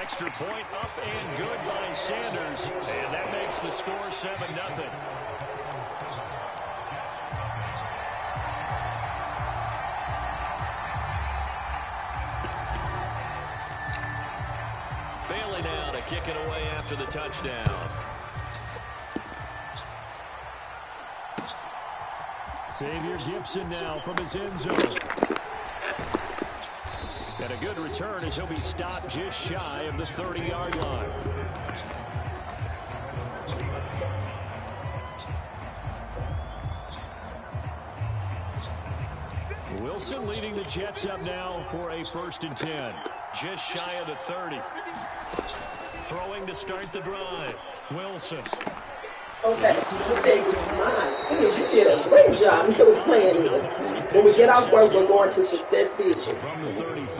Extra point up and good by Sanders. And that makes the score 7-0. Bailey now to kick it away after the touchdown. Xavier Gibson now from his end zone. And a good return as he'll be stopped just shy of the 30-yard line. Wilson leading the Jets up now for a 1st and 10. Just shy of the 30. Throwing to start the drive. Wilson. Okay, we'll take mine. You did a great job until we playing this. When we get off work, we're going to Success Vision.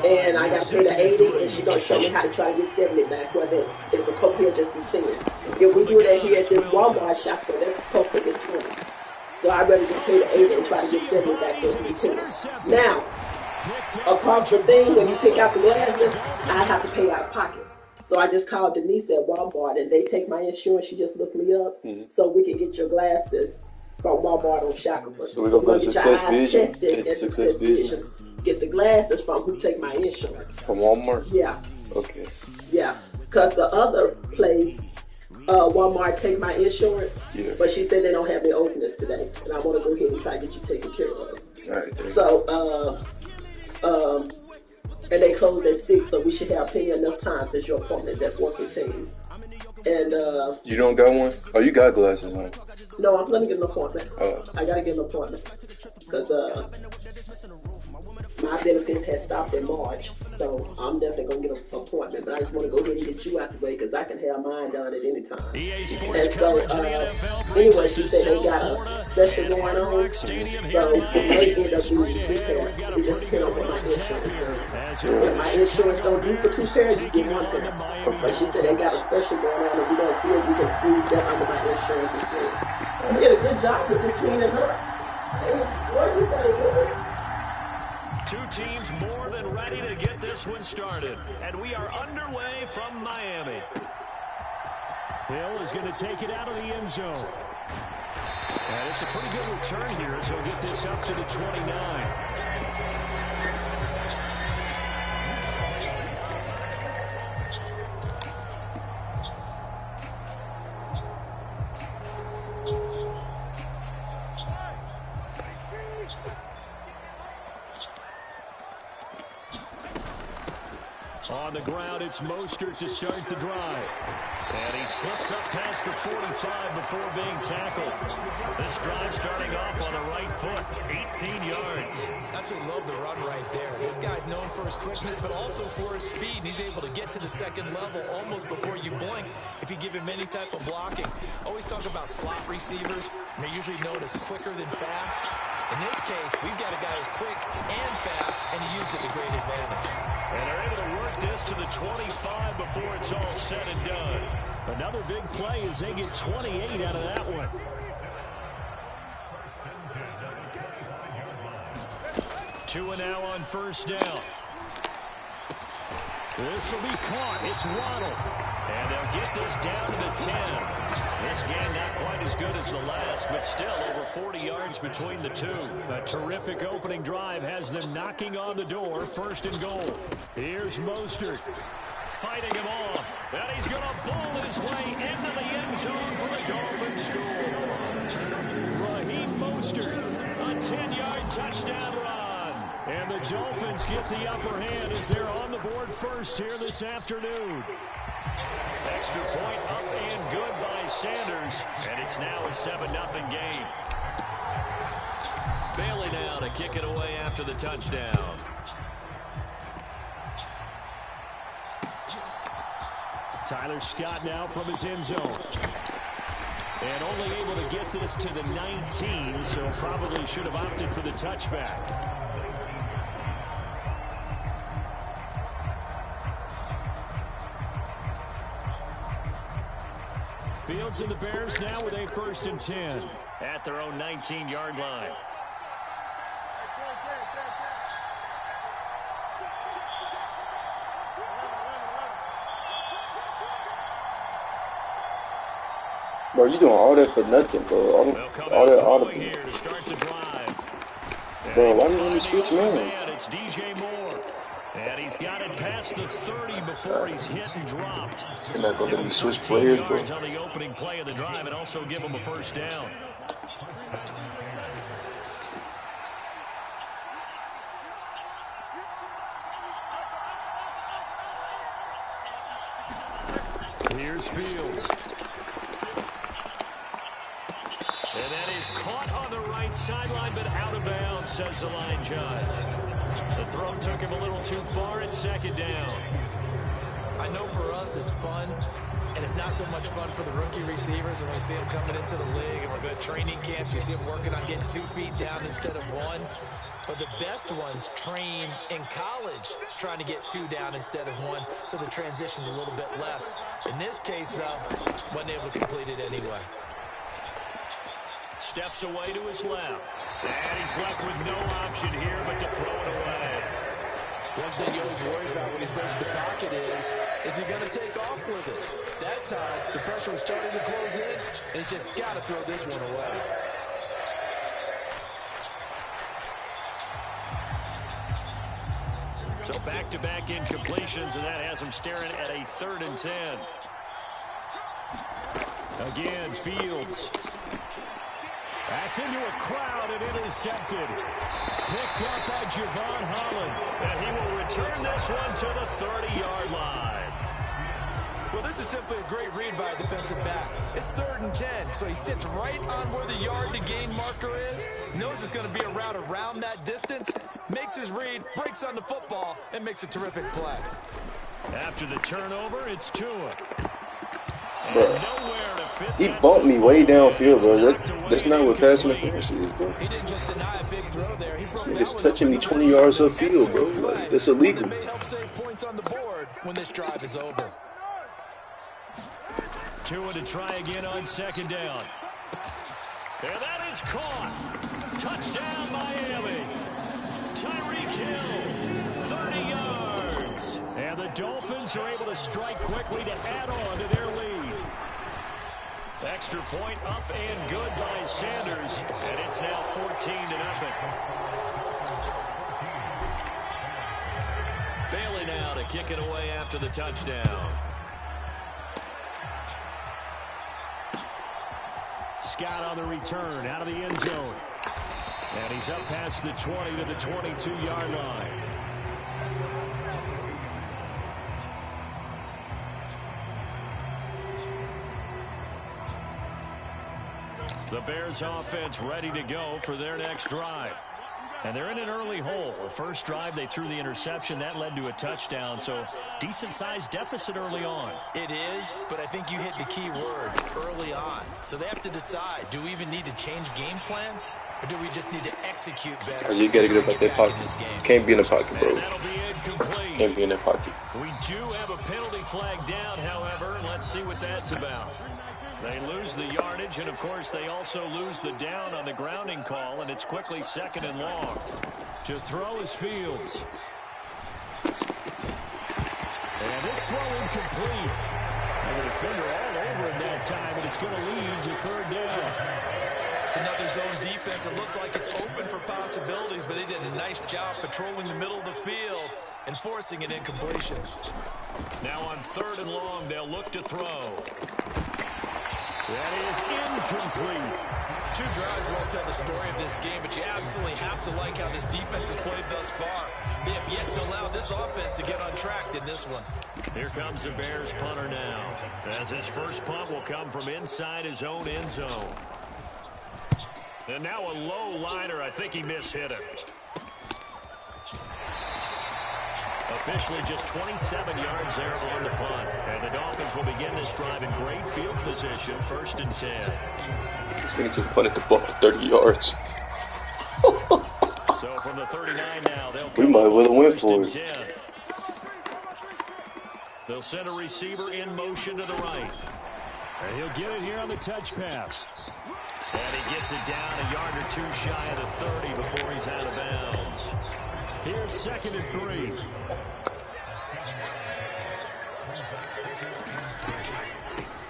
And I got to pay the 80, and she's going to show me how to try to get 70 back, whether if the co-pick just be 10. If we do that here at this Walmart shop, that co-pick is 20. So I'd rather just pay the 80 and try to get 70 back there to be 10. Now, across the thing, when you pick out the glasses, I have to pay out of pocket. So I just called Denise at Walmart, and they take my insurance. She just looked me up, so we can get your glasses from Walmart on Shackleford. So we're going to get your eyes Vision. tested at Success Vision. Get the glasses from who take my insurance. From Walmart? Yeah. Okay. Yeah, because the other place, Walmart take my insurance, but she said they don't have their openings today, and I want to go ahead and try to get you taken care of. All right. So, and they close at 6, so we should have plenty enough time since your appointment is at 4:15. And you don't got one? Oh, you got glasses on? No, I'm gonna get an appointment. I gotta get an appointment because my benefits had stopped in March, so I'm definitely gonna get an appointment. But I just want to go ahead and get you out the way because I can have mine done at any time. And so, anyway, she said they got a special going on, so it may end up being 2 pairs. It just depends on what my insurance is. If my insurance don't do for 2 pairs, you get 1 pair. Because she said they got a special going on, and we're gonna see if we can squeeze that under my insurance as well. You did a good job with this cleaning up. Hey, what you think? 2 teams more than ready to get this one started. And we are underway from Miami. Hill is going to take it out of the end zone. And it's a pretty good return here as he'll get this up to the 29. On the ground, it's Mostert to start the drive. And he slips up past the 45 before being tackled. This drive starting off on the right foot, 18 yards. Absolutely love the run right there. This guy's known for his quickness, but also for his speed. And he's able to get to the second level almost before you blink if you give him any type of blocking. Always talk about slot receivers, and they're usually known as quicker than fast. In this case, we've got a guy who's quick and fast, and he used it to great advantage. And they're able to work this to the 25 before it's all said and done. Another big play as they get 28 out of that one. Two and now on first down. This will be caught. It's Waddle. And they'll get this down to the 10. This game not quite as good as the last, but still over 40 yards between the two. A terrific opening drive has them knocking on the door. 1st and goal. Here's Mostert. Fighting him off. And he's going to bowl his way into the end zone for the Dolphins score. Raheem Mostert, a 10-yard touchdown run. And the Dolphins get the upper hand as they're on the board first here this afternoon. Extra point up and good by Sanders. And it's now a 7-0 game. Bailey now to kick it away after the touchdown. Tyler Scott now from his end zone. And only able to get this to the 19, so probably should have opted for the touchback. Fields and the Bears now with a 1st and 10 at their own 19-yard line. Bro, you doing all that for nothing, bro. All that. Here to start the drive. Bro, why didn't you switch, man? It's DJ Moore. And he's got it past the 30 before he's hit and dropped. You're not going to let me switch players, bro. On the opening play of the drive and also give him a first down. Here's Fields. And that is caught on the right sideline, but out of bounds, says the line judge. The throw took him a little too far at second down. I know for us it's fun, and it's not so much fun for the rookie receivers when we see them coming into the league and we're good training camps. You see them working on getting 2 feet down instead of 1. But the best ones train in college trying to get 2 down instead of 1, so the transition's a little bit less. In this case, though, wasn't able to complete it anyway. Steps away to his left. And he's left with no option here but to throw it away. One thing you always worry about when he breaks the pocket is he going to take off with it? That time, the pressure was starting to close in, and he's just got to throw this one away. So back-to-back incompletions, and that has him staring at a 3rd and 10. Again, Fields. That's into a crowd and intercepted. Picked up by Javon Holland. And he will return this one to the 30-yard line. Well, this is simply a great read by a defensive back. It's 3rd and 10, so he sits right on where the yard-to-gain marker is, knows it's going to be a route around that distance, makes his read, breaks on the football, and makes a terrific play. After the turnover, it's Tua. Bro, he bumped me way downfield, bro. That's not what passing interference is, bro. He didn't just deny a big throw there. This nigga's touching me 20 yards upfield, bro. Like, that's illegal. It may help save points on the board when this drive is over. Tua to try again on 2nd down. And that is caught. Touchdown, Miami. Tyreek Hill, 30 yards. And the Dolphins are able to strike quickly to add on to their lead. Extra point up and good by Sanders. And it's now 14-0. Bailey now to kick it away after the touchdown. Scott on the return out of the end zone. And he's up past the 20 to the 22-yard line. The Bears offense ready to go for their next drive. And they're in an early hole. The first drive, they threw the interception. That led to a touchdown, so decent-sized deficit early on. It is, but I think you hit the key words, early on. So they have to decide, do we even need to change game plan, or do we just need to execute better? Oh, you got to get up out that pocket. You can't be in the pocket, bro. That'll be incomplete. Can't be in that pocket. We do have a penalty flag down, however. Let's see what that's about. They lose the yardage, and, of course, they also lose the down on the grounding call, and it's quickly 2nd and long. To throw is Fields. And this throw incomplete. And the defender all over him that time, and it's going to lead to 3rd down. It's another zone defense. It looks like it's open for possibilities, but they did a nice job patrolling the middle of the field and forcing an incompletion. Now on 3rd and long, they'll look to throw. That is incomplete. 2 drives won't tell the story of this game, but you absolutely have to like how this defense has played thus far. They have yet to allow this offense to get on track in this one. Here comes the Bears punter now, as his first punt will come from inside his own end zone. And now a low liner. I think he mishit it. Officially just 27 yards there on the punt. And the Dolphins will begin this drive in great field position, 1st and 10. This nigga just punted the ball 30 yards. So from the 39 now, they'll we might well have went for it. 10. They'll send a receiver in motion to the right. And he'll get it here on the touch pass. And he gets it down a yard or 2 shy of the 30 before he's out of bounds. Here's 2nd and 3.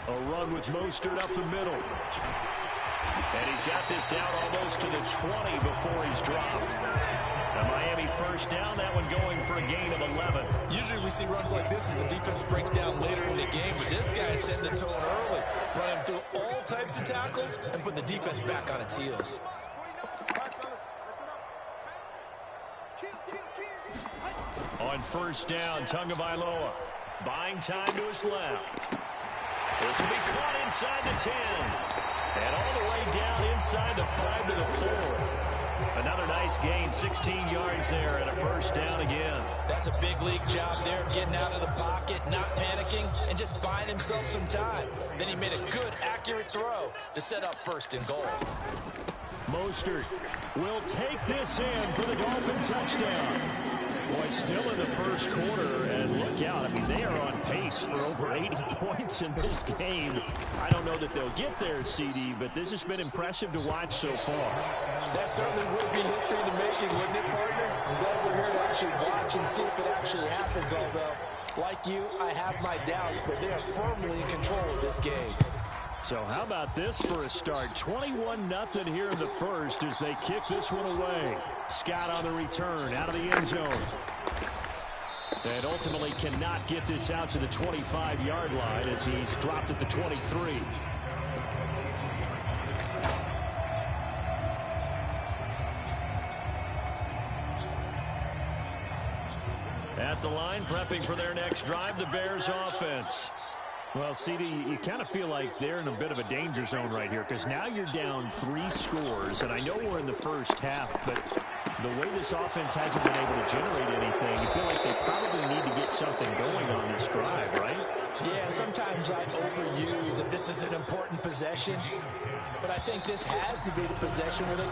A run ground with Mostert up the middle. And he's got this down almost to the 20 before he's dropped. The Miami first down, that one going for a gain of 11. Usually we see runs like this as the defense breaks down later in the game, but this guy is setting the tone early, running through all types of tackles and putting the defense back on its heels. On first down, Tagovailoa buying time to his left. This will be caught inside the 10. And all the way down inside the 5 to the 4. Another nice gain, 16 yards there and a first down again. That's a big league job there, getting out of the pocket, not panicking, and just buying himself some time. Then he made a good, accurate throw to set up first and goal. Mostert will take this in for the Dolphin touchdown. Boy, still in the first quarter, and look out. I mean, they are on pace for over 80 points in this game. I don't know that they'll get there, CD, but this has been impressive to watch so far. That certainly would be history in the making, wouldn't it, partner? I'm glad we're here to actually watch and see if it actually happens, although, like you, I have my doubts, but they are firmly in control of this game. So how about this for a start? 21-0 here in the first as they kick this one away. Scott on the return out of the end zone. And ultimately cannot get this out to the 25-yard line as he's dropped at the 23. At the line, prepping for their next drive, the Bears offense. Well, CD, you kind of feel like they're in a bit of a danger zone right here because now you're down 3 scores, and I know we're in the first half, but the way this offense hasn't been able to generate anything, you feel like they probably need to get something going on this drive, right? Yeah, and sometimes I overuse if this is an important possession, but I think this has to be the possession where they...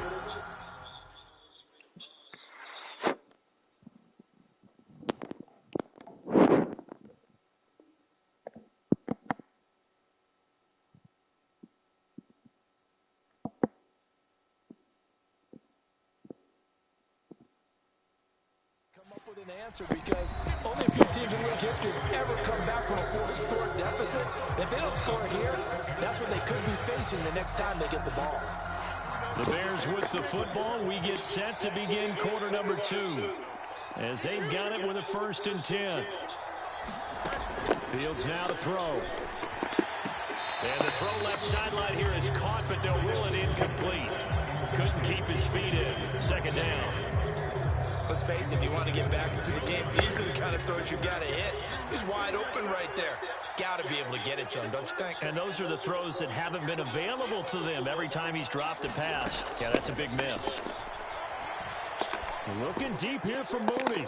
answer, because only a few teams in league history have ever come back from a 4-score deficit. If they don't score here, that's what they could be facing the next time they get the ball. The Bears with the football. We get set to begin quarter number 2 as they've got it with a 1st and 10. Fields now to throw. And the throw left sideline here is caught, but they'll rule it incomplete. Couldn't keep his feet in. Second down. Let's face it, if you want to get back into the game, these are the kind of throws you got to hit. He's wide open right there. Got to be able to get it to him, don't you think? And those are the throws that haven't been available to them every time he's dropped a pass. Yeah, that's a big miss. Looking deep here for Mooney. And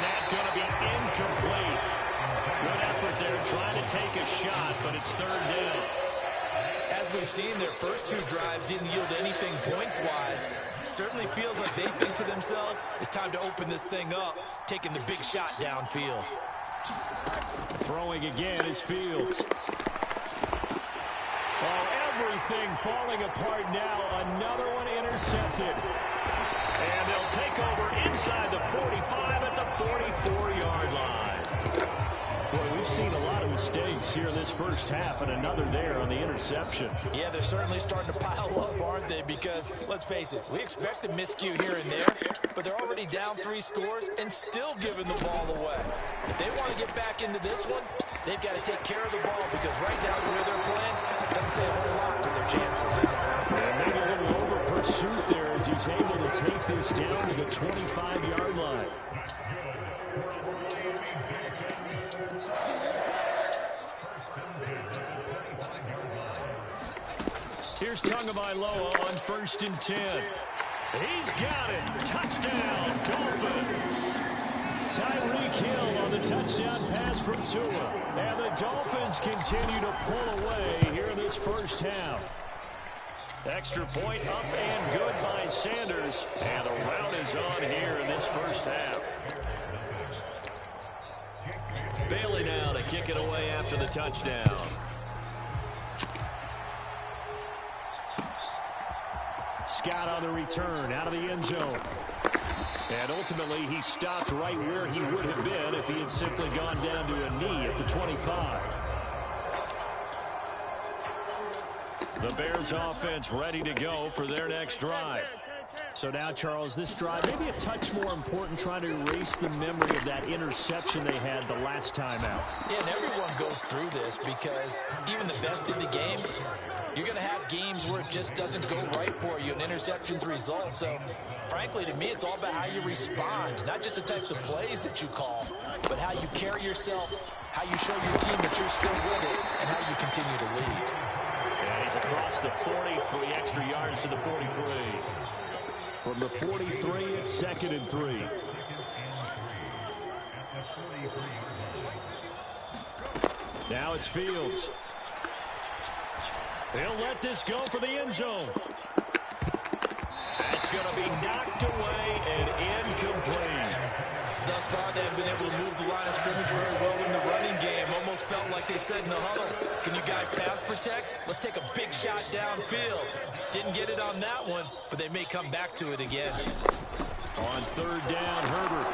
that's going to be incomplete. Good effort there trying to take a shot, but it's 3rd down. As we've seen, their first 2 drives didn't yield anything points-wise. Certainly feels like they think to themselves, it's time to open this thing up, taking the big shot downfield. Throwing again is Fields. Oh, everything falling apart now. Another one intercepted. And they'll take over inside the 45 at the 44-yard line. Boy, we've seen a lot of mistakes here in this first half, and another there on the interception. Yeah, they're certainly starting to pile up, aren't they? Because, let's face it, we expect a miscue here and there, but they're already down 3 scores and still giving the ball away. If they want to get back into this one, they've got to take care of the ball, because right now, the way they're playing, doesn't say a whole lot for their chances. And maybe a little over pursuit there as he's able to take this down to the 25-yard line. Here's Tagovailoa on 1st and 10. He's got it. Touchdown, Dolphins. Tyreek Hill on the touchdown pass from Tua. And the Dolphins continue to pull away here in this first half. Extra point up and good by Sanders. And the rout is on here in this first half. Bailey now to kick it away after the touchdown. Scott on the return out of the end zone. And ultimately, he stopped right where he would have been if he had simply gone down to a knee at the 25. The Bears offense ready to go for their next drive. So now, Charles, this drive maybe a touch more important, trying to erase the memory of that interception they had the last time out. Yeah, and everyone goes through this because even the best in the game, you're going to have games where it just doesn't go right for you, and interceptions result. So, frankly, to me, it's all about how you respond, not just the types of plays that you call, but how you carry yourself, how you show your team that you're still with it, and how you continue to lead. And he's across the 40, 3 extra yards to the 43. From the 43, it's 2nd and 3. Now it's Fields. He'll let this go for the end zone. That's going to be knocked away and incomplete. Thus far, they've been able to move the line of scrimmage very well in the running game. Almost felt like they said in the huddle, can you guys pass protect? Let's take a big shot downfield. Didn't get it on that one, but they may come back to it again. On 3rd down, Herbert.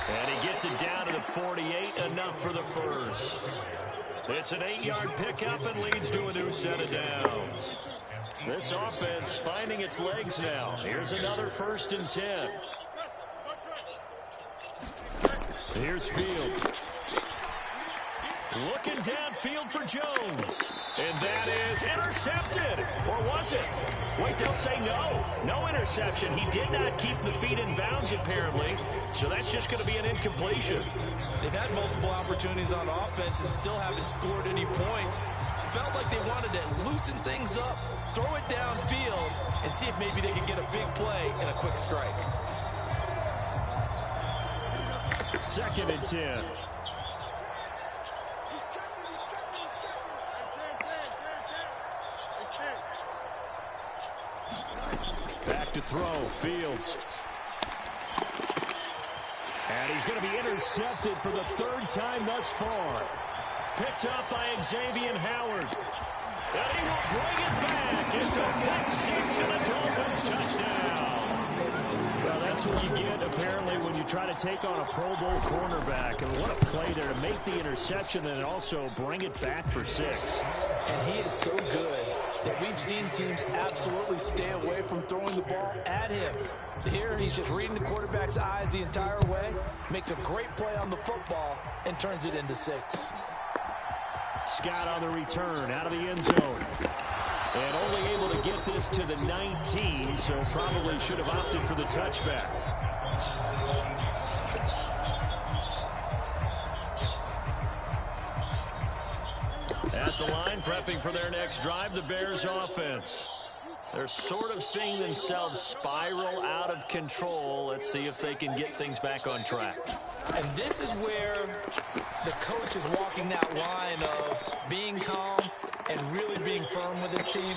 And he gets it down to the 48, enough for the first. It's an 8-yard pickup and leads to a new set of downs. This offense finding its legs now. Here's another 1st and 10. Here's Fields. Looking downfield for Jones. And that is intercepted. Or was it? Wait, they'll say no. No interception. He did not keep the feet in bounds, apparently. So that's just going to be an incompletion. They've had multiple opportunities on offense and still haven't scored any points. Felt like they wanted to loosen things up, throw it downfield, and see if maybe they could get a big play and a quick strike. 2nd and 10. Back to throw, Fields. And he's going to be intercepted for the 3rd time thus far. Picked up by Xavier Howard. And he will bring it back. It's a pick 6 and a Dolphins touchdown. Well, that's what you get, apparently, when you try to take on a Pro Bowl cornerback. And what a play there to make the interception and also bring it back for 6. And he is so good that we've seen teams absolutely stay away from throwing the ball at him. Here, he's just reading the quarterback's eyes the entire way, makes a great play on the football, and turns it into 6. Scott on the return, out of the end zone. And only able to get this to the 19, so probably should have opted for the touchback. At the line, prepping for their next drive, the Bears offense. They're sort of seeing themselves spiral out of control. Let's see if they can get things back on track. And this is where the coach is walking that line of being calm and really being firm with his team.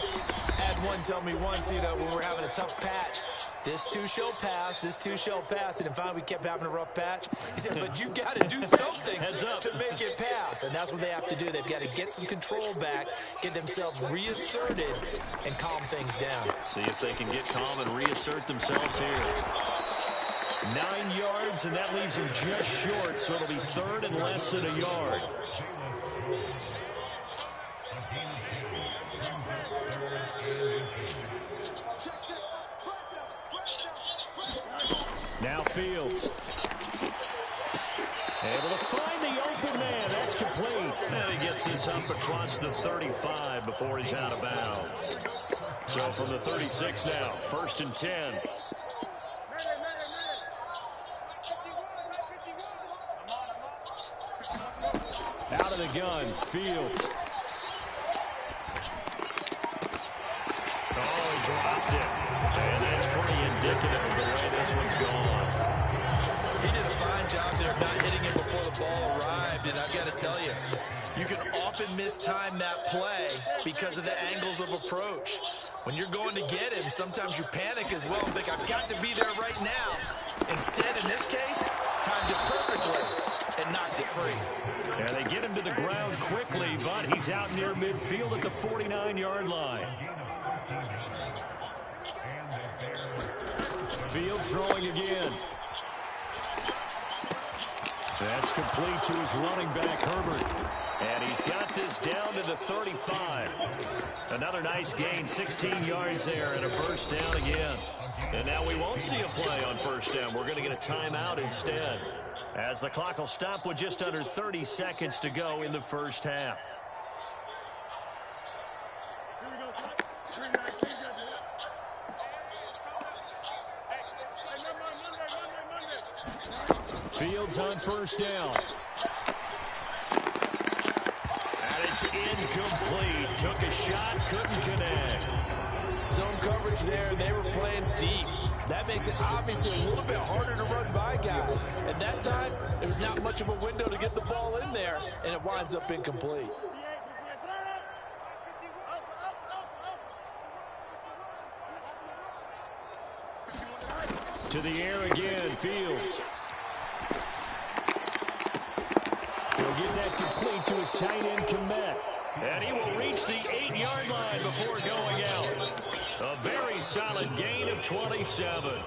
I had one tell me once, when we're having a tough patch, this too shall pass, this too shall pass. And then finally we kept having a rough patch. He said, but you got to do something to make it pass. And that's what they have to do. They've got to get some control back, get themselves reasserted, and calm things down. See if they can get calm and reassert themselves here. 9 yards, and that leaves them just short, so it'll be 3rd and less than a yard. Now Fields. Able to find the open man. That's complete. And he gets this up across the 35 before he's out of bounds. So from the 36 now, 1st and 10. Out of the gun, Fields. Oh, he dropped it. And that's pretty indicative of the way this one's gone. He did a fine job there of not hitting it before the ball arrived. And I've got to tell you, you can often mistime that play because of the angles of approach. When you're going to get him, sometimes you panic as well and think, I've got to be there right now. Instead, in this case, timed it perfectly and knocked it free. And they get him to the ground quickly, but he's out near midfield at the 49-yard line. Fields throwing again. That's complete to his running back, Herbert. And he's got this down to the 35. Another nice gain, 16 yards there, and a first down again. And now we won't see a play on first down. We're going to get a timeout instead, as the clock will stop with just under 30 seconds to go in the first half. Fields on first down. And it's incomplete. Took a shot, couldn't connect. Zone coverage there, and they were playing deep. That makes it obviously a little bit harder to run by guys. And that time, there was not much of a window to get the ball in there, and it winds up incomplete. To the air again, Fields. He'll get that complete to his tight end, Komet. And he will reach the 8-yard line before going out. A very solid gain of 27.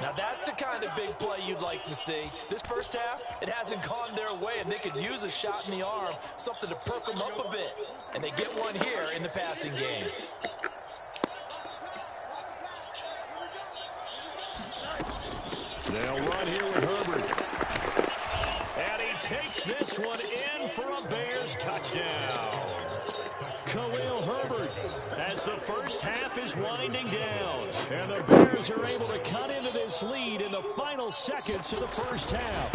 Now that's the kind of big play you'd like to see. This first half, it hasn't gone their way, and they could use a shot in the arm, something to perk them up a bit. And they get one here in the passing game. They'll run here with Herbert. And he takes this one in for a Bears touchdown. Khalil Herbert, as the first half is winding down. And the Bears are able to cut into this lead in the final seconds of the first half.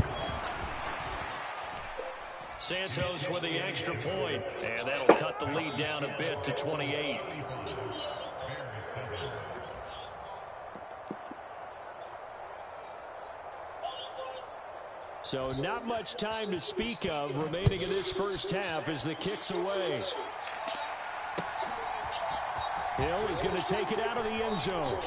Santos with the extra point. And that'll cut the lead down a bit to 28. So not much time to speak of remaining in this first half as the kick's away. Hill is going to take it out of the end zone.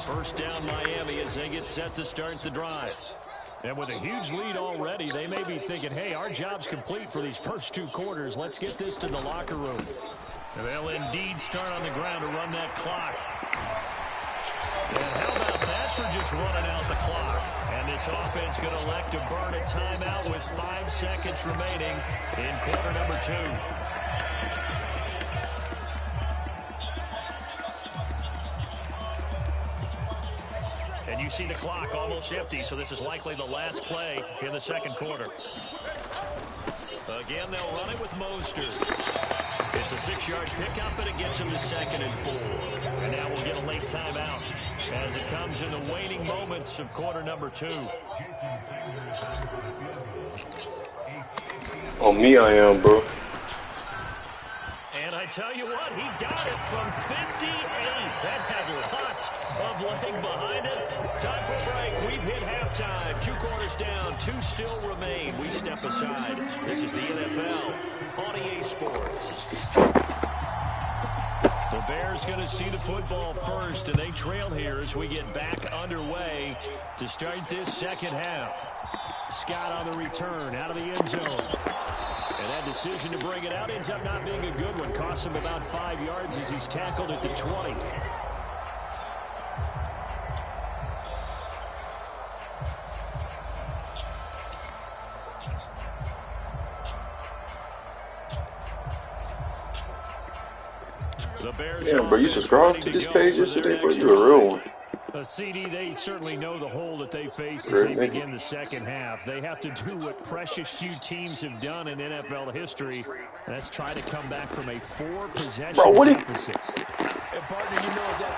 First down Miami as they get set to start the drive. And with a huge lead already, they may be thinking, hey, our job's complete for these first 2 quarters. Let's get this to the locker room. And they'll indeed start on the ground to run that clock. And how about that for just running out the clock? And this offense going to elect to burn a timeout with 5 seconds remaining in quarter number 2. And you see the clock almost empty, so this is likely the last play in the second quarter. Again, they'll run it with Mostert. It's a 6-yard pickup, and it gets him to 2nd and 4. And now we'll get a late timeout as it comes in the waning moments of quarter number 2. On me, I am, bro. And I tell you what, he got it from 58. That had lots of leg behind it. Time for a break. We've hit halftime. 2 quarters down. 2 still remain. We step aside. This is the NFL on EA Sports. The Bears going to see the football first, and they trail here as we get back underway to start this second half. Scott on the return out of the end zone. And that decision to bring it out ends up not being a good one. Costs him about 5 yards as he's tackled at the 20. The Bears. Damn, bro, you subscribed to this page yesterday, bro? You a real one. CD, they certainly know the hole that they face as they begin the second half. They have to do what precious few teams have done in NFL history, and that's try to come back from a 4-possession deficit.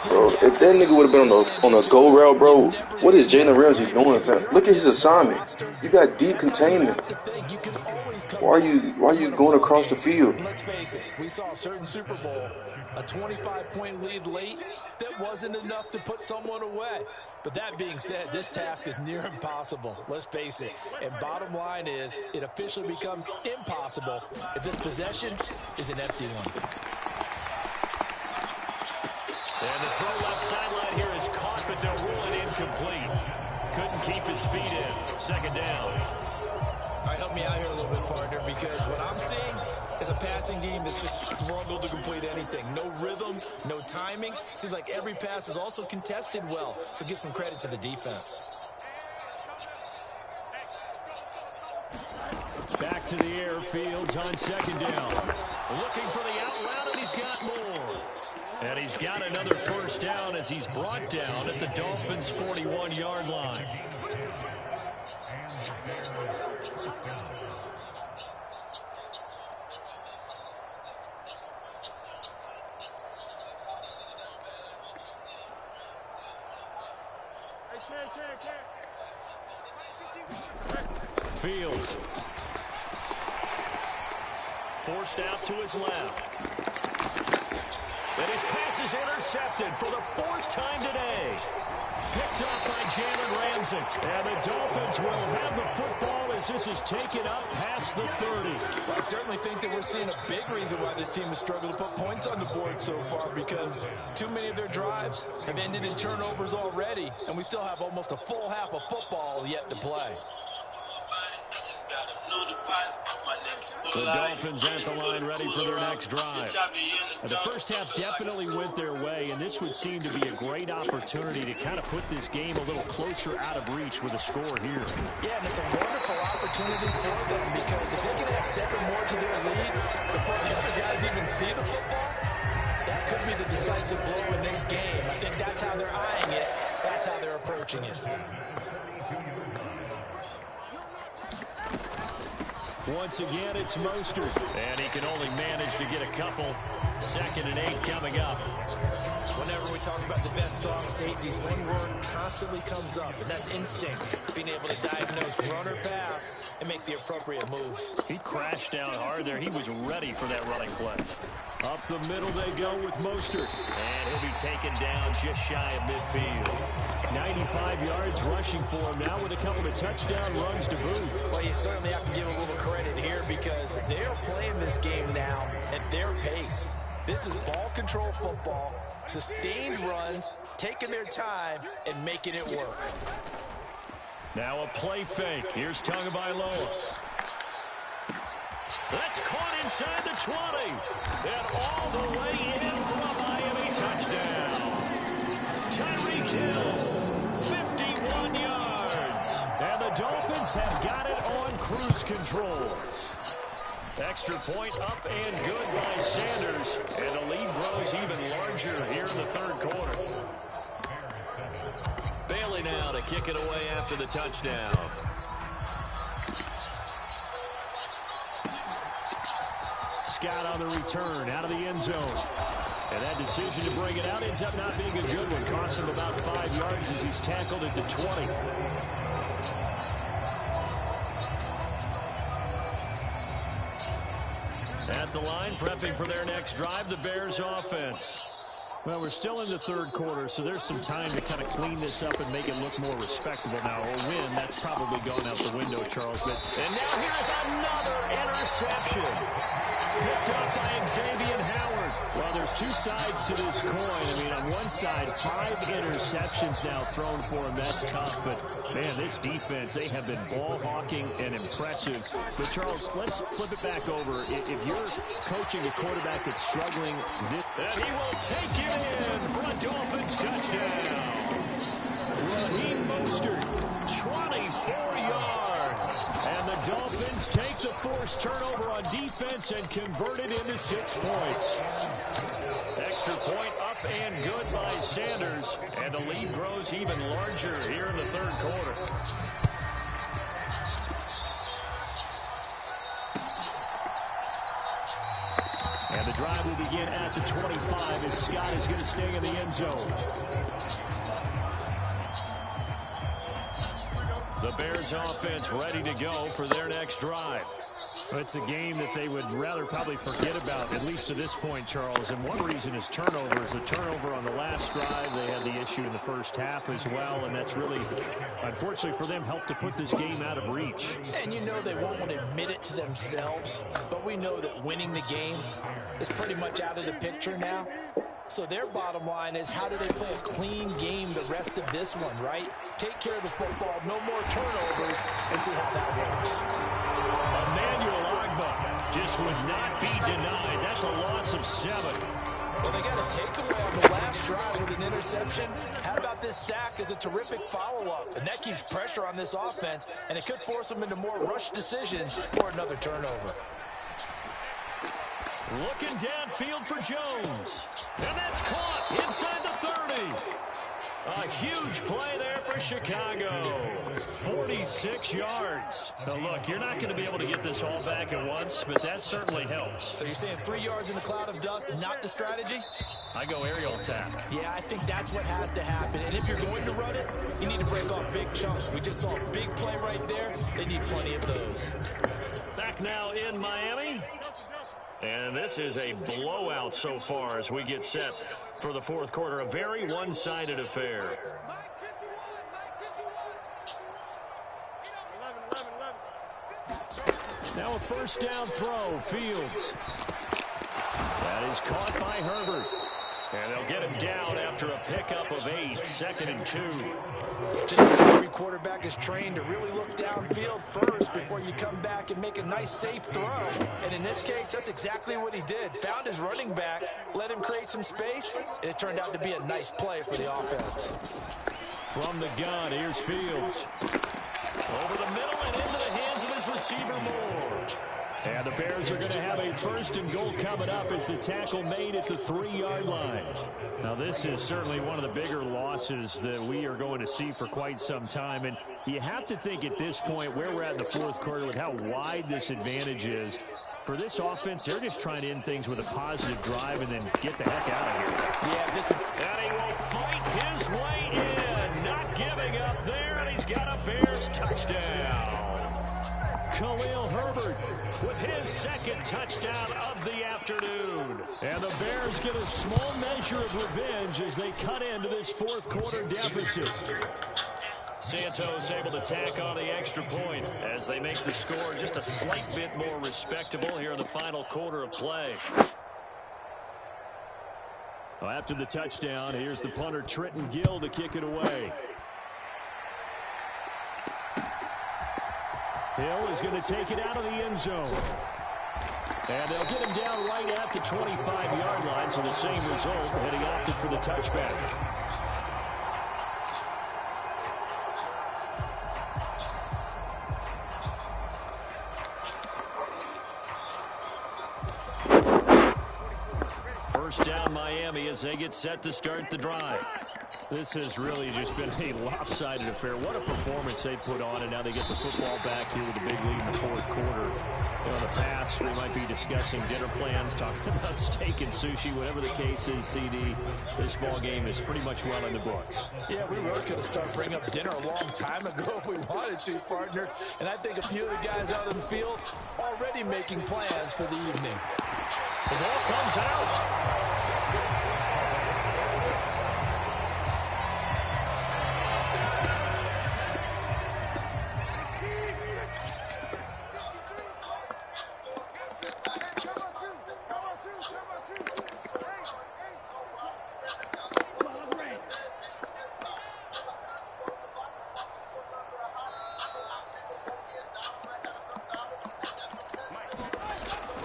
Bro, if that nigga would have been on a go route, bro, what is Jalen Ramsey doing, fam? Look at his assignment. You got deep containment. Why are you going across the field? Let's face it, we saw a certain Super Bowl, a 25-point lead late that wasn't enough to put someone away. But that being said, this task is near impossible. Let's face it. And bottom line is, it officially becomes impossible if this possession is an empty one. And the throw left sideline here is caught, but they'll rule it incomplete. couldn't keep his feet in. Second down. All right, help me out here a little bit, partner, because what I'm seeing is a passing game that's just struggled to complete anything. No rhythm, no timing. Seems like every pass is also contested well, so give some credit to the defense. Back to the air, Fields on second down. Looking for the out route, and he's got more. And he's got another first down as he's brought down at the Dolphins' 41-yard line. Fields. Forced out to his left. And his pass is intercepted for the fourth time today. Picked up by Jalen Ramsey. And the Dolphins will have the football as this is taken up past the 30. Well, I certainly think that we're seeing a big reason why this team has struggled to put points on the board so far, because too many of their drives have ended in turnovers already, and we still have almost a full half of football yet to play. The Dolphins at the line ready for their next drive. The first half definitely went their way, and this would seem to be a great opportunity to kind of put this game a little closer out of reach with a score here. Yeah, and it's a wonderful opportunity for them, because if they can add 7 more to their lead before the other guys even see the football, that could be the decisive blow in this game. I think that's how they're eyeing it. That's how they're approaching it. Once again, it's Mostert. And he can only manage to get a couple. 2nd and 8 coming up. Whenever we talk about the best strong safeties, one word constantly comes up, and that's instincts. Being able to diagnose run or pass and make the appropriate moves. He crashed down hard there. He was ready for that running play. Up the middle they go with Mostert. And he'll be taken down just shy of midfield. 95 yards rushing for him now with a couple of touchdown runs to boot. Well, you certainly have to give a little credit here, because they're playing this game now at their pace. This is ball control football, sustained runs, taking their time, and making it work. Now a play fake. Here's Tagovailoa. That's caught inside the 20. And all the way in for a Miami touchdown. Tyreek Hill, 51 yards. And the Dolphins have got it on cruise control. Extra point up and good by Sanders. And the lead grows even larger here in the third quarter. Bailey now to kick it away after the touchdown. Scott on the return out of the end zone. And that decision to bring it out ends up not being a good one. Cost him about 5 yards as he's tackled at the 20. At the line, prepping for their next drive, the Bears offense. Well, we're still in the third quarter, so there's some time to kind of clean this up and make it look more respectable now. A win, that's probably gone out the window, Charles. And now here's another interception. Picked up by Xavier Howard. Well, there's two sides to this coin. I mean, on one side, 5 interceptions now thrown for him. That's tough. But, man, this defense, they have been ball hawking and impressive. But, Charles, let's flip it back over. If you're coaching a quarterback that's struggling, and he will take it in for a Dolphins touchdown. Raheem Mostert, 24 yards. And the Dolphins take the forced turnover on defense and convert it into 6 points. Extra point up and good by Sanders. And the lead grows even larger here in the third quarter. And the drive will begin at the 25 as Scott is going to stay in the end zone. The Bears offense ready to go for their next drive. It's a game that they would rather probably forget about, at least to this point, Charles. And one reason is turnovers. The turnover on the last drive, they had the issue in the first half as well. And that's really, unfortunately for them, helped to put this game out of reach. And you know they won't want to admit it to themselves, but we know that winning the game is pretty much out of the picture now. So their bottom line is, how do they play a clean game the rest of this one, right? Take care of the football. football, no more turnovers, and see how that works. Emmanuel Agba just would not be denied. That's a loss of 7. Well, they got a takeaway on the last drive with an interception. How about this sack as a terrific follow-up? And that keeps pressure on this offense, and it could force them into more rush decisions or another turnover. Looking downfield for Jones. And that's caught inside the 30. A huge play there for Chicago. 46 yards. Now, look, you're not going to be able to get this all back at once, but that certainly helps. So you're saying 3 yards in the cloud of dust, not the strategy? I go aerial attack. Yeah, I think that's what has to happen. And if you're going to run it, you need to break off big chunks. We just saw a big play right there. They need plenty of those. Back now in Miami. And this is a blowout so far as we get set for the fourth quarter. A very one-sided affair. Now a first down throw. Fields. That is caught by Herbert. And they'll get him down after a pickup of 8. 2nd and 2. Just about every quarterback is trained to really look downfield first before you come back and make a nice, safe throw. And in this case, that's exactly what he did. Found his running back, let him create some space, and it turned out to be a nice play for the offense. From the gun, here's Fields. Over the middle and into the hands of his receiver Moore. And the Bears are going to have a 1st and goal coming up as the tackle made at the 3-yard line. Now, this is certainly one of the bigger losses that we are going to see for quite some time. And you have to think at this point where we're at in the fourth quarter with how wide this advantage is. For this offense, they're just trying to end things with a positive drive and then get the heck out of here. Yeah, this is... And he will fight his way in. Not giving up there, and he's got a Bears touchdown. Khalil Herbert with his 2nd touchdown of the afternoon. And the Bears get a small measure of revenge as they cut into this fourth quarter deficit. Santos able to tack on the extra point as they make the score just a slight bit more respectable here in the final quarter of play. Well, after the touchdown, here's the punter Trenton Gill to kick it away. Hill is going to take it out of the end zone. And they'll get him down right at the 25-yard line, so the same result, and he opted for the touchback. First down Miami as they get set to start the drive. This has really just been a lopsided affair. What a performance they put on, and now they get the football back here with a big lead in the fourth quarter. You know, in the past, we might be discussing dinner plans, talking about steak and sushi, whatever the case is, CD. This ball game is pretty much well in the books. Yeah, we really could have started bringing up dinner a long time ago if we wanted to, partner. And I think a few of the guys out in the field already making plans for the evening. The ball comes out.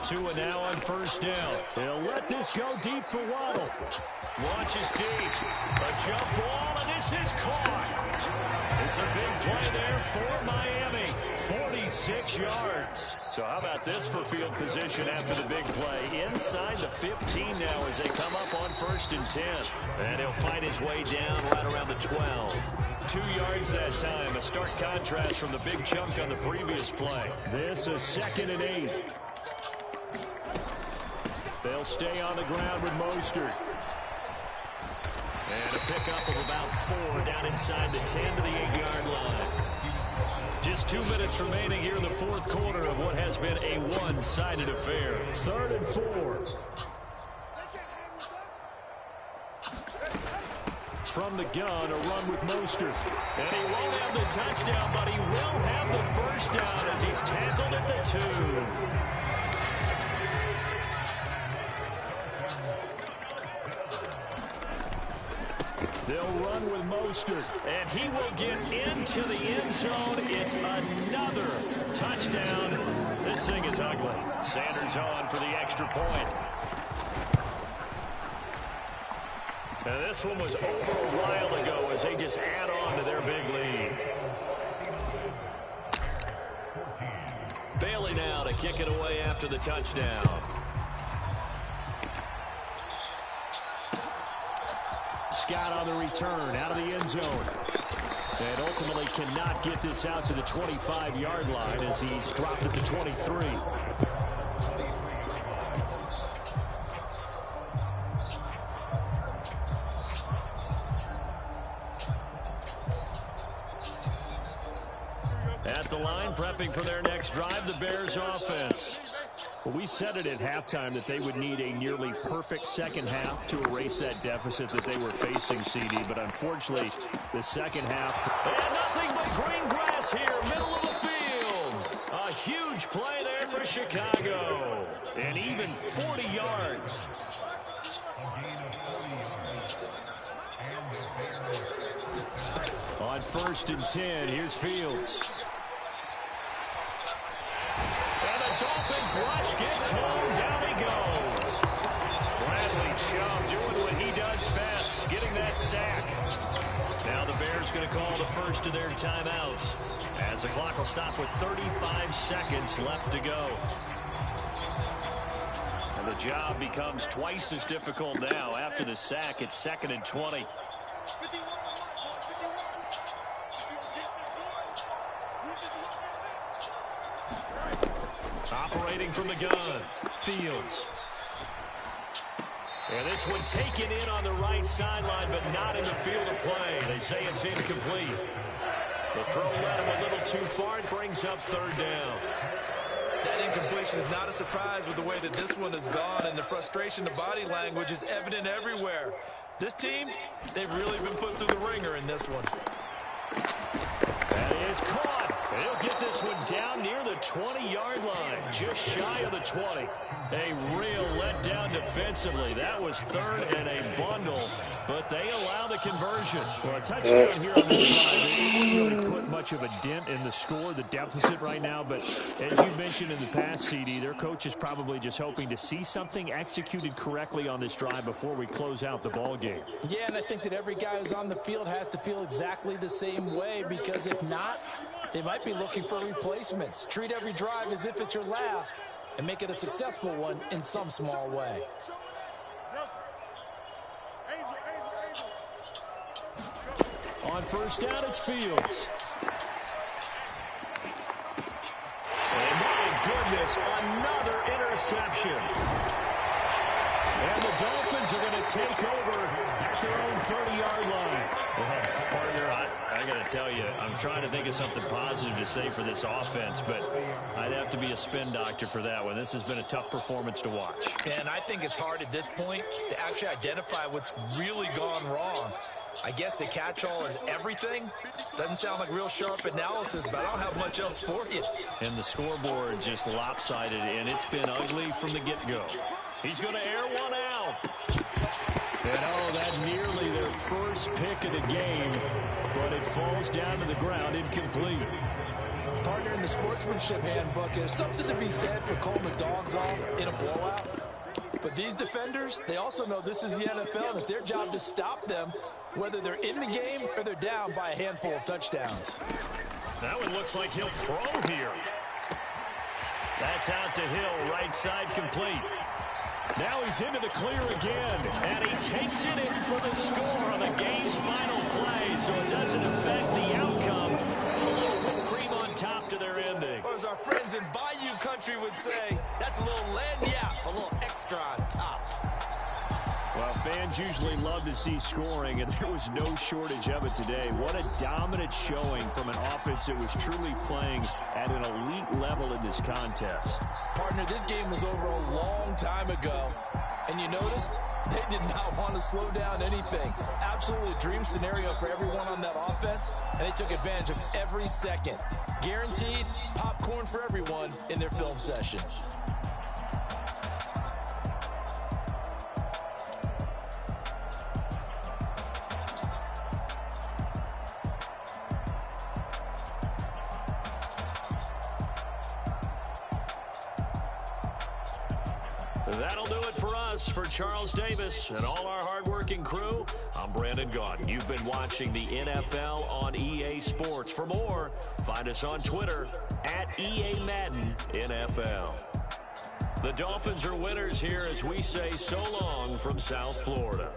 Tua now on first down. They'll let this go deep for Waddle. Launches deep. A jump ball, and this is caught. It's a big play there for Miami. 46 yards. So how about this for field position after the big play? Inside the 15 now as they come up on 1st and 10. And he'll find his way down right around the 12. 2 yards that time. A stark contrast from the big chunk on the previous play. This is 2nd and 8. They'll stay on the ground with Mostert. And a pickup of about 4 down inside the 10 to the 8-yard line. Just 2 minutes remaining here in the fourth quarter of what has been a one-sided affair. 3rd and 4. From the gun, a run with Mostert. And he won't have the touchdown, but he will have the first down as he's tackled at the 2. They'll run run with Mostert. And he will get into the end zone. It's another touchdown. This thing is ugly. Sanders on for the extra point. Now this one was over a while ago as they just add on to their big lead. Bailey now to kick it away after the touchdown. Scott on the return out of the end zone. And ultimately cannot get this out to the 25-yard line as he's dropped at the 23. At the line, prepping for their next drive, the Bears offense. Well, we said it at halftime that they would need a nearly perfect second half to erase that deficit that they were facing, CD. But unfortunately, the second half. And nothing but green grass here, middle of the field. A huge play there for Chicago. And even 40 yards. On 1st and 10, here's Fields. Dolphins rush, gets home, down he goes. Bradley Chubb doing what he does best, getting that sack. Now the Bears going to call the first of their timeouts as the clock will stop with 35 seconds left to go. And the job becomes twice as difficult now. After the sack, it's 2nd and 20. Operating from the gun, Fields. And this one taken in on the right sideline, but not in the field of play. They say it's incomplete. The throw led him a little too far. It brings up 3rd down. That incompletion is not a surprise with the way that this one has gone, and the frustration, the body language is evident everywhere. This team, they've really been put through the ringer in this one. That is caught. He'll get this one down near the 20-yard line, just shy of the 20. A real letdown defensively. That was 3rd and a bundle, but they allow the conversion. Well, a touchdown here on this drive. They didn't really put much of a dent in the score, the deficit right now, but as you mentioned in the past, CD, their coach is probably just hoping to see something executed correctly on this drive before we close out the ball game. Yeah, and I think that every guy who's on the field has to feel exactly the same way, because if not, they might be looking for replacements. Treat every drive as if it's your last and make it a successful one in some small way. On 1st down, it's Fields. And my goodness, another interception. And the Dolphins are going to take over at their own 30-yard line. Well, partner, I got to tell you, I'm trying to think of something positive to say for this offense, but I'd have to be a spin doctor for that one. This has been a tough performance to watch. And I think it's hard at this point to actually identify what's really gone wrong. I guess the catch-all is everything. Doesn't sound like real sharp analysis, but I don't have much else for you. And the scoreboard just lopsided, and it's been ugly from the get-go. He's going to air one out. And oh, that nearly their first pick of the game, but it falls down to the ground incomplete. Partner, in the sportsmanship handbook, there's something to be said for calling the dogs off in a blowout. But these defenders, they also know this is the NFL, and it's their job to stop them, whether they're in the game or they're down by a handful of touchdowns. That one looks like he'll throw here. That's out to Hill, right side complete. Now he's into the clear again, and he takes it in for the score on the game's final play, so it doesn't affect the outcome. A little whipped cream on top to their ending. Or as our friends in Bayou Country would say, that's a little lagniappe, a little extra on top. Well, fans usually love to see scoring, and there was no shortage of it today. What a dominant showing from an offense that was truly playing at an elite level in this contest. Partner, this game was over a long time ago, and you noticed they did not want to slow down anything. Absolutely a dream scenario for everyone on that offense, and they took advantage of every second. Guaranteed popcorn for everyone in their film session. That'll do it for us. For Charles Davis and all our hardworking crew, I'm Brandon Gaudin. You've been watching the NFL on EA Sports. For more, find us on Twitter at EA Madden NFL. The Dolphins are winners here as we say so long from South Florida.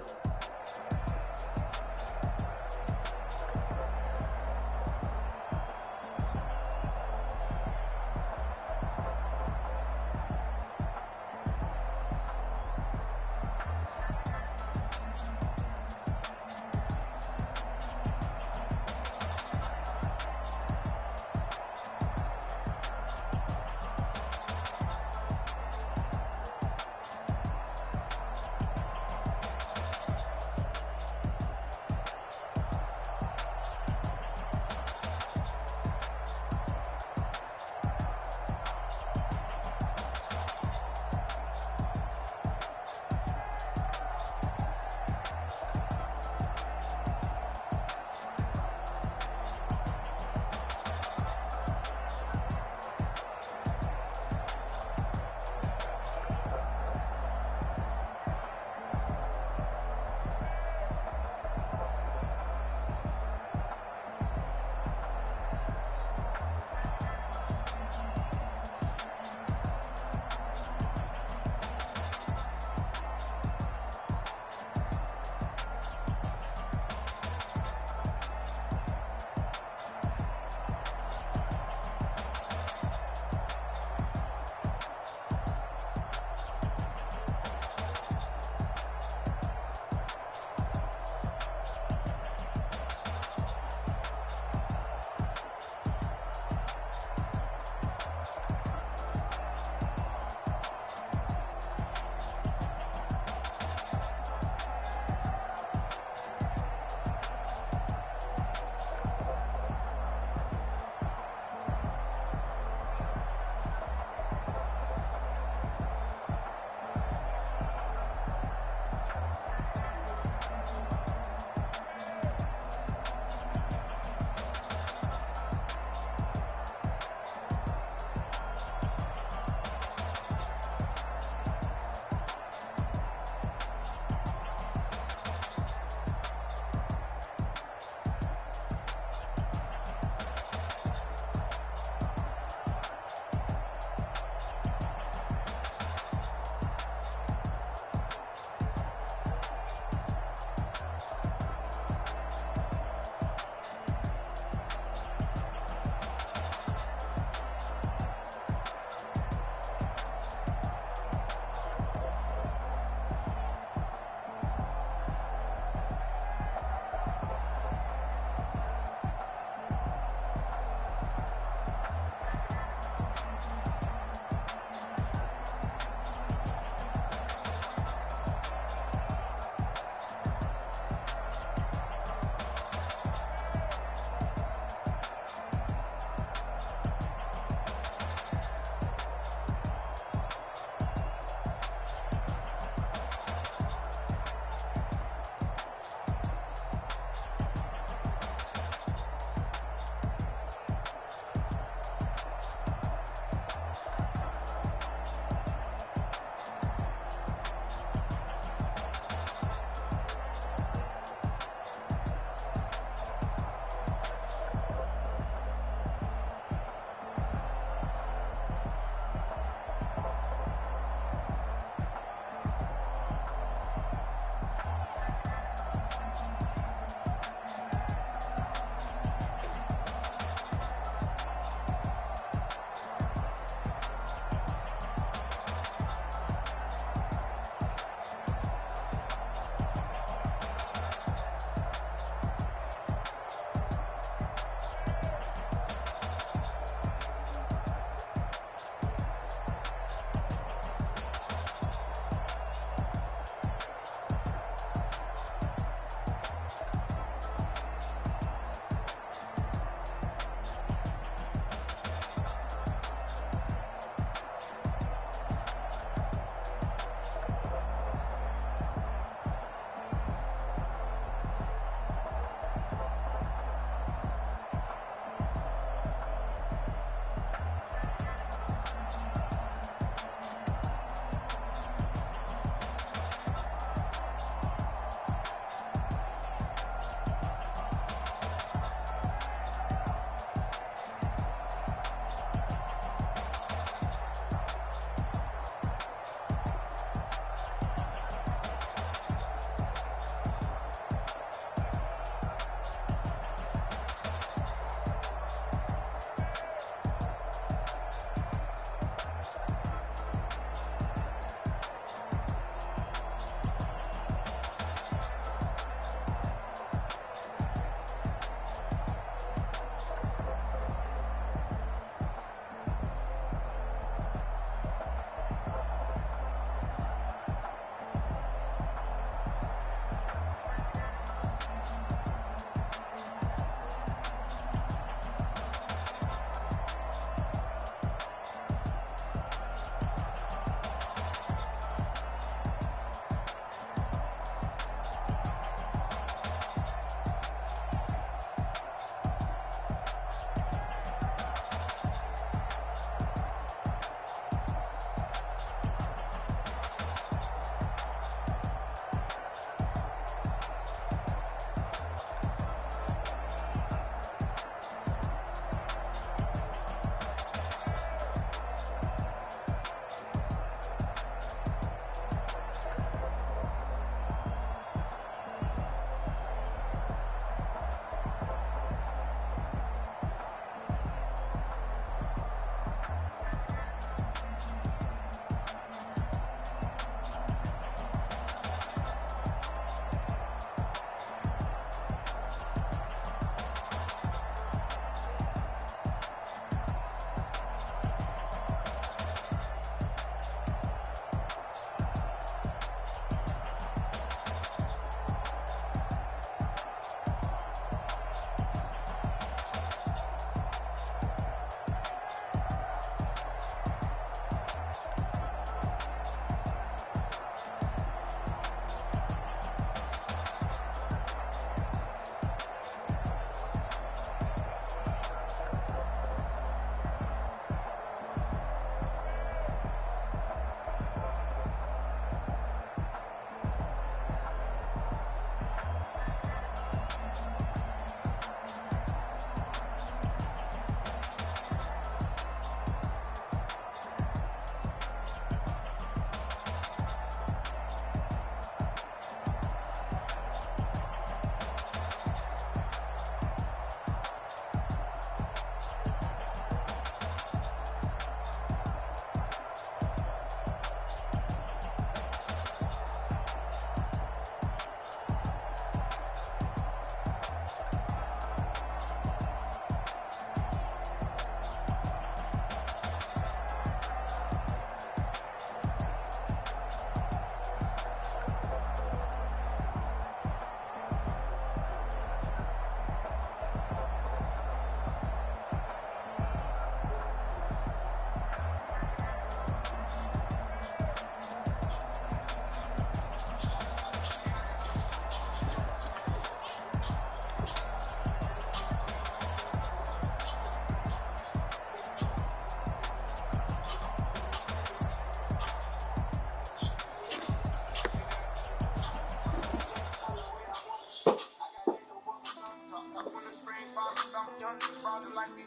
I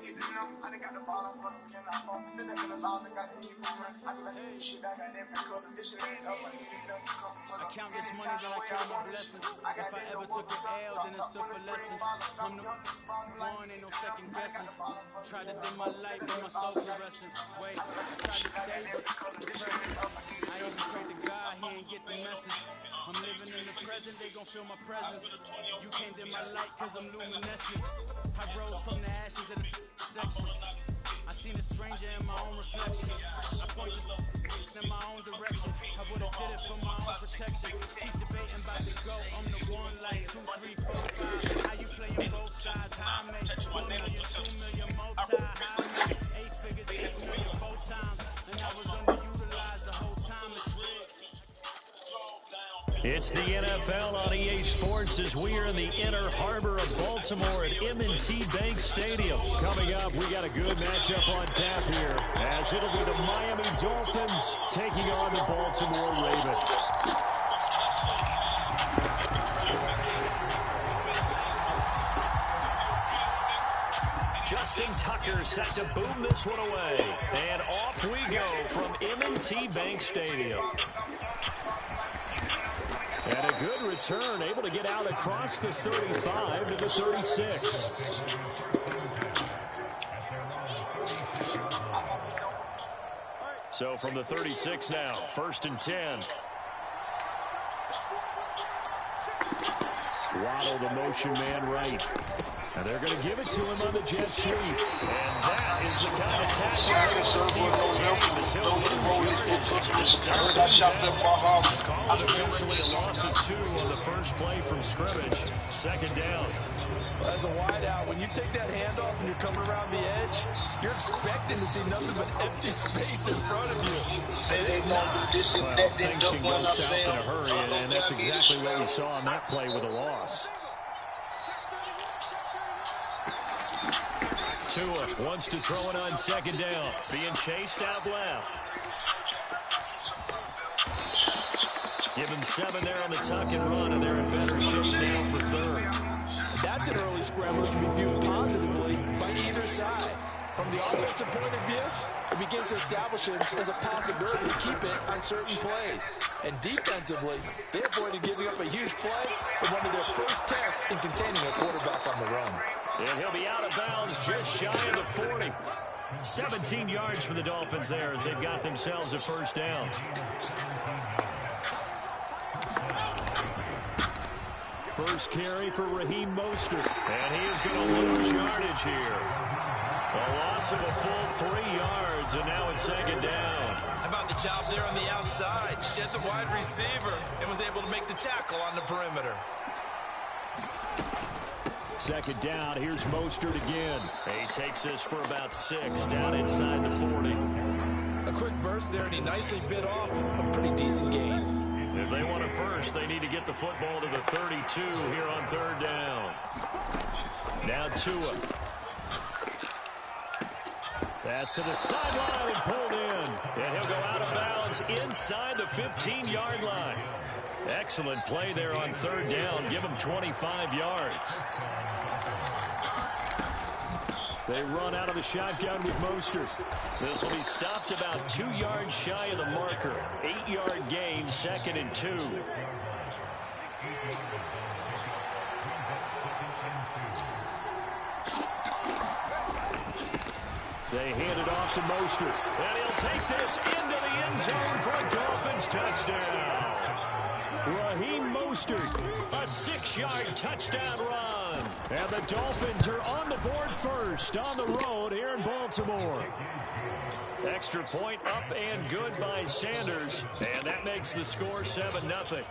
count this money, then I count my blessings. If I ever took an L, then it's still for lessons. I'm the one, ain't no second guessing. Tried to dim my light, but my soul fluorescent. Wait, I tried to stay, but depressing. I even prayed to God, he ain't get the message. I'm living in the present, they gon' feel my presence. You can't dim my light, cause I'm luminescent. I rose from the ashes in the section. I seen a stranger in my own reflection. I pointed in my own direction. I would've did it for my own protection. Keep debating about the go. I'm the one like 2, 3, 4, 5. How you playing both sides? How I make 1 million, 2 million, multi. How I make 8 figures, 8 million, 4 times. And I was underutilized the whole time. It's rigged. It's the NFL on EA Sports as we are in the inner harbor of Baltimore at M&T Bank Stadium. Coming up, we got a good matchup on tap here as it'll be the Miami Dolphins taking on the Baltimore Ravens. Justin Tucker set to boom this one away. And off we go from M&T Bank Stadium. And a good return, able to get out across the 35 to the 36. So from the 36 now, 1st and 10. Waddle, the motion man right. And they're going to give it to him on the jet sweep. And that is the kind of tackle you want to see all game as he'll lose yardage. Call it officially a loss of 2 on the first play from scrimmage. 2nd down. As a wideout, when you take that handoff and you're coming around the edge, you're expecting to see nothing but empty space in front of you. Well, things can go south in a hurry, and that's exactly what we saw on that play with a loss. Tua wants to throw it on 2nd down. Being chased out left. Give him 7 there on the tuck and run, and they're in better shape now for 3rd. That's an early scramble to be viewed positively by either side. From the offensive point of view, it begins to establish it as a possibility to keep it on certain plays. And defensively, they avoided giving up a huge play in one of their first tests in containing a quarterback on the run. And he'll be out of bounds just shy of the 40. 17 yards for the Dolphins there as they've got themselves a 1st down. First carry for Raheem Mostert. And he is going to lose yardage here. A loss of a full 3 yards, and now it's 2nd down. How about the job there on the outside? Shed the wide receiver and was able to make the tackle on the perimeter. 2nd down. Here's Mostert again. He takes this for about 6 down inside the 40. A quick burst there, and he nicely bit off a pretty decent gain. If they want a first, they need to get the football to the 32 here on 3rd down. Now Tua. Pass to the sideline and pulled in. And he'll go out of bounds inside the 15-yard line. Excellent play there on 3rd down. Give him 25 yards. They run out of the shotgun with Mostert. This will be stopped about 2 yards shy of the marker. 8-yard gain, 2nd and 2. They hand it off to Mostert. And he'll take this into the end zone for a Dolphins touchdown. Raheem Mostert, a 6-yard touchdown run. And the Dolphins are on the board first on the road here in Baltimore. Extra point up and good by Sanders. And that makes the score 7-0.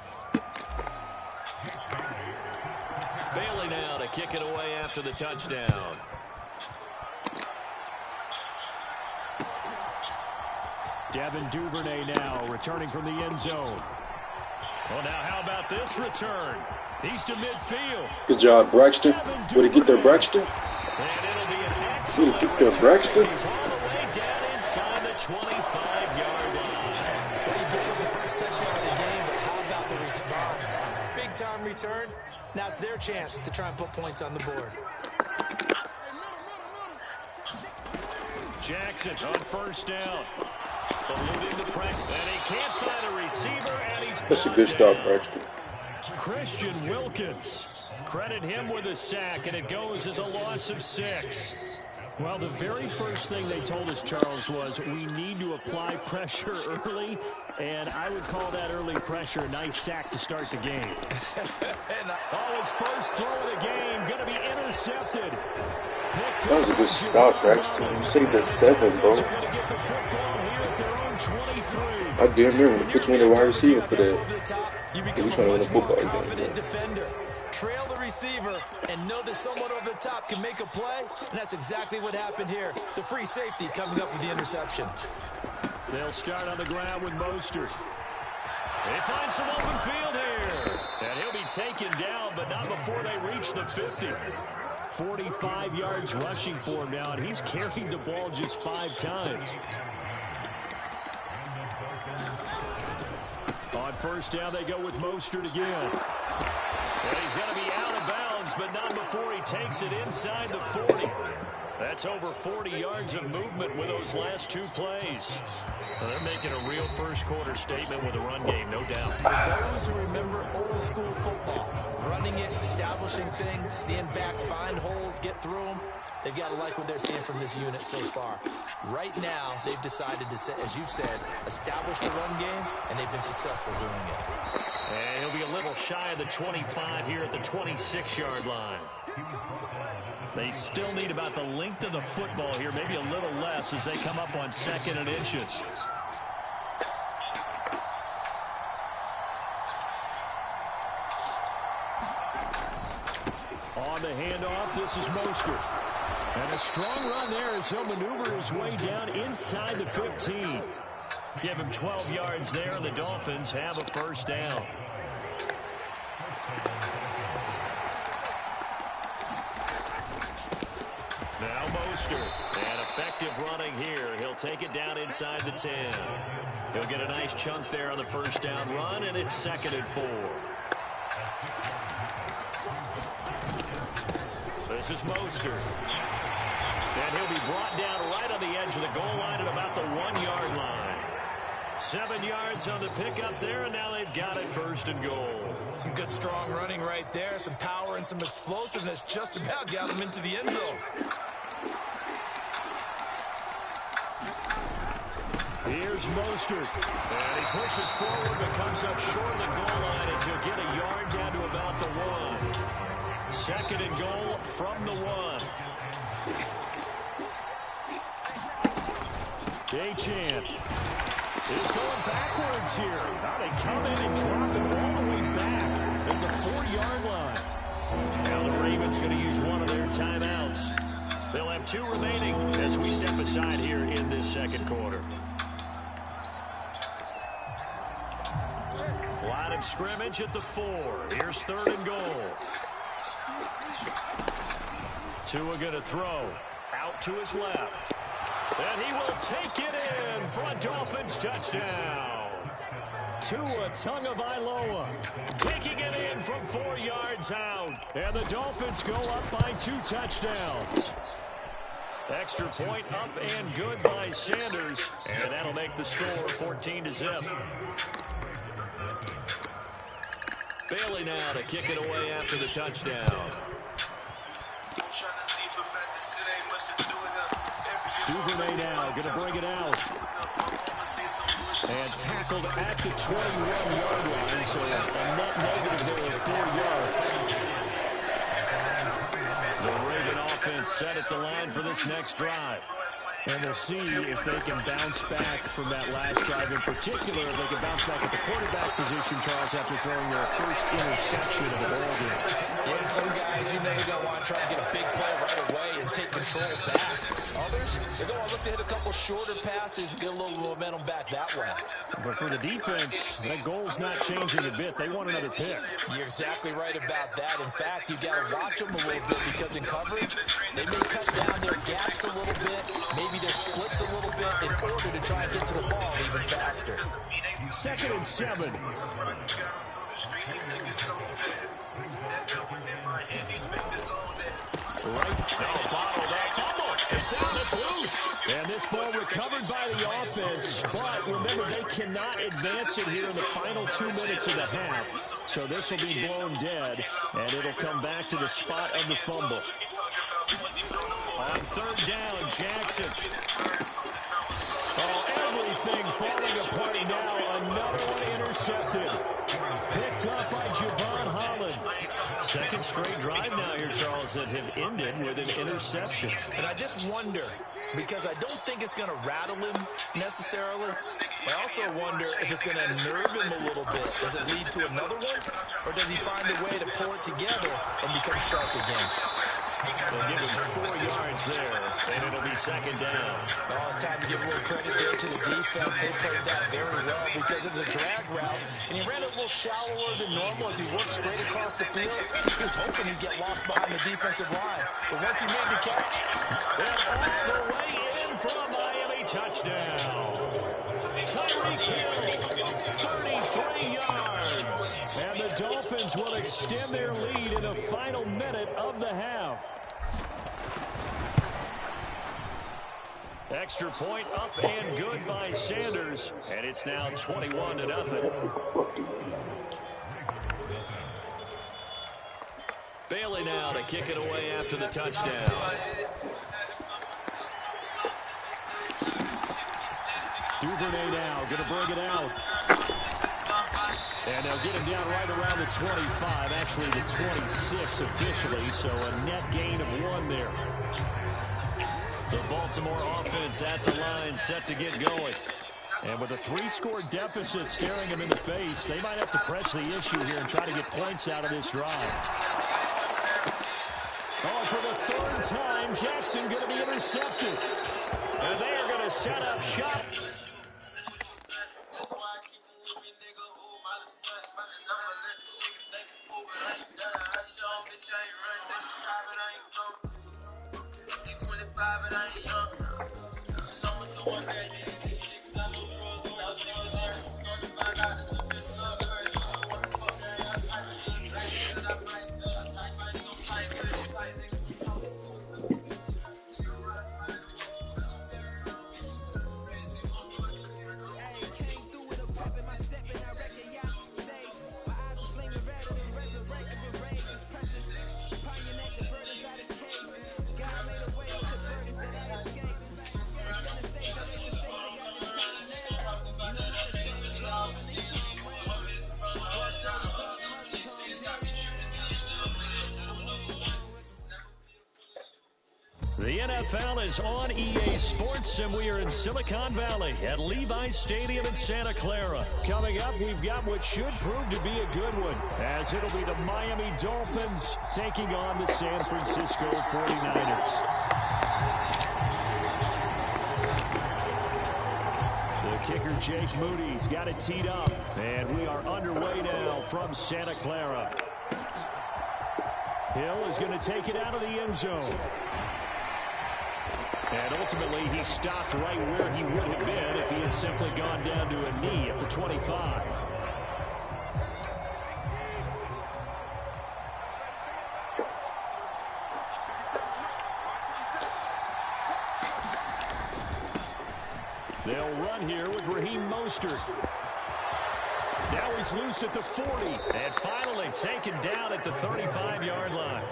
Bailey now to kick it away after the touchdown. Devin Duvernay now returning from the end zone. Well, now how about this return? He's to midfield. Good job, Braxton. Would he get there, Braxton? And it'll be an Would excellent he get there, Braxton? He's all the way down inside the 25-yard line. Well, he gave us the first touchdown of the game, but how about the response? Big-time return. Now it's their chance to try and put points on the board. Jackson on first down. Eluding the pressure, and he can't find a receiver, and he's That's a good start, Braxton. Christian Wilkins. Credit him with a sack, and it goes as a loss of 6. Well, the very first thing they told us, Charles, was we need to apply pressure early, and I would call that early pressure a nice sack to start the game. His first throw of the game, going to be intercepted. That was a good start, Braxton. You saved us 7, bro. I damn near want to put you in the wide receiver for that. You We're become trying to a win a much more football game. confident defender. Trail the receiver and know that someone over the top can make a play, and that's exactly what happened here. The free safety coming up with the interception. They'll start on the ground with Mostert. They find some open field here. And he'll be taken down, but not before they reach the 50. 45 yards rushing for him now, and he's carried the ball just 5 times. On first down, they go with Mostert again. And he's going to be out of bounds, but not before he takes it inside the 40. That's over 40 yards of movement with those last 2 plays. Well, they're making a real first-quarter statement with a run game, no doubt. For those who remember old school football, running it, establishing things, seeing backs find holes, get through them, they've got to like what they're seeing from this unit so far. Right now, they've decided to, as you've said, establish the run game, and they've been successful doing it. And he'll be a little shy of the 25 here at the 26-yard line. They still need about the length of the football here, maybe a little less as they come up on 2nd and inches. On the handoff, this is Mostert. And a strong run there as he'll maneuver his way down inside the 15. Give him 12 yards there, and the Dolphins have a first down. Now Mostert, and effective running here. He'll take it down inside the 10. He'll get a nice chunk there on the first down run, and it's 2nd and 4. This is Mostert. And he'll be brought down right on the edge of the goal line at about the 1-yard line. 7 yards on the pickup there, and now they've got it 1st and goal. Some good strong running right there, some power and some explosiveness just about got him into the end zone. Here's Mostert, and he pushes forward but comes up short of the goal line as he'll get a yard down to about the 1. 2nd and goal from the 1. Achane is going backwards here. Now they come in and drop it all the way back at the 4-yard line. Now the Ravens going to use one of their timeouts. They'll have 2 remaining as we step aside here in this 2nd quarter. Line of scrimmage at the 4. Here's 3rd and goal. Tua going to throw out to his left. And he will take it in for a Dolphins touchdown. Tua Tagovailoa taking it in from 4 yards out. And the Dolphins go up by 2 touchdowns. Extra point up and good by Sanders. And that'll make the score 14-0. Bailey now to kick it away after the touchdown. Duvernay now going to bring it out. And tackled at the 21-yard line, so a net negative there of 4 yards. The Raven offense set at the line for this next drive. And we'll see if they can bounce back from that last drive. In particular, if they can bounce back at the quarterback position, Charles, after throwing their first interception of the ball game. Yeah, some guys, you know, you're going to want to try to get a big play right away and take control back. Others, they're going to look to hit a couple shorter passes and get a little momentum back that way. But for the defense, that goal's not changing a bit. They want another pick. You're exactly right about that. In fact, you've got to watch them a little bit because in coverage, they may cut down their gaps a little bit, maybe their splits a little bit in order to try and get to the ball even faster. 2nd and 7. Bottled up. Fumble. It's out. It's loose. And this ball recovered by the offense. But remember, they cannot advance it here in the final 2 minutes of the half. So this will be blown dead, and it'll come back to the spot of the fumble. On third down, Jackson. Oh, everything falling apart now. Another one intercepted. Picked up by Javon Holland. Second straight drive now here, Charles, that have ended with an interception. And I just wonder, because I don't think it's going to rattle him necessarily. I also wonder if it's going to nerve him a little bit. Does it lead to another one? Or does he find a way to pull it together and become sharp again? They'll give him 4 yards there, and it'll be second down. Oh, it's time to give a little credit there to the defense. They played that very well because it was a drag route, and he ran a little shallower than normal as he worked straight across the field. He was hoping he'd get lost behind the defensive line. But once he made the catch, that's all the way in for a Miami touchdown. Tyreek Hill, 33 yards. And the Dolphins will extend their lead in the final minute of the half. Extra point up and good by Sanders. And it's now 21-0. Bailey now to kick it away after the touchdown. Duvernay now going to bring it out. And they'll get him down right around the 25, actually the 26 officially, so a net gain of 1 there. The Baltimore offense at the line, set to get going. And with a 3-score deficit staring them in the face, they might have to press the issue here and try to get points out of this drive. Oh, for the 3rd time, Jackson going to be intercepted. And they are going to set up shop. The NFL is on EA Sports, and we are in Silicon Valley at Levi's Stadium in Santa Clara. Coming up, we've got what should prove to be a good one, as it'll be the Miami Dolphins taking on the San Francisco 49ers. The kicker, Jake Moody's got it teed up, and we are underway now from Santa Clara. Hill is going to take it out of the end zone. And ultimately, he stopped right where he would have been if he had simply gone down to a knee at the 25. They'll run here with Raheem Mostert. Now he's loose at the 40. And finally taken down at the 35-yard line.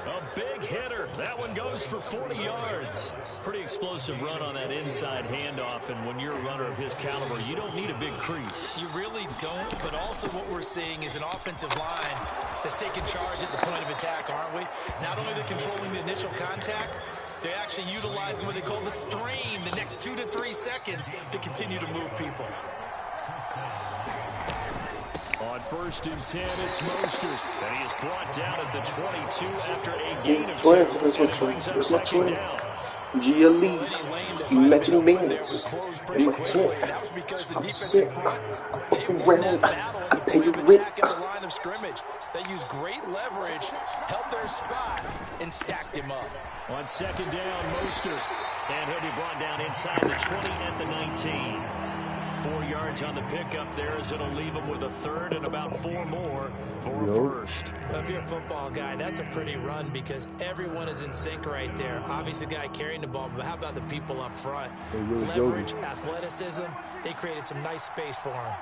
A big hitter. That one goes for 40 yards. Pretty explosive run on that inside handoff, and when you're a runner of his caliber, you don't need a big crease. You really don't, but also what we're seeing is an offensive line that's taking charge at the point of attack, aren't we? Not only they're controlling the initial contact, they're actually utilizing what they call the stream, the next 2 to 3 seconds, to continue to move people. On 1st and 10, it's Mostert. And he is brought down at the 22 after a gain of 2. That's my twin. GLE. Imagine Maintenance. I'm a 10. I'm sick. I'm around. I pay you rent. They use great leverage, held their spot, and stacked him up. On 2nd down, Mostert. And he'll be brought down inside the 20 at the 19. 4 yards on the pickup there, as it'll leave them with a third and about 4 more for a first. If you're a football guy, that's a pretty run because everyone is in sync right there. Obviously, the guy carrying the ball, but how about the people up front? Leverage, athleticism, they created some nice space for him.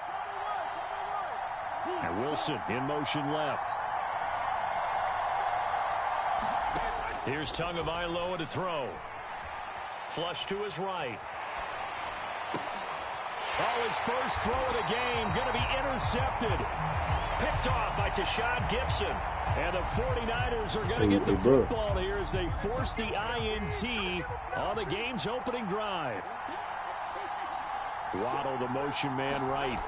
And Wilson in motion left. Here's Tagovailoa to throw. Flush to his right. Oh, his first throw of the game going to be intercepted. Picked off by Tashad Gibson. And the 49ers are going to get the football here as they force the INT on the game's opening drive. Waddle, the motion man right.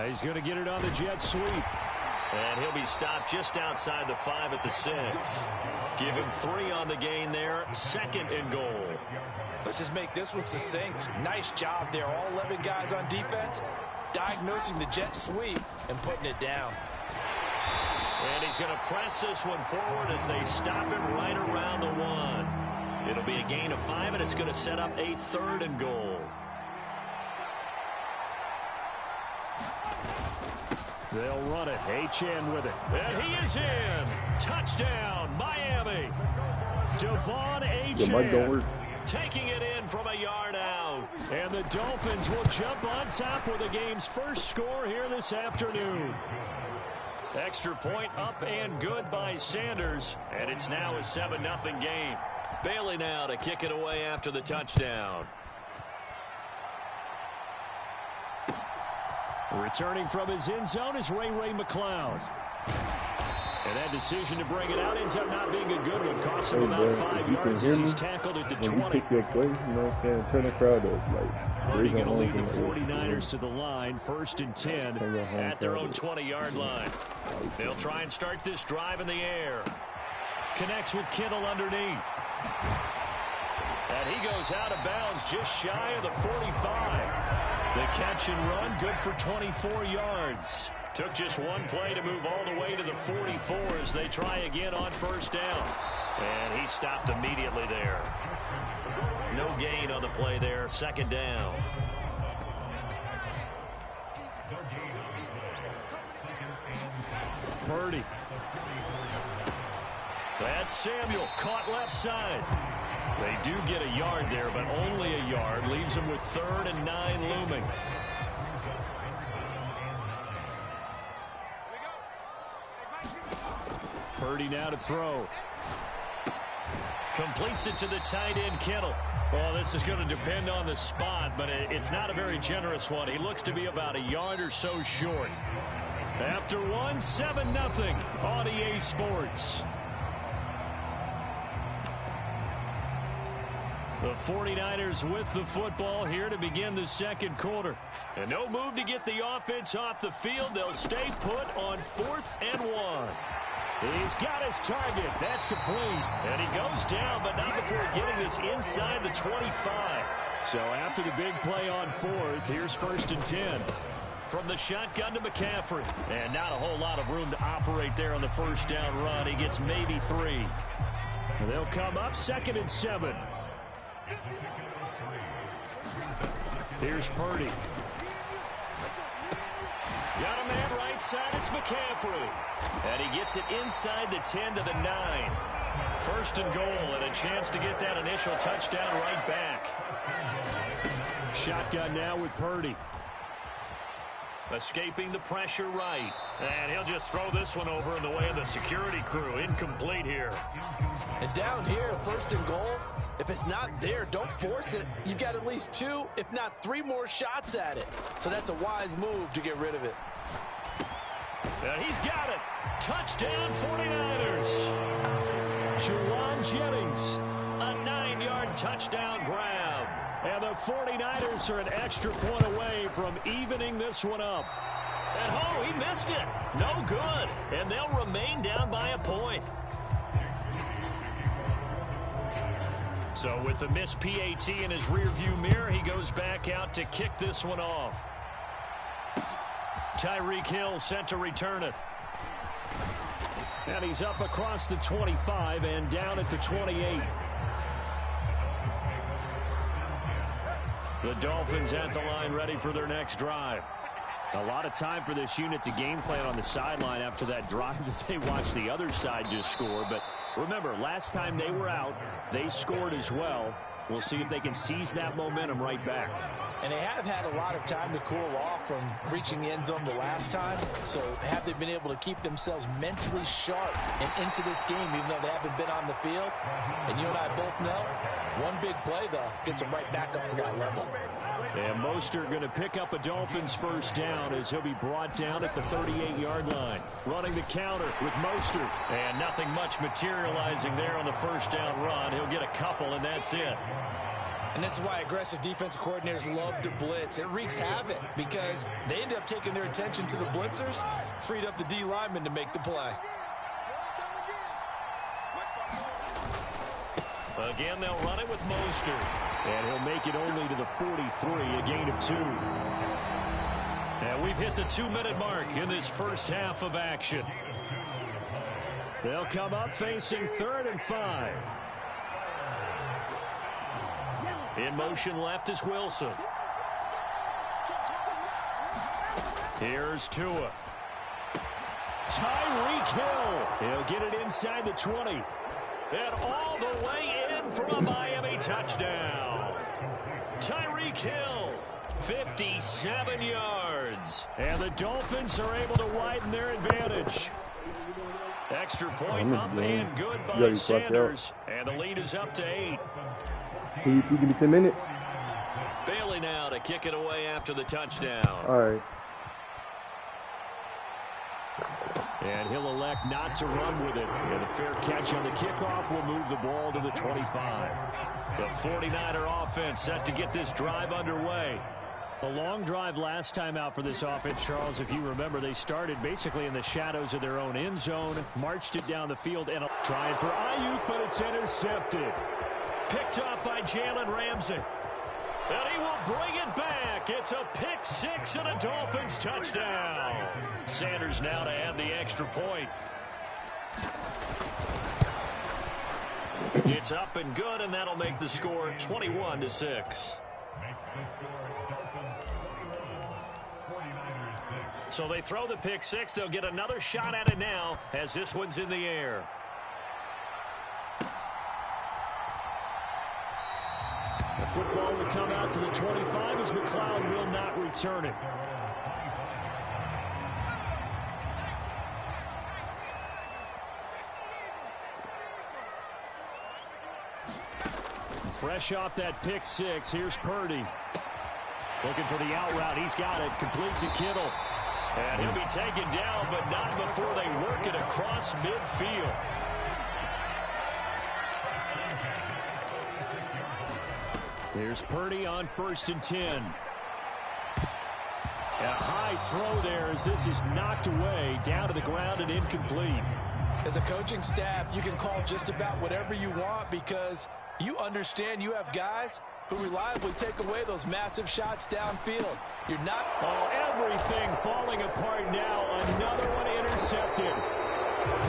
He's going to get it on the jet sweep. And he'll be stopped just outside the 5 at the 6. Give him 3 on the gain there. 2nd and goal. Let's just make this one succinct. Nice job there. All 11 guys on defense diagnosing the jet sweep and putting it down. And he's going to press this one forward as they stop him right around the 1. It'll be a gain of 5, and it's going to set up a 3rd and goal. They'll run it. Achane with it. And he is in. Touchdown, Miami. Devon Achane taking it in from a yard out. And the Dolphins will jump on top with the game's first score here this afternoon. Extra point up and good by Sanders. And it's now a 7-0 game. Bailey now to kick it away after the touchdown. Returning from his end zone is Ray McCloud. And that decision to bring it out ends up not being a good one. Costs him about 5 yards as he's tackled at the 20. When you pick that play, you know what I'm saying? Turn the crowd up. Purdy going to lead the 49ers to the line. 1st and 10 at their own 20-yard line. They'll try and start this drive in the air. Connects with Kittle underneath. And he goes out of bounds just shy of the 45. The catch and run, good for 24 yards. Took just one play to move all the way to the 44 as they try again on 1st down. And he stopped immediately there. No gain on the play there. 2nd down. Purdy. That's Samuel, caught left side. They do get a yard there, but only a yard. Leaves them with 3rd and 9 looming. Purdy now to throw. Completes it to the tight end, Kittle. Well, this is going to depend on the spot, but it's not a very generous one. He looks to be about a yard or so short. After 1, 7-0 on EA Sports. The 49ers with the football here to begin the 2nd quarter. And no move to get the offense off the field. They'll stay put on 4th and 1. He's got his target. That's complete. And he goes down, but not before getting this inside the 25. So after the big play on 4th, here's 1st and 10. From the shotgun to McCaffrey. And not a whole lot of room to operate there on the 1st down run. He gets maybe 3. And they'll come up 2nd and 7. Here's Purdy. Got a man right side. It's McCaffrey. And he gets it inside the 10 to the 9. 1st and goal, and a chance to get that initial touchdown right back. Shotgun now with Purdy. Escaping the pressure right. And he'll just throw this one over in the way of the security crew. Incomplete here. And down here, 1st and goal. If it's not there, don't force it. You've got at least 2, if not 3 more shots at it. So that's a wise move to get rid of it. And he's got it. Touchdown 49ers. Juwan Jennings, a 9-yard touchdown grab. And the 49ers are an extra point away from evening this one up. And oh, he missed it. No good. And they'll remain down by a point. So with the missed PAT in his rearview mirror, he goes back out to kick this one off. Tyreek Hill sent to return it. And he's up across the 25 and down at the 28. The Dolphins at the line ready for their next drive. A lot of time for this unit to game plan on the sideline after that drive that they watched the other side just score. But remember, last time they were out, they scored as well. We'll see if they can seize that momentum right back. And they have had a lot of time to cool off from reaching the end zone the last time. So have they been able to keep themselves mentally sharp and into this game even though they haven't been on the field? And you and I both know, one big play, though, gets them right back up to that level. And Mostert going to pick up a Dolphins first down as he'll be brought down at the 38-yard line. Running the counter with Mostert. And nothing much materializing there on the first down run. He'll get a couple, and that's it. And this is why aggressive defensive coordinators love to blitz. It wreaks havoc because they end up taking their attention to the blitzers, freed up the D lineman to make the play. Again, they'll run it with Mostert. And he'll make it only to the 43, a gain of 2. And we've hit the 2-minute mark in this first half of action. They'll come up facing 3rd and 5. In motion left is Wilson. Here's Tua. Tyreek Hill. He'll get it inside the 20. And all the way in for a Miami touchdown. Tyreek Hill, 57 yards. And the Dolphins are able to widen their advantage. Extra point up and good by Sanders. And the lead is up to 8. Can you give me 10 minutes? Bailey now to kick it away after the touchdown. All right. And he'll elect not to run with it. And a fair catch on the kickoff will move the ball to the 25. The 49er offense set to get this drive underway. A long drive last time out for this offense, Charles. If you remember, they started basically in the shadows of their own end zone, marched it down the field, and trying for Ayuk, but it's intercepted. Picked up by Jalen Ramsey. And he will bring it back. It's a pick 6 and a Dolphins touchdown. Sanders now to add the extra point. It's up and good, and that'll make the score 21-6. So they throw the pick 6. They'll get another shot at it now as this one's in the air. The football will come out to the 25 as McLeod will not return it. Fresh off that pick 6, here's Purdy. Looking for the out route. He's got it. Completes to Kittle. And he'll be taken down, but not before they work it across midfield. Here's Purdy on 1st and 10. A high throw there as this is knocked away, down to the ground and incomplete. As a coaching staff, you can call just about whatever you want because you understand you have guys who reliably take away those massive shots downfield. You're not... Oh, everything falling apart now. Another one intercepted.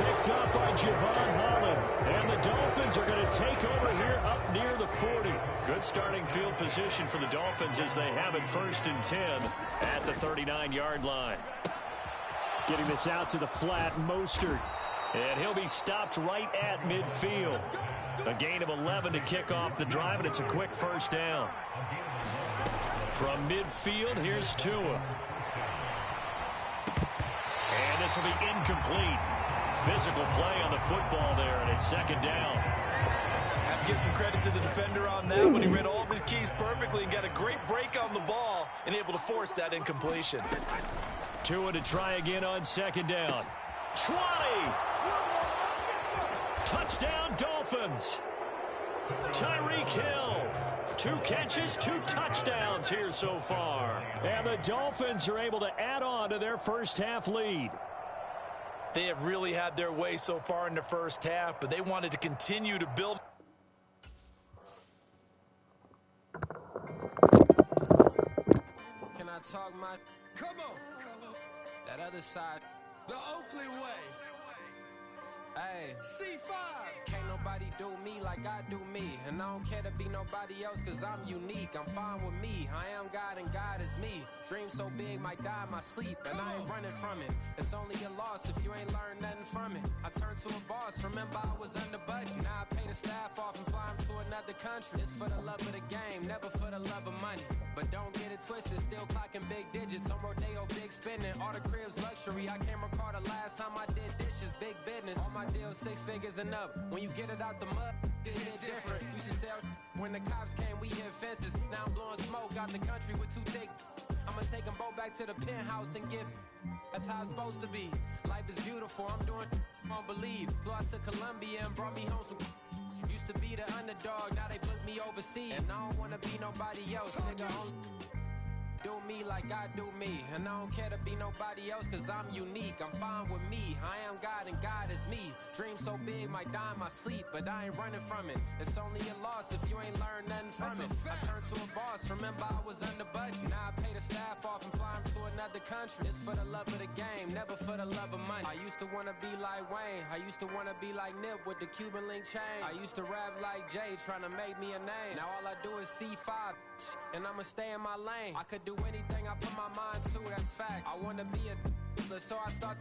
Picked up by Javon Holland. And the Dolphins are going to take over here up near the 40. Good starting field position for the Dolphins as they have it 1st and 10 at the 39-yard line. Getting this out to the flat, Mostert. And he'll be stopped right at midfield. A gain of 11 to kick off the drive, and it's a quick first down. From midfield, here's Tua. And this will be incomplete. Physical play on the football there, and it's 2nd down. Have to give some credit to the defender on that one. He read all of his keys perfectly and got a great break on the ball and able to force that incompletion. Tua to try again on 2nd down. 20! Touchdown, Dolphins. Tyreek Hill. 2 catches, 2 touchdowns here so far. And the Dolphins are able to add on to their first half lead. They have really had their way so far in the first half, but they wanted to continue to build. Can I talk my... Come on. That other side. The Oakland way. Hey. C5. Can't nobody nobody do me like I do me. And I don't care to be nobody else, cause I'm unique. I'm fine with me, I am God and God is me. Dream so big, might die in my sleep, and I ain't running from it. It's only a loss if you ain't learned nothing from it. I turned to a boss, remember I was under budget. Now I pay the staff off and fly them to another country. It's for the love of the game, never for the love of money. But don't get it twisted, still clocking big digits. On Rodeo, big spending, all the cribs luxury. I can't recall the last time I did dishes, big business. All my deals 6 figures and up. When you get it out the mud, it hit different. Used to sell when the cops came, we hit fences. Now I'm blowing smoke out the country with 2 thick. I'ma take them both back to the penthouse and get. That's how it's supposed to be. Life is beautiful, I'm doing won't believe. Flew out to Colombia and brought me home some. Used to be the underdog, now they book me overseas. And I don't wanna be nobody else, nigga. Do me like I do me. And I don't care to be nobody else, cause I'm unique. I'm fine with me, I am God and God is me. Dream so big, might die in my sleep, but I ain't running from it. It's only a loss if you ain't learned nothing from it. I turned to a boss, remember I was under budget. Now I pay the staff off and fly them to another country. It's for the love of the game, never for the love of money. I used to wanna be like Wayne, I used to wanna be like Nip with the Cuban link chain. I used to rap like Jay, trying to make me a name. Now all I do is C5, and I'ma stay in my lane. I could do anything I put my mind to, that's fact. I wanna be a so I start.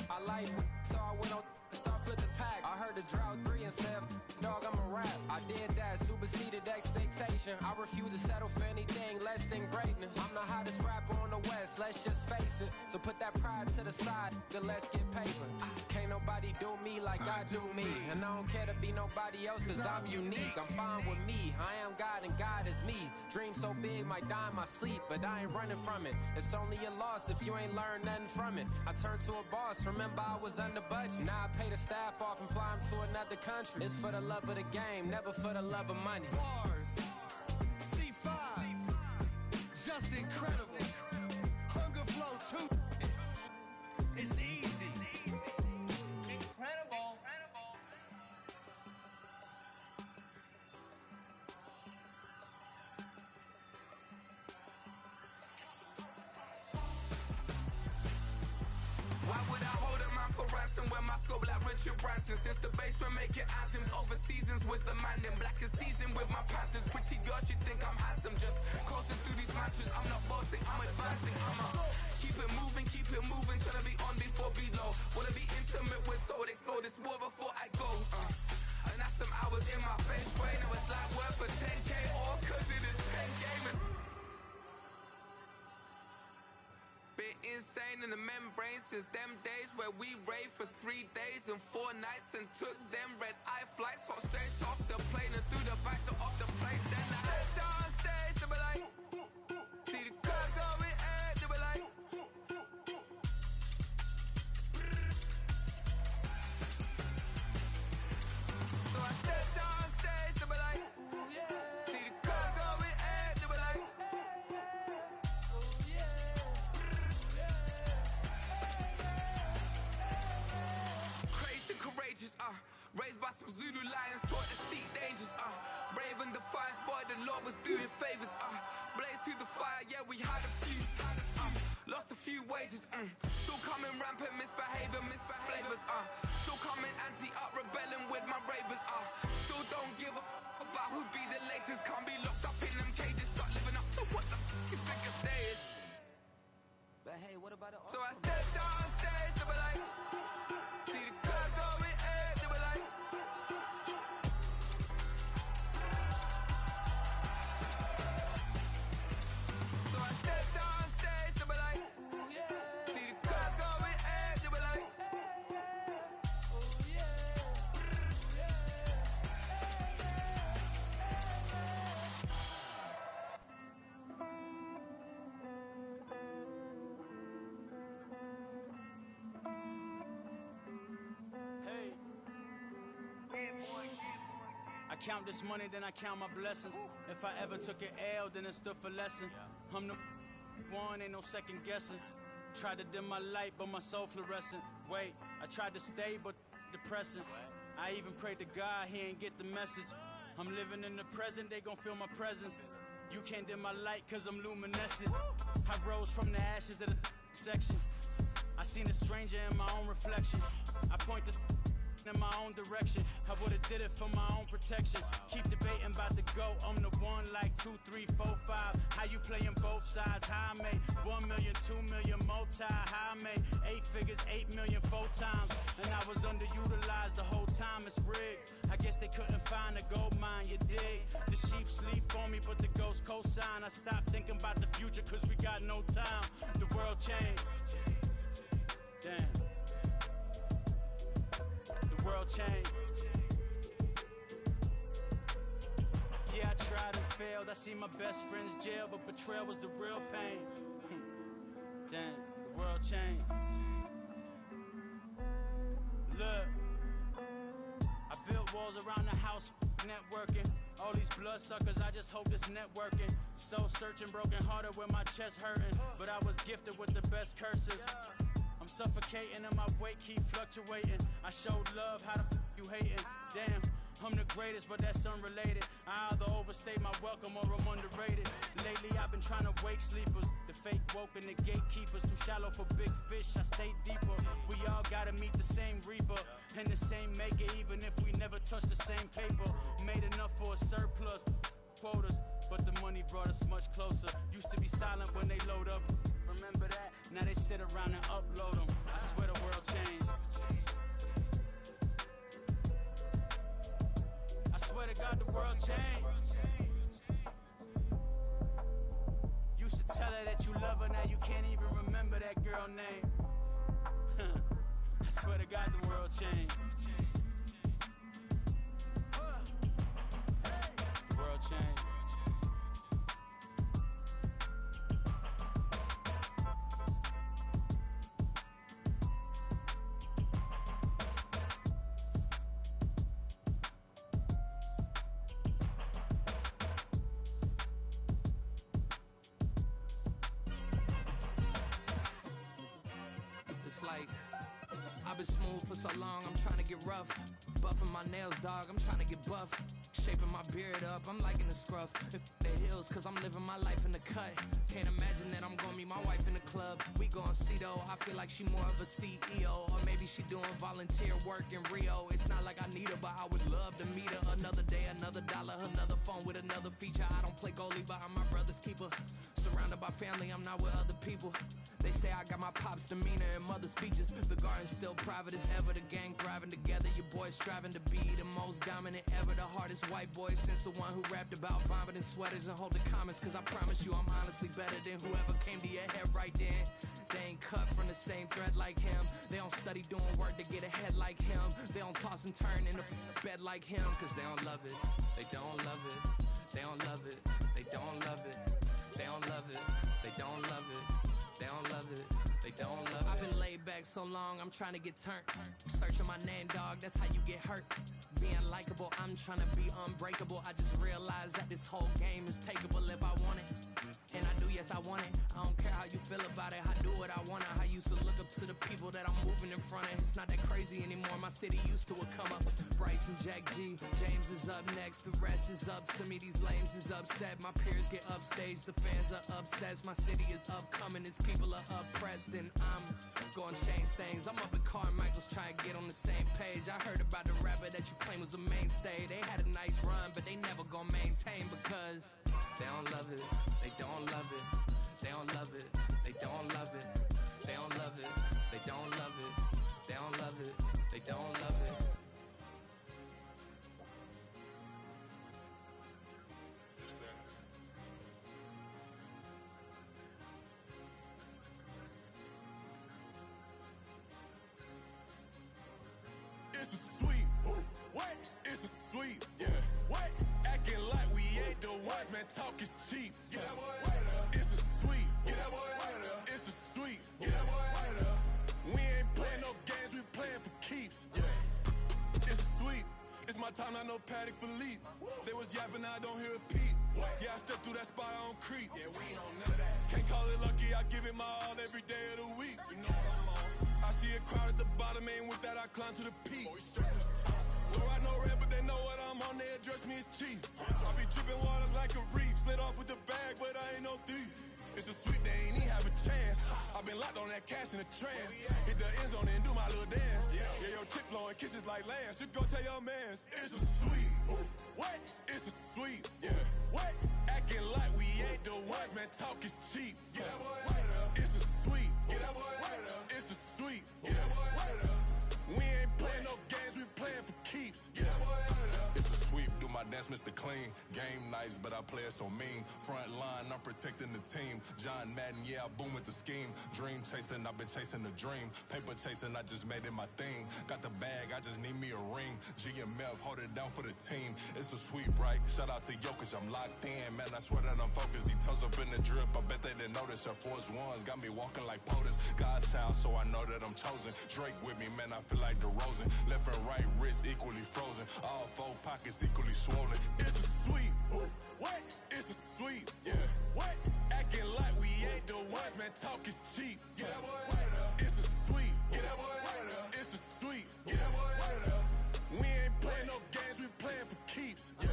I like, so I went on and start flipping packs. I heard the drought 3 and said, dog, I'm a rap. I did that, superseded expectation. I refuse to settle for anything less than greatness. I'm the hottest rapper on the West, let's just face it. So put that pride to the side, then let's get paper. Can't nobody do me like I do me. And I don't care to be nobody else, cause I'm unique. I'm fine with me, I am God and God is me. Dream so big, might die in my sleep, but I ain't running from it. It's only a loss if you ain't learned nothing from it. I turned to a boss, remember I was under budget. Now I pay the staff off and fly them to another country. It's for the love of the game, never for the love of money. Bars, C5, just incredible. Hunger flow too. It's easy. Incredible. Why would I hold a man for ransom when my scope like Richard Branson? Since the basement making anthems over seasons with the man in black is teasing with my panthers. Pretty girl, she think I'm handsome. Just coasting through these matches. I'm not bossing, I'm advancing. I'ma keep it moving, trying to be on before below. Wanna be intimate with soul, explode this war before I go. And that's some hours in my face way. Now it's like work for 10K or cause it is 10 gamers. Been insane in the membrane since them days where we raved for 3 days and 4 nights and took them red-eye flights, hot straight off the plane and through the back door of the place. Then I stepped on stage, they be like, see the crowd going air, they be like, so I stepped on stage, they be like, ooh yeah, see the crowd going air, they be like, courageous, raised by some Zulu lions, taught to seek dangers, brave and defiant, boy, the Lord was doing favors, blaze through the fire, yeah, we had a few, lost a few wages, still coming rampant, misbehaving, flavors, still coming anti-up, rebelling with my ravers, still don't give a about who be the latest, can't be locked up in them cages, start living up to what the you think of days. But hey, what about the So I stepped on stage, they were like, see the crowd going air, they were like, so I stepped on stage, they were like, ooh yeah, see the crowd going air, they were like, ooh I count this money, then I count my blessings. If I ever took an L, then it stood for lesson. I'm the one, ain't no second guessing. Tried to dim my light, but my soul fluorescent. Wait, I tried to stay, but depressing. I even prayed to God, he ain't get the message. I'm living in the present, they gon' feel my presence. You can't dim my light, cause I'm luminescent. I rose from the ashes of the section. I seen a stranger in my own reflection. I point to in my own direction. I would've did it for my own protection. Keep debating about the GOAT. I'm the one like 2, 3, 4, 5. How you playing both sides? How I made 1 million, 2 million, multi. How I made 8 figures, 8 million 4 times. And I was underutilized the whole time. It's rigged. I guess they couldn't find a gold mine, you dig? The sheep sleep on me, but the ghost cosign. I stopped thinking about the future, cause we got no time. The world changed. Damn. The world changed. Yeah, I tried and failed. I see my best friends jail, but betrayal was the real pain. Damn, the world changed. Look, I built walls around the house, networking. All these bloodsuckers, I just hope this networking. Soul searching, broken hearted with my chest hurting. But I was gifted with the best curses. I'm suffocating and my weight keep fluctuating. I showed love, how the you hating? Damn, I'm the greatest, but that's unrelated. I either overstay my welcome or I'm underrated. Lately I've been trying to wake sleepers. The fake woke and the gatekeepers. Too shallow for big fish, I stay deeper. We all gotta meet the same reaper and the same maker, even if we never touch the same paper. Made enough for a surplus, quotas, but the money brought us much closer. Used to be silent when they load up. Remember that? Now they sit around and upload them. I swear the world changed. I swear to God the world changed. Used to tell her that you love her, now you can't even remember that girl name. I swear to God the world changed. The world changed. Like, I've been smooth for so long, I'm trying to get rough. Buffing my nails, dog, I'm trying to get buff. Shaping my beard up, I'm liking the scruff. The hills, cause I'm living my life in the cut. Can't imagine that I'm gonna meet my wife in the club. We gon' see though, I feel like she more of a CEO. Or maybe she doing volunteer work in Rio. It's not like I need her, but I would love to meet her. Another day, another dollar, another phone with another feature. I don't play goalie, but I'm my brother's keeper. Surrounded by family, I'm not with other people. They say I got my pop's demeanor and mother's features. The garden's still private as ever. The gang thriving together. Your boys striving to be the most dominant ever. The hardest white boy since the one who rapped about vomiting sweaters and hold the comments. Cause I promise you I'm honestly better than whoever came to your head right then. They ain't cut from the same thread like him. They don't study doing work to get ahead like him. They don't toss and turn in the bed like him. Cause they don't love it. They don't love it. They don't love it. They don't love it. They don't love it. They don't love it. They don't love it, they don't love it. I've been laid back so long, I'm trying to get turned. Searching my name, dog, that's how you get hurt. Being likable, I'm trying to be unbreakable. I just realized that this whole game is takeable if I want it. And I do, yes, I want it. I don't care how you feel about it, I do what I want. I used to look up to the people that I'm moving in front of. It's not that crazy anymore, my city used to a come up. Bryce and Jack G, James is up next. The rest is up to me, these lames is upset. My peers get upstage, the fans are obsessed. My city is upcoming, these people are oppressed. And I'm gonna change things. I'm up at Carmichael's trying to get on the same page. I heard about the rapper that you claim was a mainstay. They had a nice run, but they never gonna maintain because they don't love it. They don't love it. They don't love it. They don't love it. They don't love it. They don't love it. They don't love it. They don't love it. It's a sweep. What? It's a sweep. Yeah. What? Acting like we ain't the ones, man. Talk is cheap. Get that boy out of there. It's a sweep. Get that boy out of there. It's a sweep. Get that boy out of there. We ain't playing no games, we playing for keeps. Yeah. It's a sweep. It's my time, not no Paddock for leap. They was yapping, I don't hear a peep. Yeah, I step through that spot, I don't creep. Yeah, we ain't on none of that. Can't call it lucky, I give it my all every day of the week. You know what I'm on. I see a crowd at the bottom, ain't with that, I climb to the peak. Throw out no red, but they know what I'm on, they address me as chief. I be dripping water like a reef, slid off with the bag, but I ain't no thief. It's a sweet, they ain't even have a chance. I I've been locked on that cash in the trance. Hit the end zone and do my little dance. Yeah, your chick blowing kisses like Lance. You go tell your mans. It's a sweet. What? It's a sweet. Yeah. What? Acting like we ain't the ones, man. Talk is cheap. Get that boy out of there. It's a sweet. Get that boy out of there. It's a sweet. Get that boy out of there. We ain't playing no games, we playing for keeps. Get that boy out of there. It's a sweep, do my dance, Mr. Clean. Game nice, but I play it so mean. Front line, I'm protecting the team. John Madden, yeah, I boom with the scheme. Dream chasing, I've been chasing the dream. Paper chasing, I just made it my thing. Got the bag, I just need me a ring. GMF, hold it down for the team. It's a sweep, right? Shout out to Jokic, I'm locked in. Man, I swear that I'm focused. He toes up in the drip, I bet they didn't notice. Her force ones got me walking like POTUS. God's child, so I know that I'm chosen. Drake with me, man, I feel like DeRozan. Left and right wrist equally frozen. All four pockets equally swollen. It's a sweet. What? It's a sweet. Yeah. What? Acting like we ain't the ones, man. Talk is cheap. Get that boy out of there. It's a sweet. Get that boy out of there. It's a sweet. Get that boy out of there. We ain't playing no games, we playing for keeps. Yeah.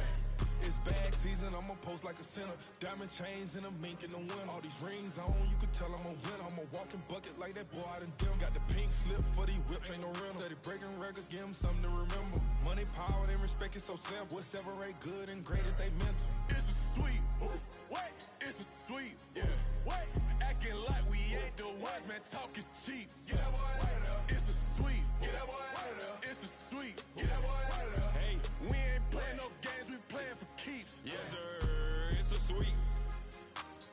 It's bag season, I'ma post like a sinner. Diamond chains and a mink in the wind. All these rings on, you could tell I'm a winner. I'm a walking bucket like that boy out in dim. Got the pink slip for these whips, ain't no rental. Steady breaking records, give them something to remember. Money, power, and respect is so simple. What separate good and great is they mental. It's a sweet. What? It's a sweet. Yeah. What? Acting like we ain't the ones, man. Talk is cheap. Get that boy out of there. It's a sweet. Get that boy out of there. It's a sweet. Get that boy out of there. Hey, we ain't playing no games, we playing for keeps. Yes, sir. It's a sweet.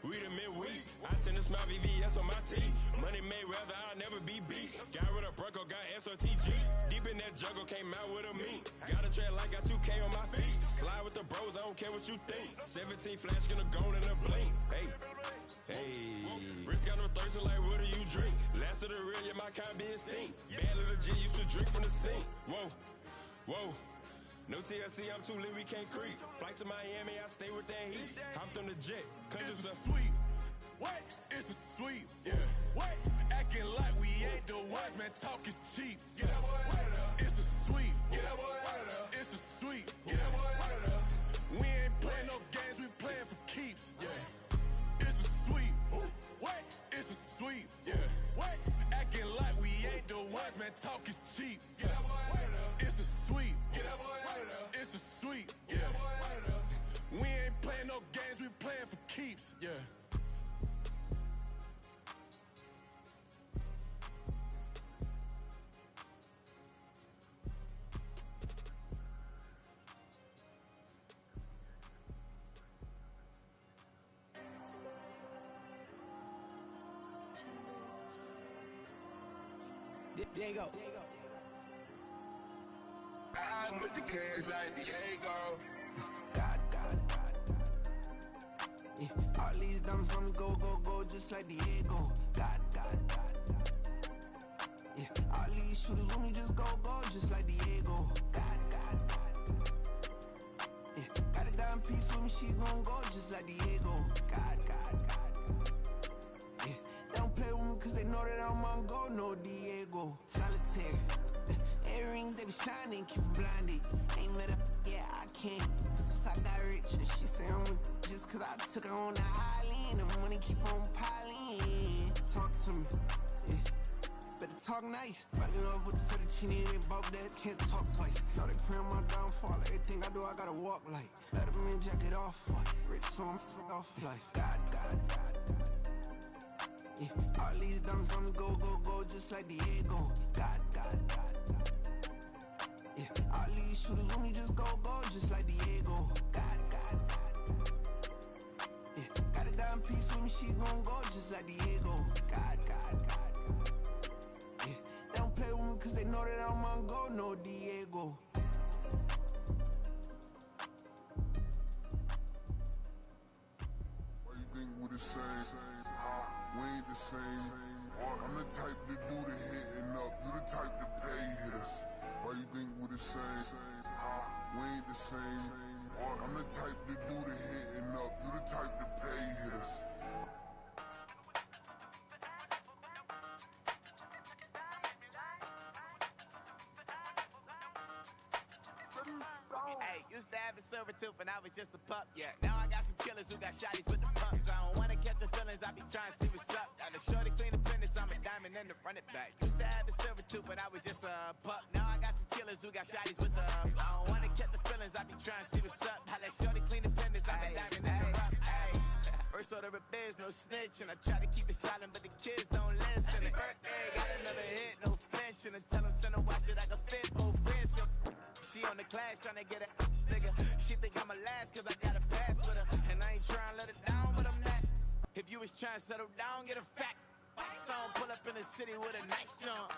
We the midweek. I tend to smile VVS on my teeth. Money made rather I'll never be beat. Got rid of Bronco, got SOTG. Deep in that jungle, came out with a meat. Got a trail like got 2K on my feet. Slide with the bros, I don't care what you think. 17 flash, gonna go in a blink. Hey, hey. Wrist got no thirsty like what do you drink? Last of the real, yeah, my kind be extinct. Bad little G used to drink from the sink. Whoa, whoa. No TLC, I'm too lit, we can't creep. Flight to Miami, I stay with that heat. Hopped on the jet, cause it's a sweet. What? It's a sweet. Yeah. What? Acting like we ain't the ones, man. Talk is cheap. Get that boy out of there. It's a sweet. Get that boy out of there. It's a sweet. Get that boy out of there. We ain't playing no games, we playing for keeps. Yeah. It's a sweet. What? It's a sweet. Yeah. What? Acting like we ain't the ones, man. Talk is cheap. Get that boy out of there. It's a sweet. Get that boy out of there. It's a sweet. Get that boy out of there. We ain't playing no games, we playing for keeps. Yeah. Diego. I with the cash like Diego. God. Yeah. All these diamonds on me go, just like Diego. God. Yeah. All these shooters on me just go, just like Diego. God. Yeah. Got a dime piece with me, she gon' go just like Diego. God. Yeah. They don't play with me cause they know that I'm on go, no Diego. Solitaire. Earrings, they be shining, keep blinded. Ain't met her, yeah, I can't. Since I got rich, and she say I'm just cause I took her on the island. The money keep on piling. Talk to me, yeah. Better talk nice. Riding up with the fettuccine and bob that, can't talk twice. Know they pray on my downfall. Everything I do, I gotta walk like. Let them in, jacket off. Rich, so I'm off life. God. Yeah. All these diamonds on me go, just like Diego. God. Yeah. All these shooters on me just go, just like Diego. God. Yeah. Got a dime piece with me, she gon' go just like Diego. God. Yeah. They don't play with me cause they know that I'm on go, no Diego. Why you think we the same? We ain't the same. I'm the type to do the hitting up. You the type to pay hitters. Why you think we the same? We ain't the same. I'm the type to do the hitting up. You the type to pay hitters. Hey, used to have a silver tooth and I was just a pup, yeah. Now I got some killers who got shotties with the pumps. I don't wanna catch the feelings, I be trying to see what's up. Got a shorty clean the business, back. Used to have a silver tooth, but I was just a pup. Now I got some killers who got shotties with the I don't wanna catch the feelings, I be trying to see what's up. How that shorty clean the pendants, I'm a diamond in the rough. First order of biz, no snitch, and I try to keep it silent, but the kids don't listen. And birthday, got another hit, no flinch, and I tell them send a watch that I can fit both wrists. She on the class trying to get a nigga. She think I'm a last cause I got a pass with her, and I ain't trying to let it down, but I'm not. If you was trying to settle down, get a fat song, pull up in the city with a nice jump.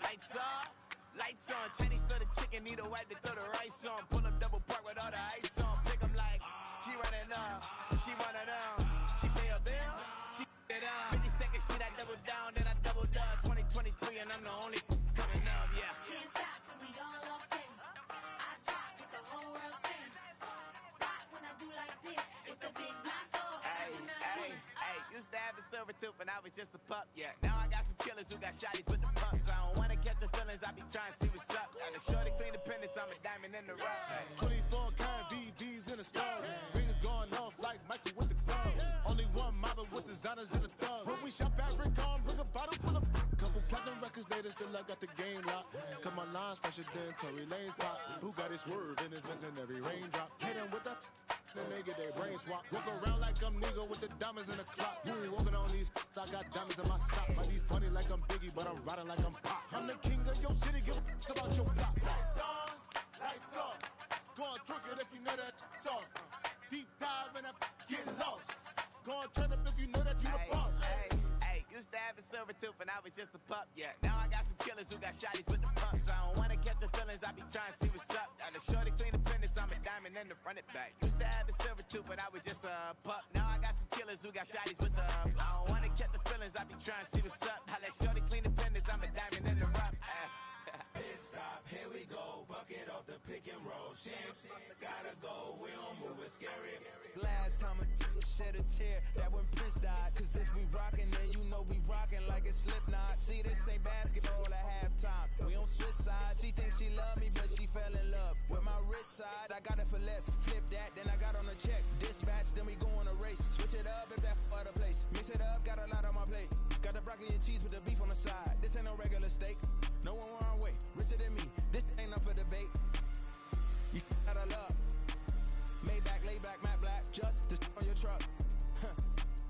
Lights off, lights on. Chinese throw the chicken, need a wipe to throw the rice on. Pull up double park with all the ice on. Pick 'em like, she running up, she running up. She pay a bill, she it up. 52nd Street, I double down, then I double up. 2023, and I'm the only coming up, yeah. Can't stop till we all okay. I drop with the whole world sing. Pop when I do like this, it's the big block door. Hey, used to have a silver tooth and I was just a pup, yeah. Now I got some killers who got shotties with the pumps. I don't wanna catch the feelings, I be trying to see what's up. Got a shorty clean the pendants, I'm a diamond in the rough. 24 karat VVs in the stars. Rings going off like Michael with the gloves. Only one mobbing with designers in the thugs. When we shop at Rick on, bring a bottle full of couple platinum records later, still I got the game locked. Cut my lines fresher than Tory Lane's pop. Who got his swerve and is missing every raindrop. Hit him with the and they get their brain swap. Walk around like I'm nigga with the diamonds in the clock. You ain't walking on these, I got diamonds in my sock. Might be funny like I'm Biggie, but I'm riding like I'm Pop. I'm the king of your city, give a about your block. Lights on, lights off. Go on, twerk it if you know that song. Deep dive and I get lost. Go on, turn up if you know that you the boss. Used to have a silver tooth and I was just a pup, yeah. Now I got some killers who got shotties with the pumps. I don't wanna catch the feelings, I be trying to see what's up. Got a shorty clean the pendants, I'm a diamond in the run it back. Used to have a silver tooth, but I was just a pup. Now I got some killers who got shotties with the I don't wanna catch the feelings, I be trying to see what's up. How that shorty clean the pendants, I'm a diamond in the rough. Pit stop, here we go. Bucket off the pick and roll. Shit, gotta go. We don't move it scary. Last time a shed a tear, that when Prince died. Cause if we rockin', then you know we rockin' like it's Slipknot. See, this ain't basketball at halftime. We on switch sides. She thinks she love me, but she fell in love with my rich side. I got it for less. Flip that, then I got on a check. Dispatch, then we go on a race. Switch it up if that other place. Mix it up, got a lot on my plate. Got the broccoli and cheese with the beef on the side. This ain't no regular steak. No one wrong way. Richer than me. This ain't up for debate. You out of love. Maybach, lay back, matte black. Just to on your truck.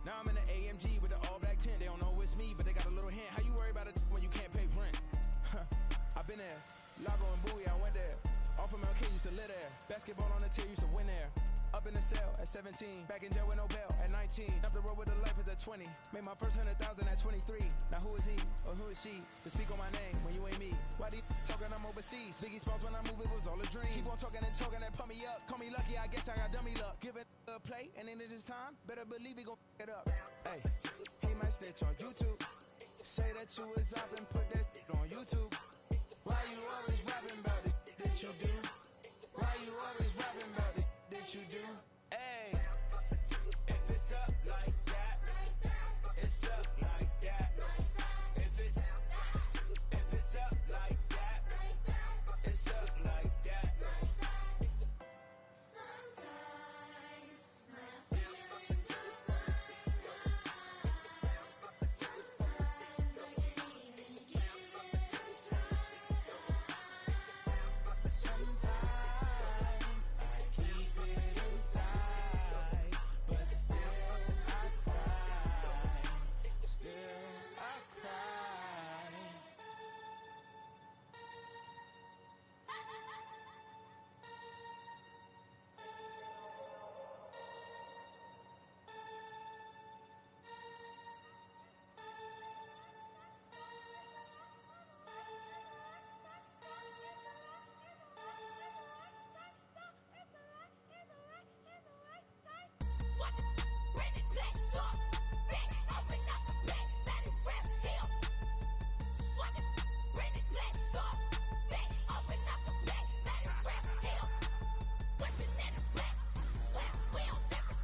Now I'm in the AMG with the all black tint. They don't know it's me, but they got a little hint. How you worry about it when you can't pay rent? I've been there. Lago and Bowie, I went there. Off of Mount K, used to live there. Basketball on the tier, used to win there. Up in the cell at 17. Back in jail with no bail at 19. Up the road with the life is at 20. Made my first 100,000 at 23. Now who is he or who is she to speak on my name when you ain't me? Why they talking I'm overseas? Biggie Smalls when I move, it was all a dream. Keep on talking and pump me up. Call me lucky, I guess I got dummy luck. Give it a play and then it is time. Better believe he gon' it up. Hey, he might snitch on YouTube. Say that you was up and put that on YouTube. Why you always rapping about it that you do? Why you always rapping about it that you do? Hey, if it's up like that, it's up like that. If it's up like that, it's up like that. Sometimes my feelings are blind. Sometimes I can't even give it a try. Sometimes I keep it inside, but still I cry. Still I cry. What the? Bring it back, dog. Back, open up the back, let it rip him. What the? Bring it back, dog. Back, open up the back, let it rip him. Whipping in the black, well, we on different.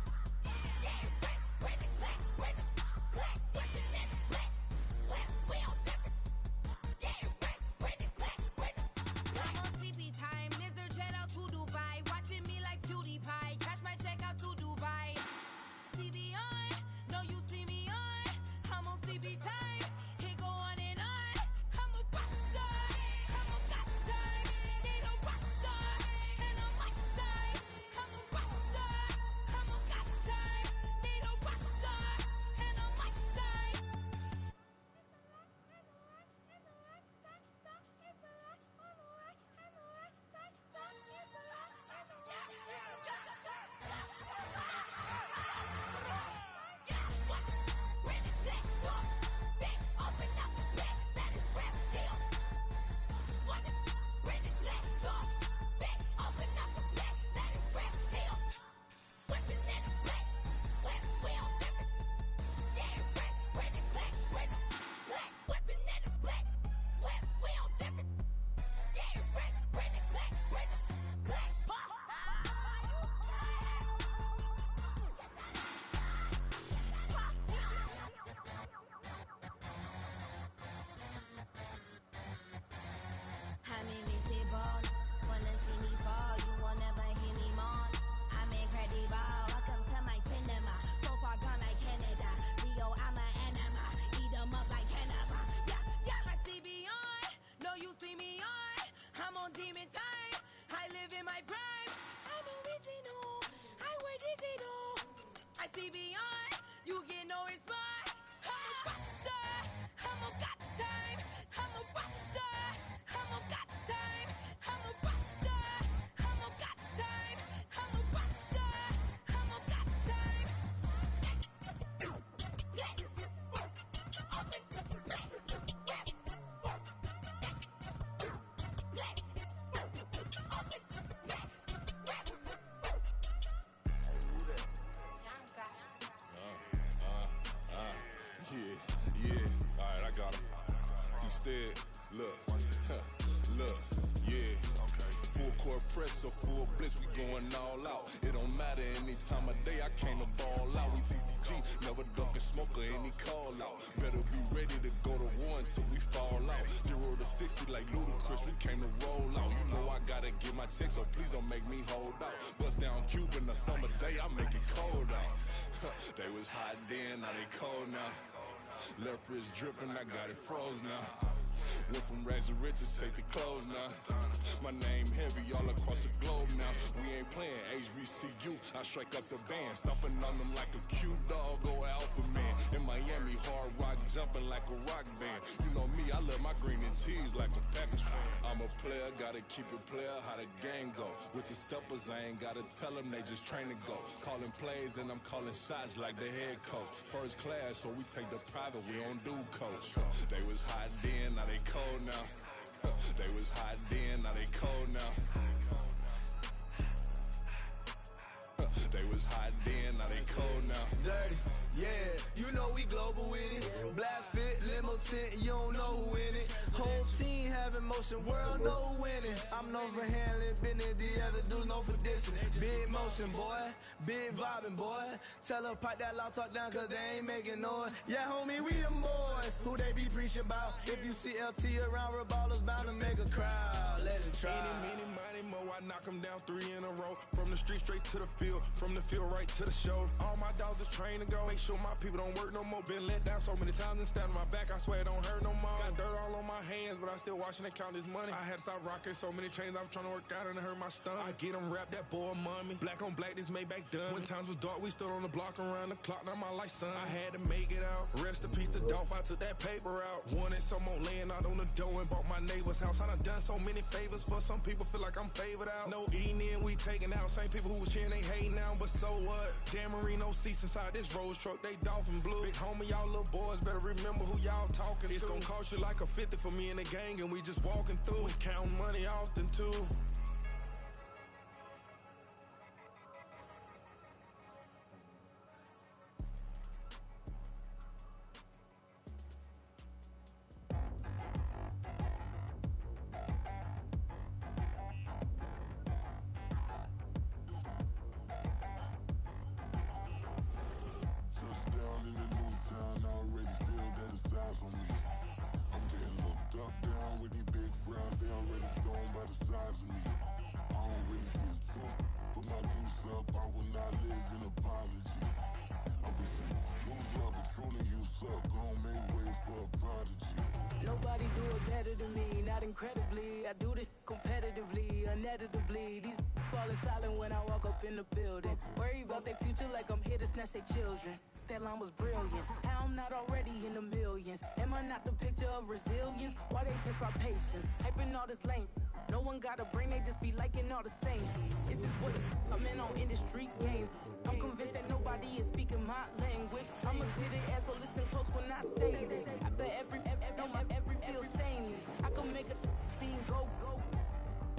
Yeah, bring it back, bring it black. Whipping in the black, well, we on different. Yeah, bring it back, bring it black. I'm on sleepy time, lizard jet out to Dubai, watching me like cutie pie. Cash my check out to Dubai. CB on, no you see me on. I'm on CB time, it go on and on. You get no response. I'm a rock star. I'm a got time. I'm a rock star. I'm a got time. I'm a rock star. I'm a got time. I'm a rock star. I'm a got time. Yeah, alright, I got him. T-Stead, look, look, yeah. Full court press, so full blitz, we going all out. It don't matter any time of day, I came to ball out. We TCG, never ducking smoke or any call out. Better be ready to go to war until we fall out. 0 to 60 like Ludacris, we came to roll out. You know I gotta get my check, so please don't make me hold out. Bust down Cuban a summer day, I make it cold out. They was hot then, now they cold now. Left wrist dripping, I got it froze now. Went from rags to riches, take the clothes now. My name heavy all across the globe now. We ain't playing HBCU, I strike up the band. Stomping on them like a cute dog, go alpha man. In Miami, hard rock jumping like a rock band. You know me, I love my green and cheese like a Packers fan. I'm a player, gotta keep it player, how the game go. With the steppers, I ain't gotta tell them, they just train to go. Calling plays and I'm calling shots like the head coach. First class, so we take the private, we don't do coach. They was hot then, now they cold now. They was hot then, now they cold now. They was hot then, now they cold now. Dirty, yeah, you know we global with it. Black fit, limo tint, you don't know who in it. Whole team having motion, world know who winning. I'm known for handling business, the other dudes known for dissing. Big motion, boy, big vibing, boy. Tell her pipe that loud talk down, cause they ain't making noise. Yeah, homie, we them boys, who they be preaching about. If you see LT around, Reballers bound to make a crowd. Let it try. Any, money, mo, I knock them down 3 in a row. From the street straight to the field, from the field right to the show. All my dogs are trained to go. Make sure my people don't work no more. Been let down so many times and stand on my back, I swear it don't hurt no more. Got dirt all on my hands, but I still watching and count this money. I had to stop rocking so many chains, I was trying to work out and it hurt my stomach. I get them rap, that boy mommy. Black on black, this Maybach done. When times was dark, we stood on the block around the clock, now my life son. I had to make it out. Rest in peace to Dolph, I took that paper out. Wanted some more laying out on the dough and bought my neighbor's house. I done some many favors for some people, feel like I'm favored out. No eating in, we taking out. Same people who was cheering, they hating now, but so what? Dan Marino seats inside this Rolls truck, they dolphin blue. Big homie, y'all little boys better remember who y'all talking to. It's gonna cost you like a 50 for me and the gang, and we just walking through. We counting money often too. Touchdown in the new town, I already feel that it's eyes on me. I'm getting looked up, down with these big frowns, they already gone by the size of me. I don't really get truth, put my goose up, I will not live in apology. I wish you lose love, but truly you suck, gon' make way for a prodigy. Nobody do it better than me, not incredibly. I do this competitively, uneditably. These falling silent when I walk up in the building. Worry about their future like I'm here to snatch their children. That line was brilliant. How I'm not already in the millions? Am I not the picture of resilience? Why they test my patience? Hyping all this lame. No one got a brain, they just be liking all the same. Is this what I'm in on industry games? I'm convinced that nobody is speaking my language. I'ma get it ass, so listen close when I say this. After every feel stainless. I can make a fiend go.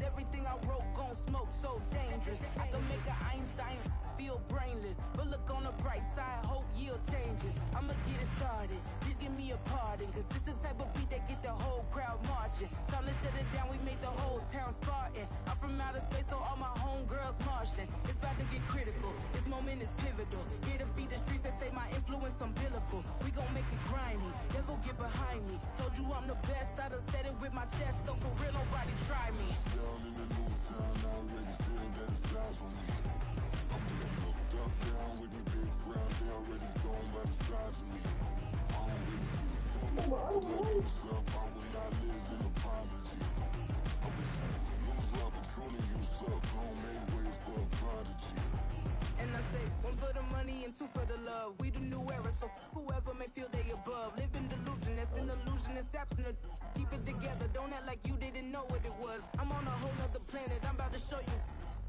Everything I wrote gon' smoke, so dangerous. I can make an Einstein feel brainless. But look on the bright side, hope yield changes. I'ma get it started, please give me a pardon. Cause this the type of beat that get the whole crowd marching. Time to shut it down, we made the whole town Spartan. I'm from outer space, so all my homegirls Martian. It's about to get critical, this moment is pivotal. Here to feed the streets that say my influence umbilical. We gon' make it grimy, never get behind me. Told you I'm the best, I done said it with my chest. So for real, nobody try me. Down in the new town, I already feel that it's eyes on me. I'm getting looked up, down with these big frowns, they already gone by the size of me. I don't really get truth, put my goose up, I will not live in apology. I wish you lose love, but truly you suck, gon' make way for a prodigy. And I say, one for the money and two for the love. We the new era, So whoever may feel they above, live in delusion, that's an illusion, it's absent. Keep it together, don't act like you didn't know what it was. I'm on a whole nother planet, I'm about to show you.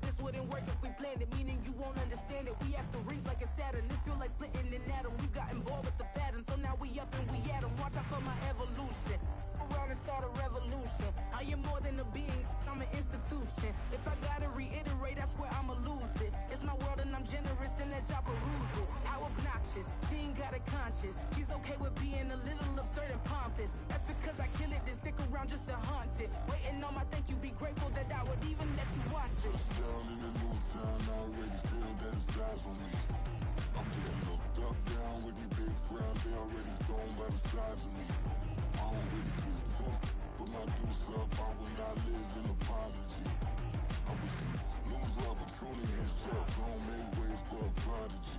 This wouldn't work if we planned it, meaning you won't understand it. We have to reach like a Saturn, this feel like splitting an atom. We got involved with the pattern, so now we up and we at 'em. Watch out for my evolution, around and start a revolution. I am more than a being, I'm an institution. If I gotta reiterate, that's where I'ma lose it. It's my world and I'm generous and that y'all peruse it. How obnoxious, she ain't got a conscience. She's okay with being a little absurd and pompous. That's because I kill it, then stick around just to haunt it. Waiting on my thank you, be grateful that I would even let you watch it. Down in the new town, I already feel that it's eyes on me. I'm getting looked up, down with these big frowns, they already thrown by the size of me. I don't really get tough, put my deuce up, I will not live in apology. I wish you lose love, but truly yourself, don't make ways for a prodigy.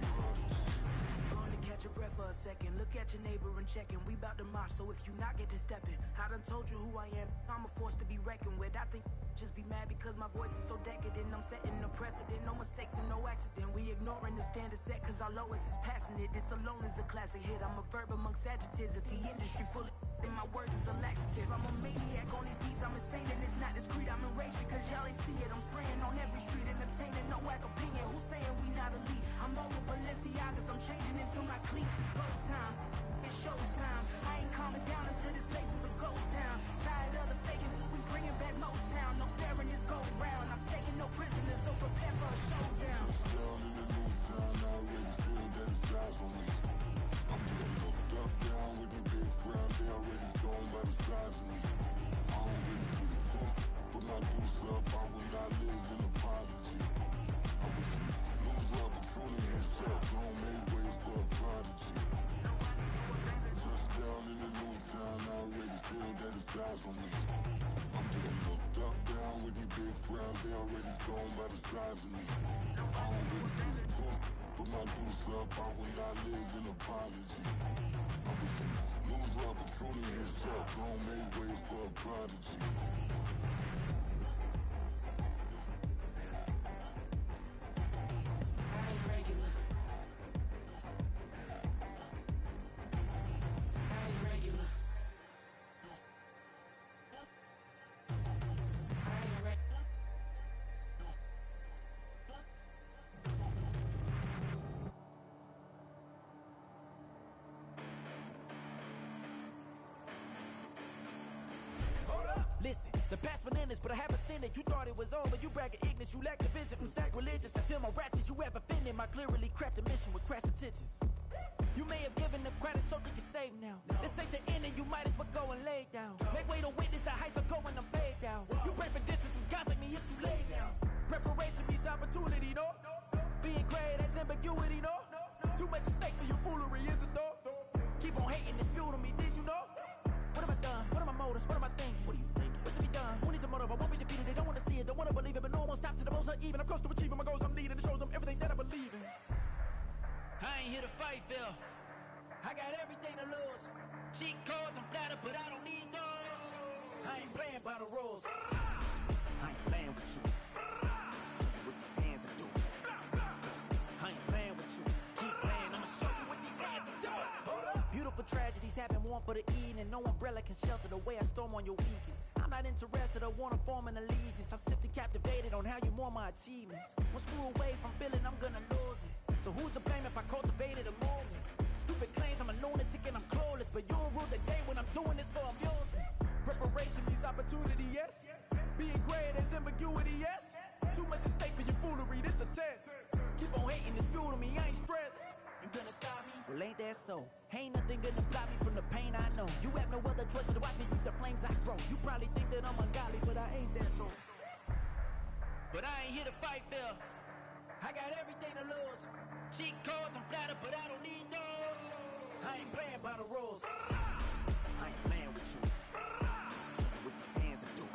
Gonna catch your breath for a second, look at your neighbor and check in. We bout to march, so if you not get to stepping, I done told you who I am, I'm a force to be reckoned with. I think just be mad because my voice is so decadent. I'm setting a precedent, no mistakes and no accident. We ignoring the standard set cause our lowest is passionate. This alone is a classic hit. I'm a verb amongst adjectives. If the industry full of and my words is a laxative. I'm a maniac on these beats, I'm insane and it's not discreet. I'm enraged because y'all ain't see it. I'm spraying on every street, entertaining, no whack opinion. Who's saying we not elite? I'm over Balenciagas, I'm changing into my cleats. It's go time, it's showtime. I ain't calming down until this place is a ghost town. Tired of the faking, we bringing back Motown. No sparing this go round. I'm taking no prisoners, so prepare for a showdown. Down in the new town, I already feel that it's eyes on me. I'm getting looked up, down with these big frowns, they already thrown by the size of me. I don't really get tough, put my deuce up, I will not live in apology. I wish you lose love, but truly yourself, don't make ways for a prodigy. Just down in the new town, I already feel that it's eyes on me. I'm getting looked up, down with these big frowns, they already thrown by the size of me. I don't really get tough, put my deuce up, I will not live in apology. I wish you lose love, but truly yourself, don't make ways for a prodigy. I ain't regular. I ain't regular. I ain't regular. Listen, the past bananas, but I haven't seen it. You thought it was over, you bragging ignorance, you lack the vision. I'm sacrilegious, I feel my ratchets, you have offended my clearly cracked the mission with crass intentions. You may have given them credit so they can save now. This ain't the end and you might as well go and lay down. Make way to witness the heights are going, I'm paid down. You pray for distance with guys like me, it's too late now. Preparation means opportunity, no? Being great has ambiguity, no? Too much at stake for your foolery, is it though? Keep on hating, it's fuel to me, did you know? What have I done? What are my motives? What am I thinking? What are you thinking? What's to be done? Who needs a motive? I won't be defeated. They don't want to see it, don't want to believe it, but no one won't stop to the most uneven. I'm close to achieving my goals. I'm needing to show them everything that I believe in. I ain't here to fight, Phil. I got everything to lose. Cheat codes, I'm flattered, but I don't need those. I ain't playing by the rules. I ain't playing with you. Show you what these hands are doing. I ain't playing with you. Keep playing, I'ma show you what these hands are doing. Hold up. Beautiful tragedies happen, one for the evening. No umbrella can shelter the way I storm on your weekends. I'm not interested, I wanna form an allegiance. I'm simply captivated on how you more my achievements. One screw away from feeling I'm gonna lose it. So who's to blame if I cultivated a moment? Stupid claims I'm a lunatic and I'm clueless, but you'll rule the day when I'm doing this for amusement. Preparation means opportunity, yes. Being great as ambiguity, yes. Too much at stake for your foolery, this a test. Keep on hating, it's fuel to me, I ain't stressed. You gonna stop me? Well, ain't that so? Ain't nothing gonna block me from the pain I know. You have no other choice but to watch me reap the flames I grow. You probably think that I'm ungodly, but I ain't that though. But I ain't here to fight, Phil. I got everything to lose. Cheat codes, I'm flattered, but I don't need those. I ain't playing by the rules. I ain't playing with you. Show you what these hands are doing.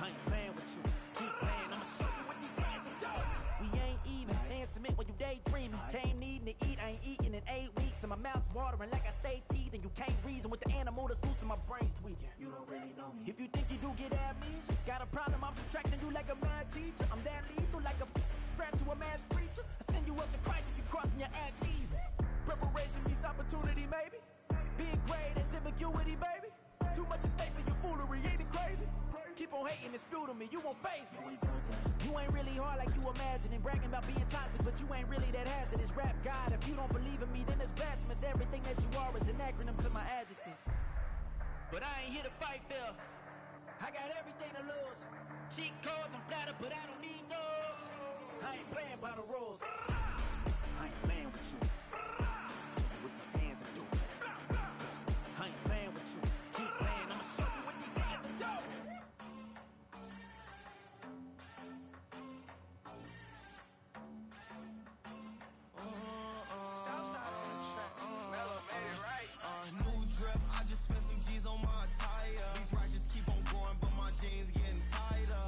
I ain't playing with you. Keep playing, I'ma show you what these hands are doing. We ain't even. Ain't submit when you daydreaming. Came needing to eat, I ain't eating in 8 weeks. And my mouth's watering like I stay teething. You can't reason with the animal that's loose and my brain's tweaking. You don't really know me. If you think you do get amnesia, got a problem, I'm subtracting you like a mad teacher. I'm that lethal like a threat to a mass preacher. I send you up to Christ if you crossing your act evil. you with it, baby? Too much at stake for your foolery, ain't it crazy? Keep on hating, it's fuel to me, you won't phase me. You ain't really hard like you imagining, bragging about being toxic, but you ain't really that hazardous. Rap God, if you don't believe in me, then it's blasphemous. Everything that you are is an acronym to my adjectives. But I ain't here to fight fair. I got everything to lose. Cheat codes, I'm flattered, but I don't need those. I ain't playing by the rules. I ain't playing with you. Show you what these hands are doing. I ain't playing with you. Keep playing, I'ma show you what these hands are doing. Southside on the track. Mellow made it right. New drip, I just spent some G's on my attire. These righteous keep on going, but my jeans getting tighter.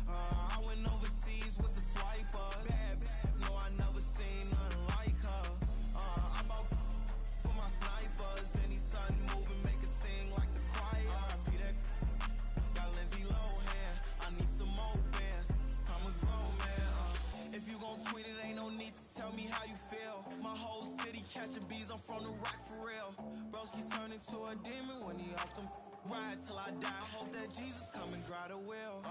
I went overseas with the swiper. Bad, no, I never seen nothing like her. I bought for my snipers. Any sun moving, make it sing like the choir. RP that got Lindsay Lohan. I need some more bands. I'm a grown man. If you gon' tweet it, ain't no need to tell me how you feel. My whole city catching bees, I'm from the rock for real. Broski turn into a demon when he off them. Ride till I die. I hope that Jesus come and grab the wheel.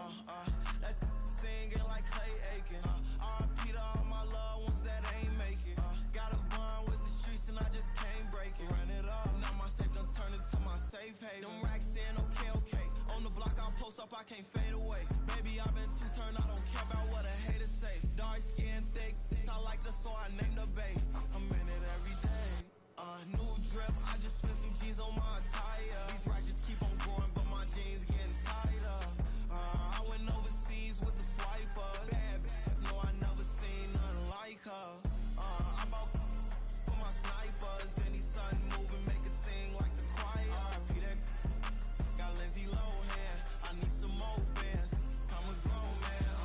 That singing like Clay Aiken. RP to all my loved ones that ain't make it. Got a bond with the streets and I just can't break it. Run it up. Now my safe done turned into my safe haven. Them racks in, okay. On the block I'll post up, I can't fade away. Baby, I've been too turned, I don't care about what a hater say. Dark skin, thick, I like the so I named the bay. I'm in it every day. New drip, I just spent some G's on my attire. These righteous keep on going, but my jeans getting tighter. I went overseas with the swiper. Bad, no, I never seen nothing like her. I bought for my snipers. Any sun moving, make it sing like the choir. RP that got Lindsay Lohan. I need some more bands. I'm a grown man.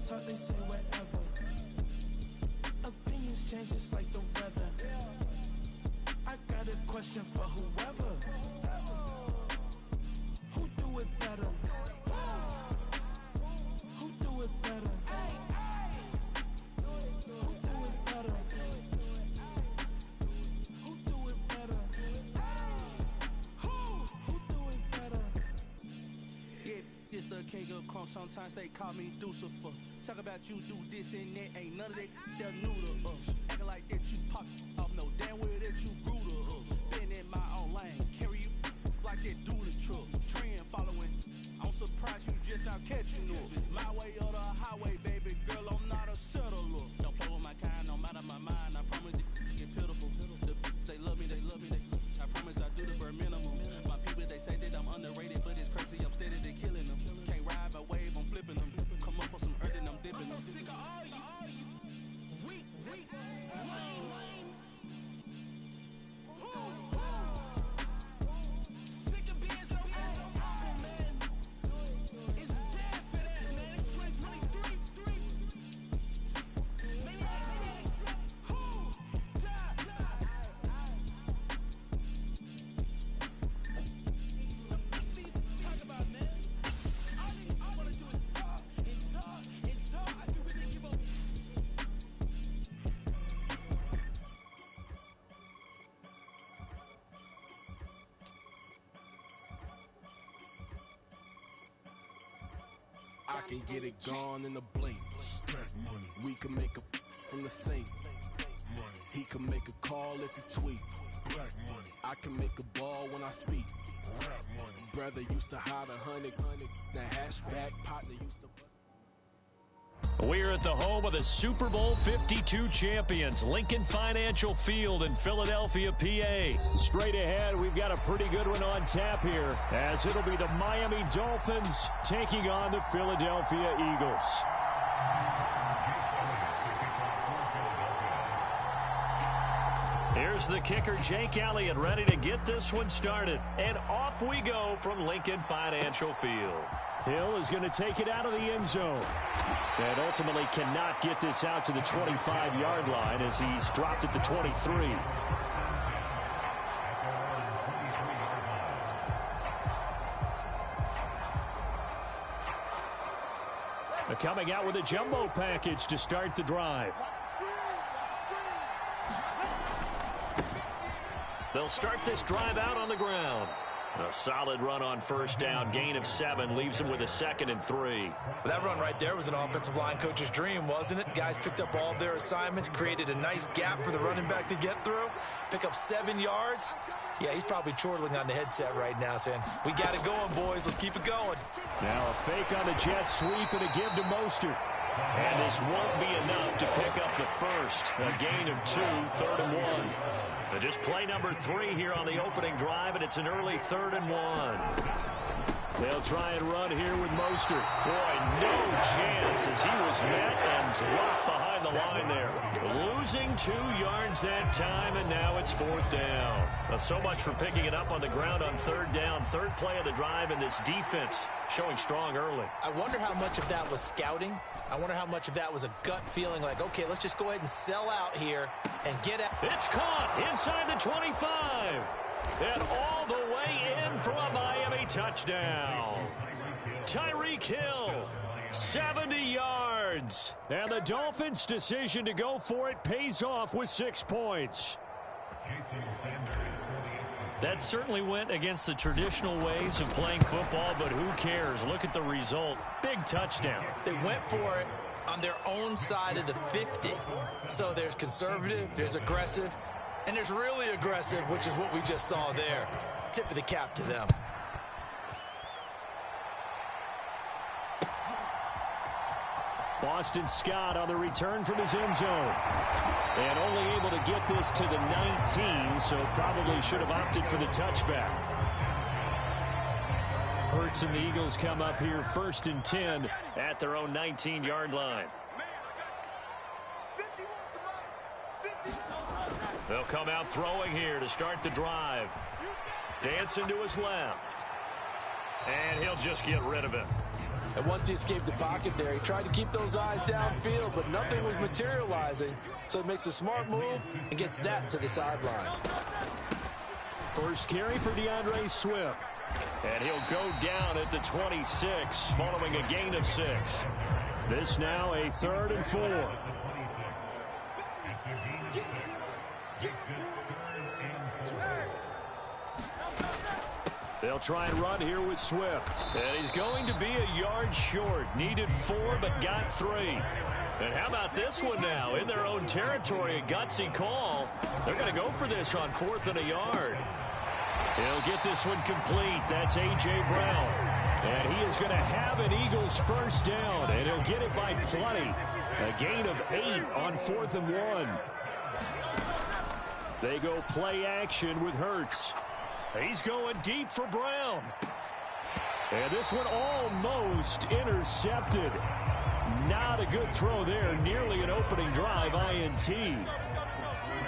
talk, they say whatever. Opinions change just like the weather. I got a question for whoever. Who do it better? Who do it better? Who do it better? Who do it better? Who do it better? Yeah, this the king of crunk. Sometimes they call me Lucifer. Talk about you do this and that. Ain't none of that they're new to us. Acting like that you pop off. No damn well that you grew to us. Been in my own lane. Carry you like that do the truck. Trend following. I'm surprised you just now catching up. It's my way or the highway, baby girl. I'm not a settler. Don't play with my kind, no matter my mind. I promise it get pitiful. They love me, they love me, I promise I do the bare minimum. My people, they say that I'm underrated, but it's crazy, I'm steady, they killing them. Can't ride my wave, I'm flipping them. Come up for some earth and I'm dipping them. I'm so sick of all you weak, lame. Sick of being so awful, man. It's dead for that, man. It's 2023. Maybe I see. Talk about, man. All I wanna do is talk and talk and talk. I can really give up. I can get it gone in a blink. Stack money. We can make a from the sink. Money. He can make a call if he tweet. Black money. I can make a ball when I speak. Rap money. Brother used to hide 100. The hashback partner used to. We're at the home of the Super Bowl 52 champions, Lincoln Financial Field in Philadelphia, PA. Straight ahead, we've got a pretty good one on tap here, as it'll be the Miami Dolphins taking on the Philadelphia Eagles. Here's the kicker, Jake Elliott, ready to get this one started. And off we go from Lincoln Financial Field. Hill is going to take it out of the end zone. And ultimately cannot get this out to the 25-yard line as he's dropped at the 23. Coming out with a jumbo package to start the drive. They'll start this drive out on the ground. A solid run on first down, gain of 7, leaves them with a 2nd and 3. That run right there was an offensive line coach's dream, wasn't it? Guys picked up all of their assignments, created a nice gap for the running back to get through, pick up 7 yards. Yeah, he's probably chortling on the headset right now saying, we got it going, boys. Let's keep it going. Now a fake on the jet sweep and a give to Mostert. And this won't be enough to pick up the first. A gain of 2, 3rd and 1. Just play number 3 here on the opening drive, and it's an early 3rd and 1. They'll try and run here with Mostert. Boy, no chance as he was met and dropped behind the line there. Losing 2 yards that time, and now it's 4th down. So much for picking it up on the ground on 3rd down. 3rd play of the drive, and this defense showing strong early. I wonder how much of that was scouting. I wonder how much of that was a gut feeling like, okay, let's just go ahead and sell out here and get out. It's caught inside the 25. And all the way in for a Miami touchdown. Tyreek Hill, 70 yards. And the Dolphins' decision to go for it pays off with 6 points. That certainly went against the traditional ways of playing football, but who cares? Look at the result. Big touchdown. They went for it on their own side of the 50. So there's conservative, there's aggressive, and there's really aggressive, which is what we just saw there. Tip of the cap to them. Boston Scott on the return from his end zone. And only able to get this to the 19, so probably should have opted for the touchback. Hurts and the Eagles come up here 1st and 10 at their own 19-yard line. They'll come out throwing here to start the drive. Dancing to his left. And he'll just get rid of it. And once he escaped the pocket there, he tried to keep those eyes downfield, but nothing was materializing. So he makes a smart move and gets that to the sideline. First carry for DeAndre Swift. And he'll go down at the 26 following a gain of 6. This now a 3rd and 4. They'll try and run here with Swift. And he's going to be a yard short. Needed 4, but got 3. And how about this one now? In their own territory, a gutsy call. They're going to go for this on 4th and a yard. He'll get this one complete. That's A.J. Brown. And he is going to have an Eagles first down. And he'll get it by plenty. A gain of 8 on 4th and 1. They go play action with Hurts. He's going deep for Brown. And this one almost intercepted. Not a good throw there. Nearly an opening drive INT.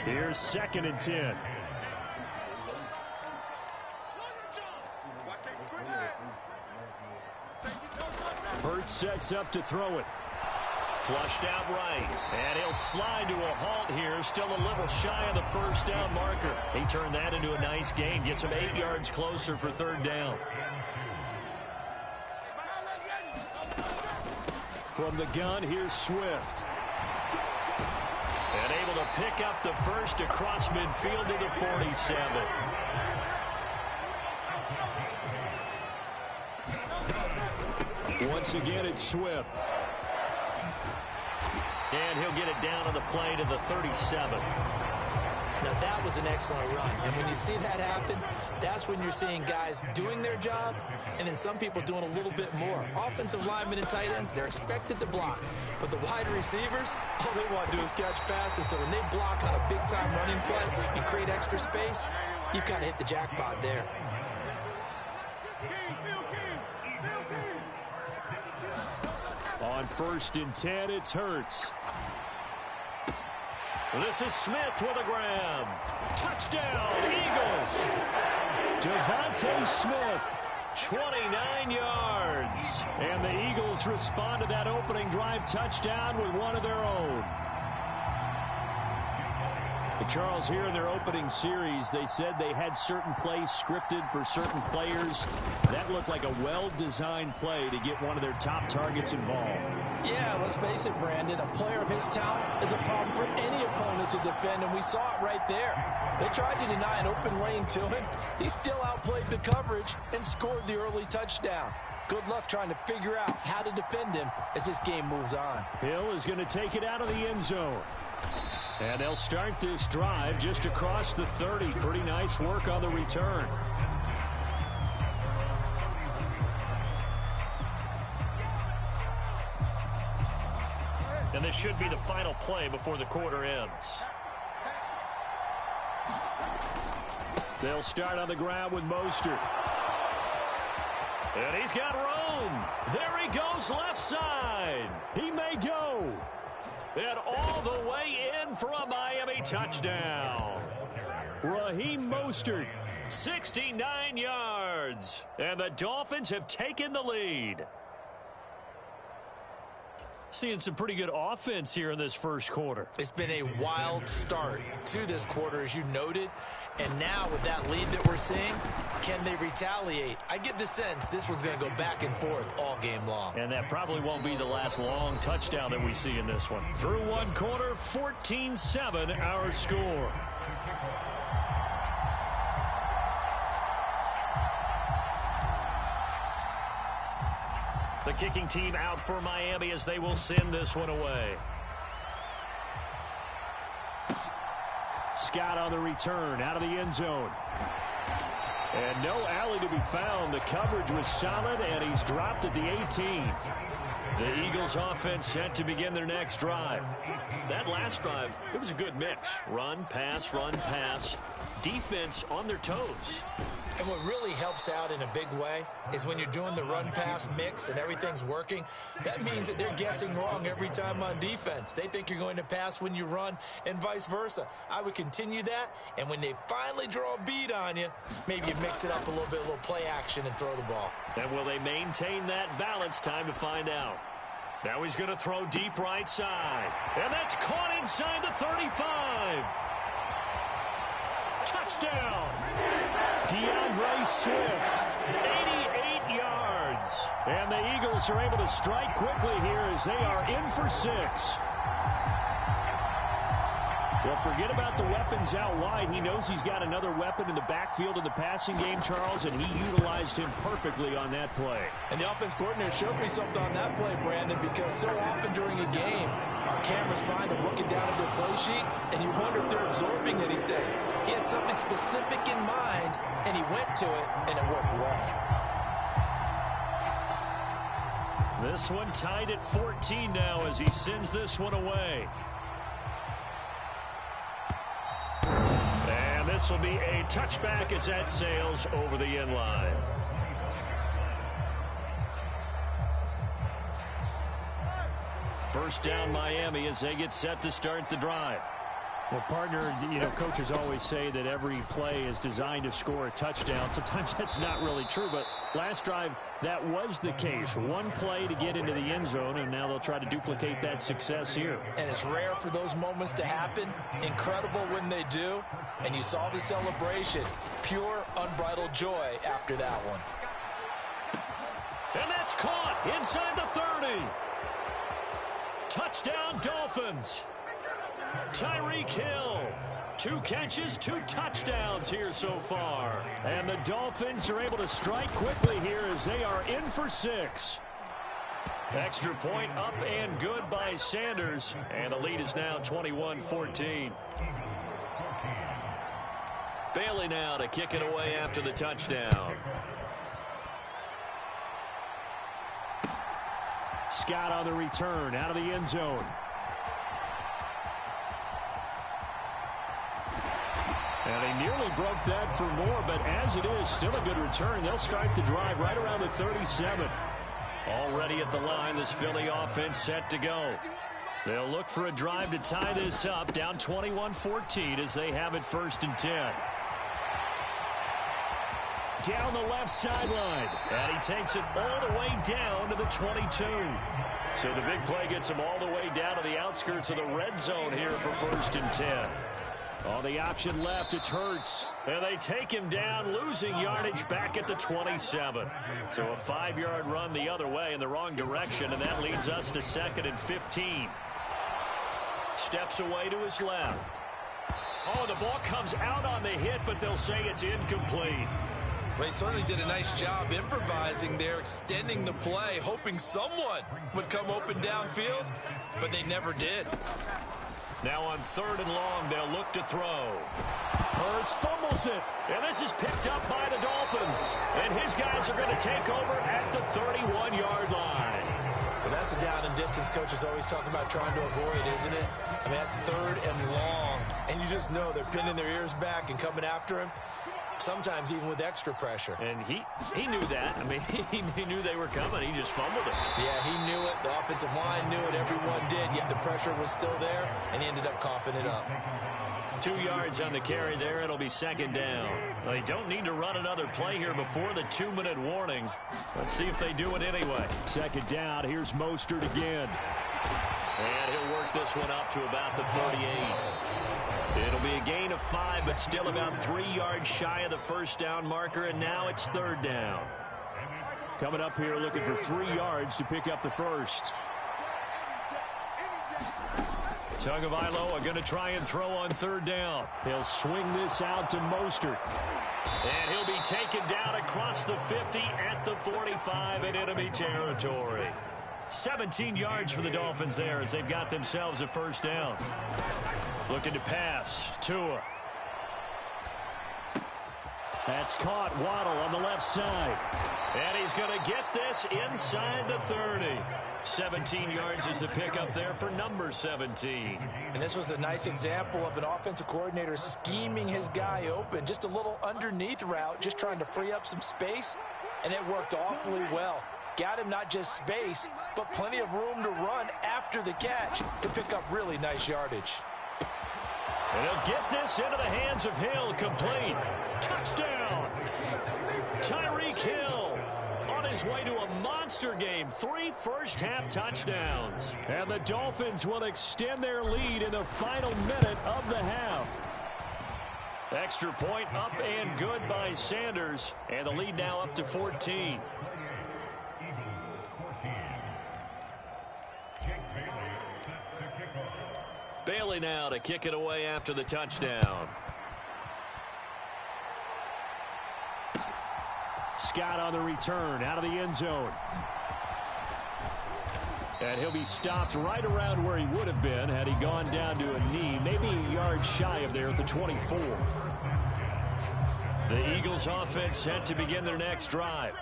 Here's 2nd and 10. Hurts sets up to throw it. Flushed out right. And he'll slide to a halt here. Still a little shy of the first down marker. He turned that into a nice gain. Gets him 8 yards closer for 3rd down. From the gun, here's Swift. And able to pick up the first across midfield to the 47. Once again, it's Swift. And he'll get it down on the play to the 37. Now, that was an excellent run. And when you see that happen, that's when you're seeing guys doing their job and then some people doing a little bit more. Offensive linemen and tight ends, they're expected to block. But the wide receivers, all they want to do is catch passes. So when they block on a big-time running play and create extra space, you've got to hit the jackpot there. On 1st and 10, it's Hurts. This is Smith with a grab. Touchdown, Eagles. Devontae Smith, 29 yards. And the Eagles respond to that opening drive touchdown with one of their own. Charles, here in their opening series, they said they had certain plays scripted for certain players. That looked like a well-designed play to get one of their top targets involved. Yeah, let's face it, Brandon. A player of his talent is a problem for any opponent to defend, and we saw it right there. They tried to deny an open lane to him. He still outplayed the coverage and scored the early touchdown. Good luck trying to figure out how to defend him as this game moves on. Hill is going to take it out of the end zone. And they'll start this drive just across the 30. Pretty nice work on the return. And this should be the final play before the quarter ends. They'll start on the ground with Mostert. And he's got room. There he goes left side. He may go. And all the way in for a Miami touchdown. Raheem Mostert, 69 yards. And the Dolphins have taken the lead. Seeing some pretty good offense here in this first quarter. It's been a wild start to this quarter, as you noted. And now with that lead that we're seeing, can they retaliate? I get the sense this one's going to go back and forth all game long. And that probably won't be the last long touchdown that we see in this one. Through one quarter, 14-7 our score. The kicking team out for Miami as they will send this one away. Scott on the return out of the end zone. And no alley to be found. The coverage was solid, and he's dropped at the 18. The Eagles offense set to begin their next drive. That last drive, it was a good mix. Run, pass, defense on their toes. And what really helps out in a big way is when you're doing the run-pass mix and everything's working, that means that they're guessing wrong every time on defense. They think you're going to pass when you run and vice versa. I would continue that, and when they finally draw a bead on you, maybe you mix it up a little bit, a little play action and throw the ball. And will they maintain that balance? Time to find out. Now he's going to throw deep right side. And that's caught inside the 35. Touchdown. DeAndre Swift, 88 yards. And the Eagles are able to strike quickly here as they are in for 6. Well, forget about the weapons out wide. He knows he's got another weapon in the backfield in the passing game, Charles, and he utilized him perfectly on that play. And the offense coordinator showed me something on that play, Brandon, because so often during a game, our cameras find them looking down at their play sheets, and you wonder if they're absorbing anything. He had something specific in mind, and he went to it, and it worked well. This one tied at 14 now as he sends this one away. And this will be a touchback as that sails over the end line. First down Miami as they get set to start the drive. Well, partner, coaches always say that every play is designed to score a touchdown. Sometimes that's not really true, but last drive, that was the case. One play to get into the end zone, and now they'll try to duplicate that success here. And it's rare for those moments to happen. Incredible when they do. And you saw the celebration. Pure, unbridled joy after that one. And that's caught inside the 30. Touchdown, Dolphins. Tyreek Hill, 2 catches, 2 touchdowns here so far. And the Dolphins are able to strike quickly here as they are in for 6. Extra point up and good by Sanders. And the lead is now 21-14. Bailey now to kick it away after the touchdown. Scott on the return out of the end zone. And they nearly broke that for more, but as it is, still a good return. They'll start the drive right around the 37. Already at the line, this Philly offense set to go. They'll look for a drive to tie this up, down 21-14 as they have it 1st and 10. Down the left sideline, and he takes it all the way down to the 22. So the big play gets him all the way down to the outskirts of the red zone here for 1st and 10. On the option left, it's Hurts. And they take him down, losing yardage back at the 27. So a 5-yard run the other way in the wrong direction, and that leads us to 2nd and 15. Steps away to his left. Oh, the ball comes out on the hit, but they'll say it's incomplete. Well, he certainly did a nice job improvising there, extending the play, hoping someone would come open downfield, but they never did. Now on 3rd and long, they'll look to throw. Hurts fumbles it. And this is picked up by the Dolphins. And his guys are going to take over at the 31-yard line. Well, that's the down and distance coaches always talk about trying to avoid, isn't it? I mean, that's 3rd and long. And you just know they're pinning their ears back and coming after him. Sometimes even with extra pressure. And he knew that. I mean, he knew they were coming. He just fumbled it. Yeah, he knew it. The offensive line knew it. Everyone did. Yet the pressure was still there, and he ended up coughing it up. 2 yards on the carry there. It'll be 2nd down. Well, they don't need to run another play here before the 2-minute warning. Let's see if they do it anyway. 2nd down. Here's Mostert again. And he'll work this one up to about the 38. It'll be a gain of 5, but still about 3 yards shy of the 1st down marker, and now it's 3rd down. Coming up here looking for 3 yards to pick up the 1st. Tagovailoa are going to try and throw on 3rd down. He'll swing this out to Mostert. And he'll be taken down across the 50 at the 45 in enemy territory. 17 yards for the Dolphins there as they've got themselves a 1st down. Looking to pass. Tua. That's caught. Waddle on the left side. And he's going to get this inside the 30. 17 yards is the pickup there for number 17. And this was a nice example of an offensive coordinator scheming his guy open. Just a little underneath route, just trying to free up some space, and it worked awfully well. Got him not just space, but plenty of room to run after the catch to pick up really nice yardage. And he'll get this into the hands of Hill, complete. Touchdown! Tyreek Hill on his way to a monster game. 3 first-half touchdowns. And the Dolphins will extend their lead in the final minute of the half. Extra point up and good by Sanders. And the lead now up to 14. Bailey now to kick it away after the touchdown. Scott on the return out of the end zone. And he'll be stopped right around where he would have been had he gone down to a knee, maybe a yard shy of there at the 24. The Eagles offense set to begin their next drive.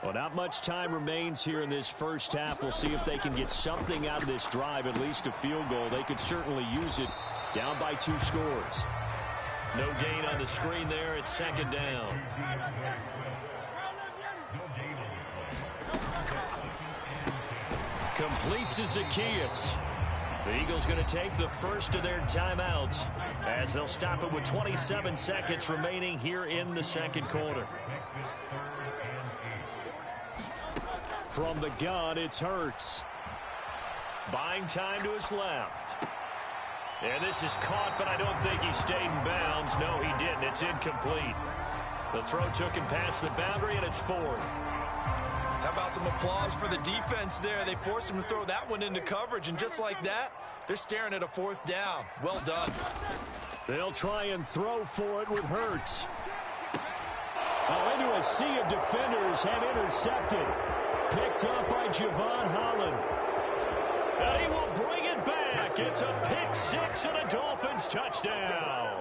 Well, not much time remains here in this first half. We'll see if they can get something out of this drive, at least a field goal. They could certainly use it down by 2 scores. No gain on the screen there. It's second down. Complete to Zacchaeus. The Eagles going to take the first of their timeouts as they'll stop it with 27 seconds remaining here in the second quarter. From the gun, it's Hurts. Buying time to his left. And this is caught, but I don't think he stayed in bounds. No, he didn't. It's incomplete. The throw took him past the boundary, and it's 4th. How about some applause for the defense there? They forced him to throw that one into coverage, and just like that, they're staring at a 4th down. Well done. They'll try and throw for it with Hurts. Oh, into a sea of defenders and intercepted. Picked up by Javon Holland. And he will bring it back. It's a pick 6 and a Dolphins touchdown.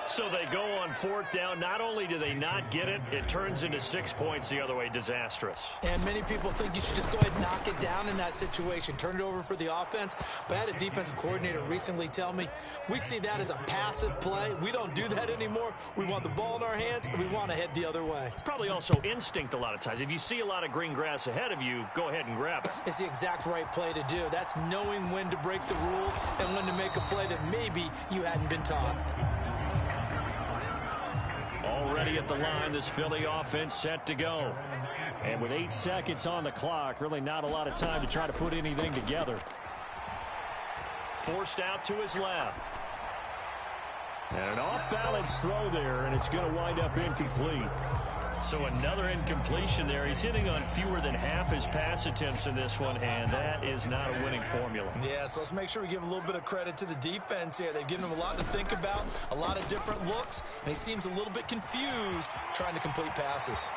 So they go on 4th down. Not only do they not get it, it turns into 6 points the other way. Disastrous. And many people think you should just go ahead and knock it down in that situation. Turn it over for the offense. But I had a defensive coordinator recently tell me, we see that as a passive play. We don't do that anymore. We want the ball in our hands, and we want to head the other way. It's probably also instinct a lot of times. If you see a lot of green grass ahead of you, go ahead and grab it. It's the exact right play to do. That's knowing when to break the rules and when to make a play that maybe you hadn't been taught. Already at the line, this Philly offense set to go. And with 8 seconds on the clock, really not a lot of time to try to put anything together. Forced out to his left. And an off-balance throw there, and it's going to wind up incomplete. So another incompletion there. He's hitting on fewer than half his pass attempts in this one, and that is not a winning formula. Yeah, so let's make sure we give a little bit of credit to the defense here. They've given him a lot to think about, a lot of different looks, and he seems a little bit confused trying to complete passes.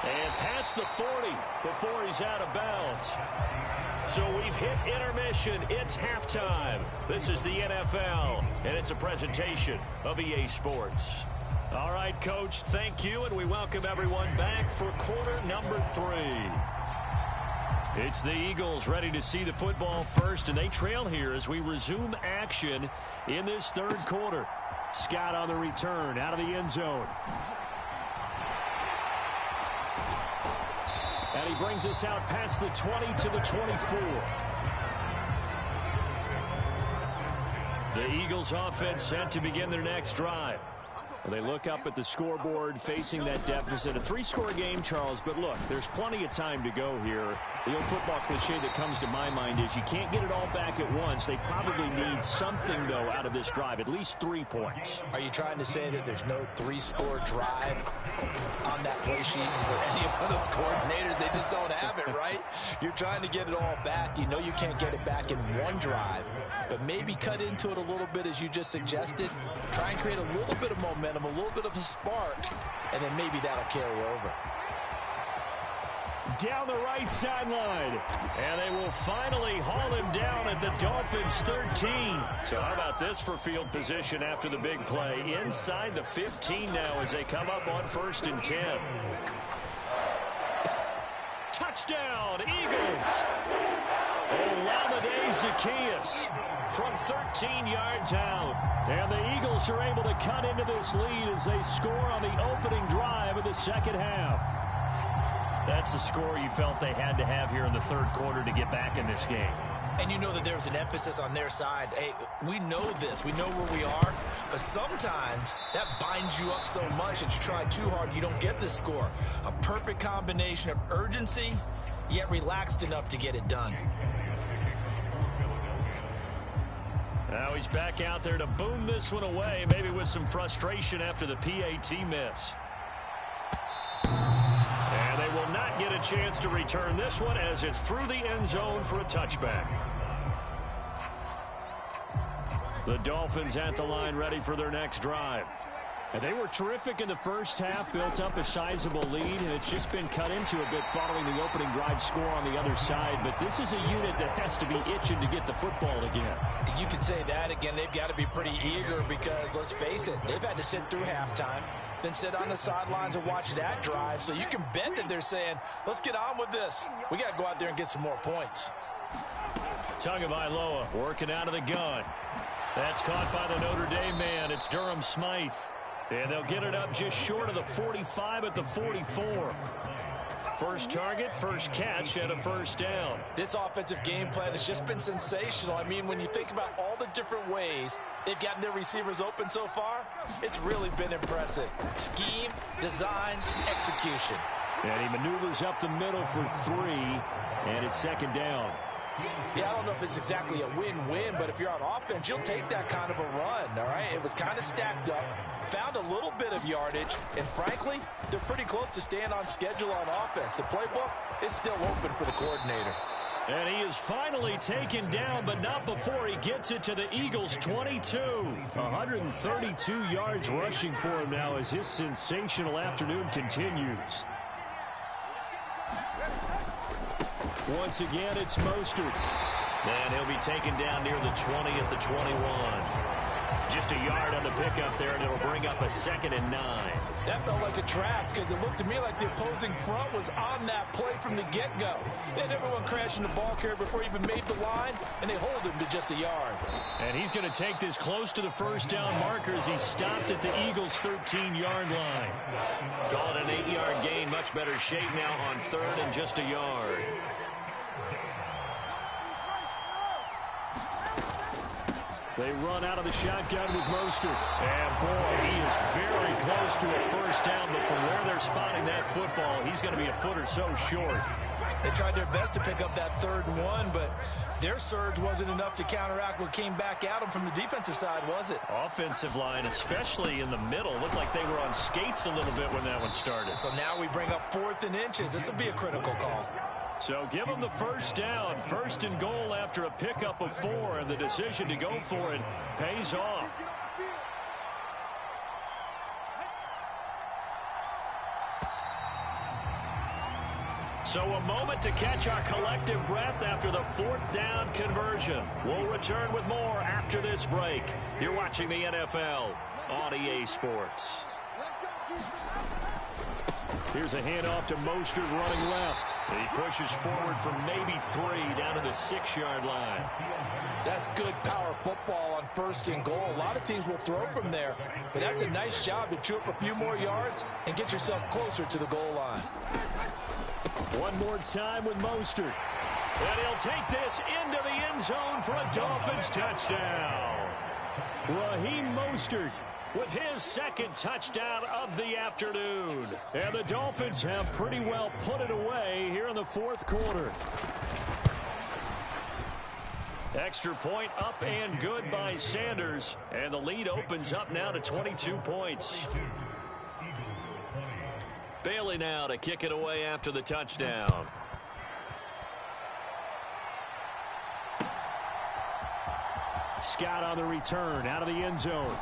And past the 40 before he's out of bounds. So we've hit intermission. It's halftime. This is the NFL, and it's a presentation of EA Sports. All right, Coach, thank you, and we welcome everyone back for quarter number 3. It's the Eagles ready to see the football first, and they trail here as we resume action in this third quarter. Scott on the return out of the end zone. And he brings us out past the 20 to the 24. The Eagles offense set to begin their next drive. They look up at the scoreboard facing that deficit. A 3-score game, Charles, but look, there's plenty of time to go here. The old football cliche that comes to my mind is you can't get it all back at once. They probably need something, though, out of this drive, at least 3 points. Are you trying to say that there's no 3-score drive on that play sheet for any of those coordinators? They just don't have it, right? You're trying to get it all back. You know you can't get it back in one drive, but maybe cut into it a little bit as you just suggested. Try and create a little bit of momentum, a little bit of a spark, and then maybe that'll carry over. down the right sideline. And they will finally haul him down at the Dolphins' 13. So how about this for field position after the big play? Inside the 15 now as they come up on 1st and 10. Touchdown, Eagles. Olamide Zaccheaus from 13 yards out. And the Eagles are able to cut into this lead as they score on the opening drive of the second half. That's the score you felt they had to have here in the third quarter to get back in this game. And you know that there's an emphasis on their side. Hey, we know this. We know where we are. But sometimes that binds you up so much that you try too hard, you don't get the score. A perfect combination of urgency, yet relaxed enough to get it done. Now he's back out there to boom this one away, maybe with some frustration after the PAT miss. And they will not get a chance to return this one as it's through the end zone for a touchback. The Dolphins at the line ready for their next drive. And they were terrific in the first half, built up a sizable lead, and it's just been cut into a bit following the opening drive score on the other side. But this is a unit that has to be itching to get the football again. You can say that again. They've got to be pretty eager because, let's face it, they've had to sit through halftime, then sit on the sidelines and watch that drive. So you can bet that they're saying, let's get on with this. We got to go out there and get some more points. Tagovailoa working out of the gun. That's caught by the Notre Dame man. It's Durham Smythe. And they'll get it up just short of the 45 at the 44. First target, first catch, and a first down. This offensive game plan has just been sensational. I mean, when you think about all the different ways they've gotten their receivers open so far, it's really been impressive. Scheme, design, execution. And he maneuvers up the middle for 3, and it's second down. Yeah, I don't know if it's exactly a win-win, but if you're on offense, you'll take that kind of a run, all right? It was kind of stacked up, found a little bit of yardage, and frankly, they're pretty close to staying on schedule on offense. The playbook is still open for the coordinator. And he is finally taken down, but not before he gets it to the Eagles' 22. 132 yards rushing for him now as his sensational afternoon continues. Once again, it's Mostert. And he'll be taken down near the 20 at the 21. Just a yard on the pickup there, and it'll bring up a 2nd and 9. That felt like a trap because it looked to me like the opposing front was on that play from the get-go. They had everyone crashing the ball carrier before he even made the line, and they hold him to just a yard. And he's going to take this close to the first down marker as he's stopped at the Eagles' 13-yard line. Call it an 8-yard gain. Much better shape now on 3rd and just a yard. They run out of the shotgun with Mostert. And, boy, he is very close to a first down, but from where they're spotting that football, he's going to be a foot or so short. They tried their best to pick up that 3rd and 1, but their surge wasn't enough to counteract what came back at them from the defensive side, was it? Offensive line, especially in the middle, looked like they were on skates a little bit when that one started. So now we bring up 4th and inches. This will be a critical call. So give them the first down, 1st and goal after a pickup of 4, and the decision to go for it pays off. So a moment to catch our collective breath after the 4th down conversion. We'll return with more after this break. You're watching the NFL on EA Sports. Here's a handoff to Mostert running left. He pushes forward for maybe 3 down to the 6-yard line. That's good power football on 1st and goal. A lot of teams will throw from there, but that's a nice job to chew up a few more yards and get yourself closer to the goal line. One more time with Mostert. And he'll take this into the end zone for a Dolphins touchdown. Raheem Mostert with his 2nd touchdown of the afternoon. And the Dolphins have pretty well put it away here in the 4th quarter. Extra point up and good by Sanders. And the lead opens up now to 22 points. Bailey now to kick it away after the touchdown. Scott on the return out of the end zone.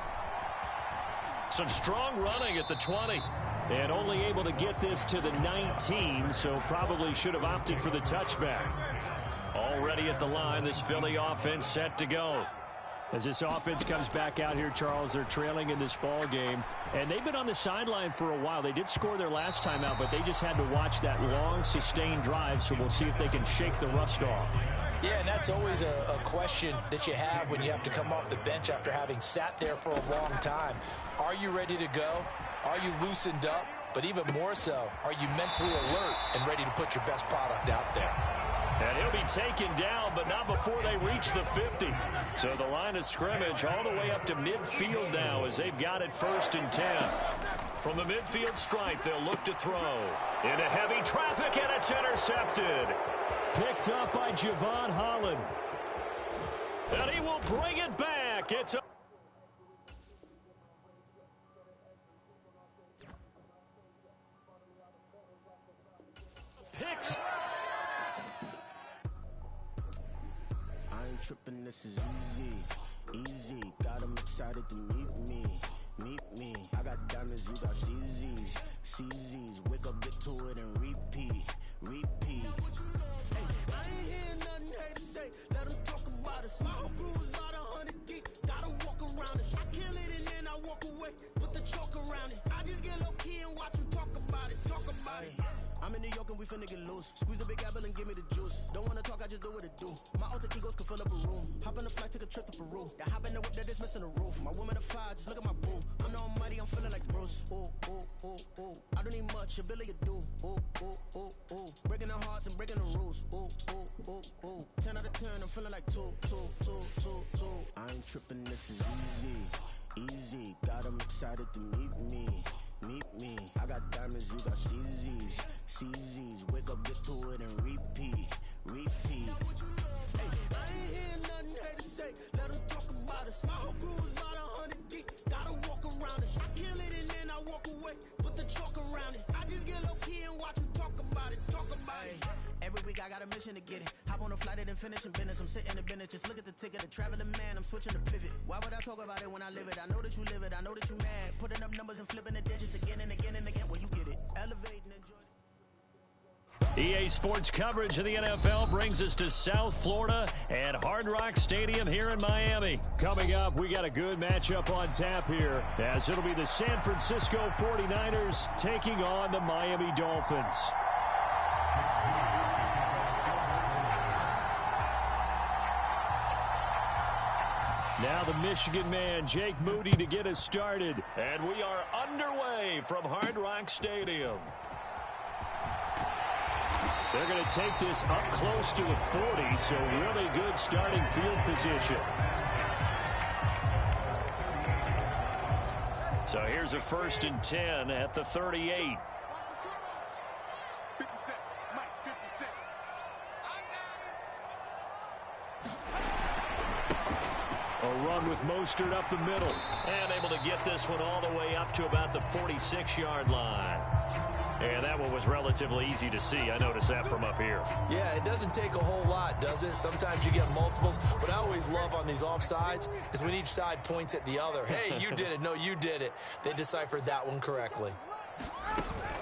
Some strong running at the 20. And only able to get this to the 19, so probably should have opted for the touchback. Already at the line, this Philly offense set to go. As this offense comes back out here, Charles, they're trailing in this ball game. And they've been on the sideline for a while. They did score their last time out, but they just had to watch that long, sustained drive, so we'll see if they can shake the rust off. Yeah, and that's always a question that you have when you have to come off the bench after having sat there for a long time. Are you ready to go? Are you loosened up? But even more so, are you mentally alert and ready to put your best product out there? And he'll be taken down, but not before they reach the 50. So the line of scrimmage all the way up to midfield now as they've got it 1st and 10. From the midfield stripe, they'll look to throw. Into heavy traffic, and it's intercepted. Picked up by Javon Holland. And he will bring it back. It's a picks. Tripping, this is easy. Got them excited to meet me. I got diamonds, you got CZs. Wake up, get to it, and repeat. Hey, I ain't hearing nothing hate to say. Let them talk about us. My whole crew is about 100 deep. Gotta walk around it. I kill it and then I walk away. Put the chalk around it. I just get low key and watch them talk about it. I'm in New York and we finna get loose. Squeeze the big apple and give me the juice. Don't wanna talk, I just do what it do. My alter egos can fill up a room. Hop on the flight, take a trip to Peru. That hop in the whip, that is missing the roof. My woman a fire, just look at my boo. I'm the almighty, I'm feeling like Bruce. Ooh. I don't need much, ability to do. Ooh. Breaking the hearts and breaking the rules. Ooh. 10 out of 10, I'm feeling like two. I ain't tripping, this is easy. Got them excited to meet me. I got diamonds, you got CZs. Wake up, get to it, and repeat. Hey, I ain't hearing nothing hate to say. Let them talk about us. My whole crew is about 100 deep. Gotta walk around it. I kill it and then I walk away. Put the chalk around it. I just get low key and watch them talk about it. Every week I got a mission to get it. Hop on a flight and then finish in business. I'm sitting in business, just look at the ticket. A traveling man, I'm switching to pivot. Why would I talk about it when I live it? I know that you live it, I know that you mad. Putting up numbers and flipping the digits again and again and again. Well, you get it. Elevate and enjoy. EA Sports coverage of the NFL brings us to South Florida at Hard Rock Stadium here in Miami. Coming up, we got a good matchup on tap here, as it'll be the San Francisco 49ers taking on the Miami Dolphins. Now the Michigan man, Jake Moody, to get us started. And we are underway from Hard Rock Stadium. They're going to take this up close to the 40, so really good starting field position. So here's a 1st and 10 at the 38. A run with Mostert up the middle. And able to get this one all the way up to about the 46-yard line. And that one was relatively easy to see. I noticed that from up here. Yeah, it doesn't take a whole lot, does it? Sometimes you get multiples. What I always love on these offsides is when each side points at the other. Hey, you did it. No, you did it. They deciphered that one correctly.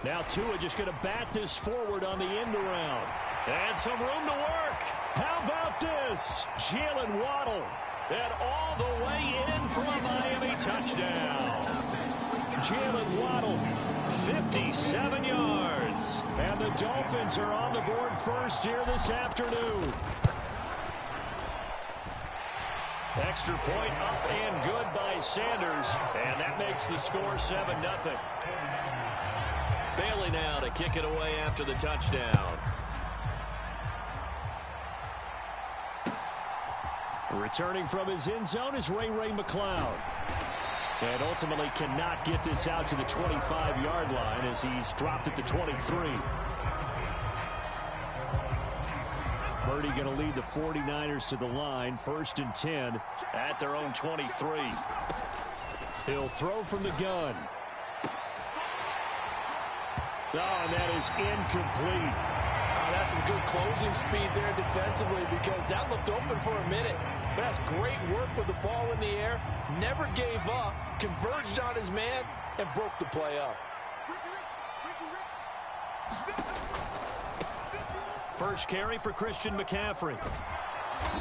Now Tua just going to bat this forward on the end around. And some room to work. How about this? Jalen Waddle. And all the way in for a Miami touchdown. Jalen Waddle, 57 yards. And the Dolphins are on the board first here this afternoon. Extra point up and good by Sanders. And that makes the score 7-0. Bailey now to kick it away after the touchdown. Returning from his end zone is Ray McLeod. And ultimately cannot get this out to the 25-yard line as he's dropped at the 23. Birdie going to lead the 49ers to the line. 1st and 10 at their own 23. He'll throw from the gun. Oh, and that is incomplete. That's some good closing speed there defensively, because that looked open for a minute. But that's great work with the ball in the air. Never gave up, converged on his man, and broke the play up. First carry for Christian McCaffrey.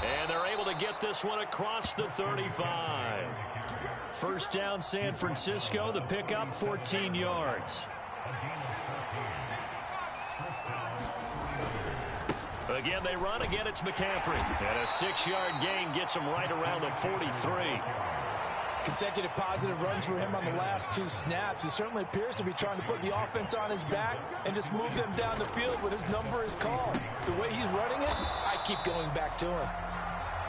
And they're able to get this one across the 35. First down, San Francisco. The pickup, 14 yards. Again, they run. Again, it's McCaffrey. And a 6-yard gain gets him right around the 43. Consecutive positive runs for him on the last 2 snaps. He certainly appears to be trying to put the offense on his back and just move them down the field when his number is called. The way he's running it, I keep going back to him.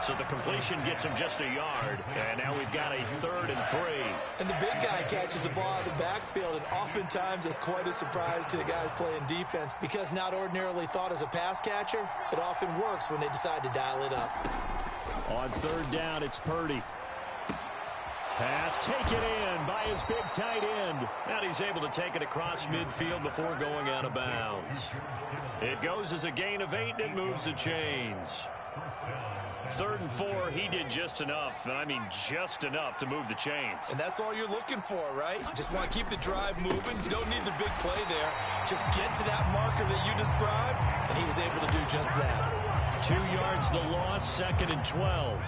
So the completion gets him just a yard, and now we've got a 3rd and 3. And the big guy catches the ball out of the backfield, and oftentimes it's quite a surprise to the guys playing defense because not ordinarily thought as a pass catcher, it often works when they decide to dial it up. On 3rd down, it's Purdy. Pass taken in by his big tight end. And he's able to take it across midfield before going out of bounds. It goes as a gain of 8, and it moves the chains. 3rd and 4, he did just enough, and I mean just enough to move the chains. And that's all you're looking for, right? Just want to keep the drive moving. You don't need the big play there. Just get to that marker that you described, and he was able to do just that. 2 yards the loss, 2nd and 12.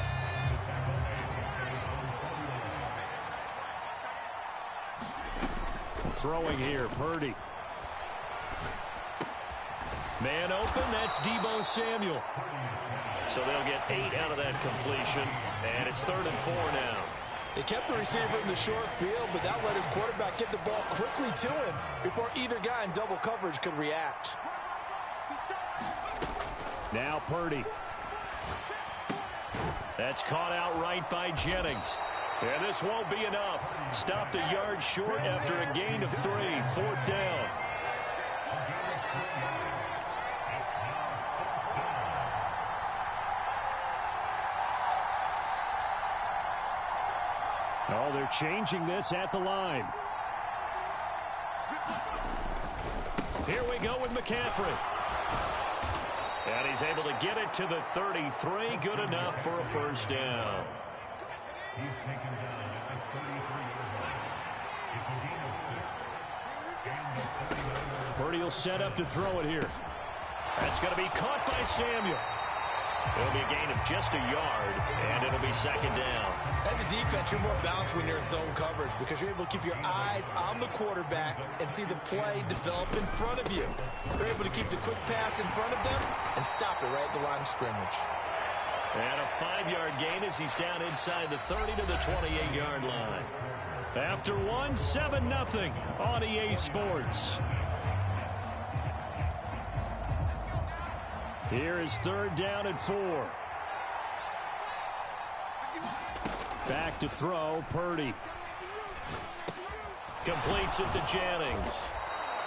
Throwing here, Purdy. Man open, that's Deebo Samuel. So they'll get 8 out of that completion, and it's 3rd and 4 now. They kept the receiver in the short field, but that let his quarterback get the ball quickly to him before either guy in double coverage could react. Now Purdy. That's caught out right by Jennings. And this won't be enough. Stopped a yard short after a gain of 3. 4th down. Oh, they're changing this at the line. Here we go with McCaffrey. And he's able to get it to the 33. Good enough for a 1st down. Purdy will set up to throw it here. That's going to be caught by Samuel. It'll be a gain of just a yard, and it'll be 2nd down. As a defense, you're more balanced when you're in zone coverage because you're able to keep your eyes on the quarterback and see the play develop in front of you. They're able to keep the quick pass in front of them and stop it right at the line of scrimmage. And a 5-yard gain as he's down inside the 30 to the 28-yard line. After 1, 7-0 on EA Sports. Here is 3rd down and 4. Back to throw, Purdy. Completes it to Jennings.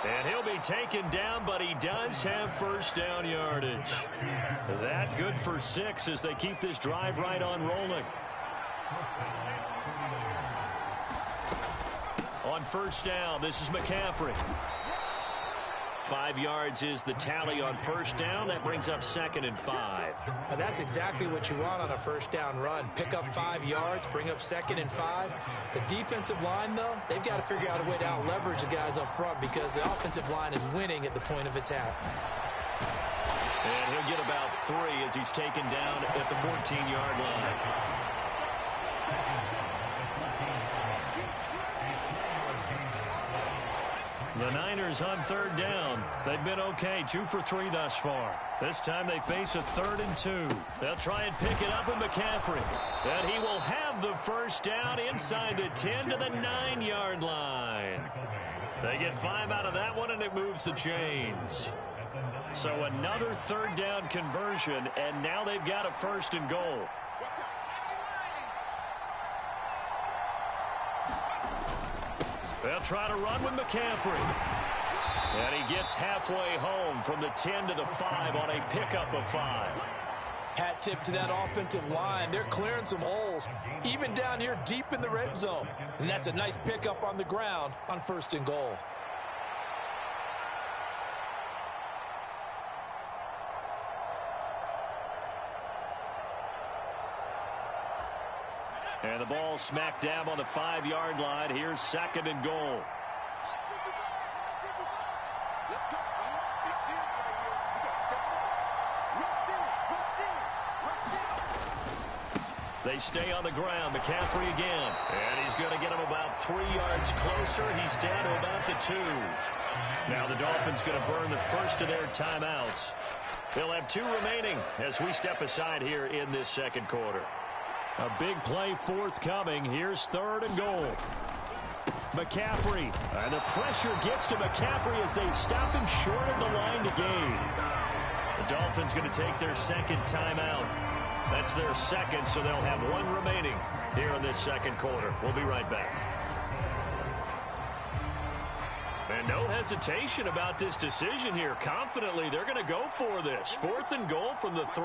And he'll be taken down, but he does have 1st down yardage. That good for 6 as they keep this drive right on rolling. On 1st down, this is McCaffrey. 5 yards is the tally on 1st down. That brings up 2nd and 5. Now that's exactly what you want on a 1st down run. Pick up 5 yards, bring up 2nd and 5. The defensive line, though, they've got to figure out a way to out-leverage the guys up front because the offensive line is winning at the point of attack. And he'll get about 3 as he's taken down at the 14-yard line. The Niners on 3rd down. They've been okay, 2 for 3 thus far. This time they face a 3rd and 2. They'll try and pick it up with McCaffrey. And he will have the 1st down inside the 10 to the 9-yard line. They get 5 out of that one, and it moves the chains. So another 3rd down conversion, and now they've got a 1st and goal. They'll try to run with McCaffrey. And he gets halfway home from the 10 to the 5 on a pickup of 5. Hat tip to that offensive line. They're clearing some holes, even down here deep in the red zone. And that's a nice pickup on the ground on 1st and goal. And the ball smack dab on the 5-yard line. Here's 2nd and goal. They stay on the ground. McCaffrey again. And he's going to get him about 3 yards closer. He's down to about the 2. Now the Dolphins going to burn the first of their timeouts. They'll have 2 remaining as we step aside here in this second quarter. A big play forthcoming. Here's 3rd and goal. McCaffrey. And the pressure gets to McCaffrey as they stop him short of the line to gain. The Dolphins going to take their second timeout. That's their second, so they'll have 1 remaining here in this second quarter. We'll be right back. And no hesitation about this decision here. Confidently, they're going to go for this. 4th and goal from the 3.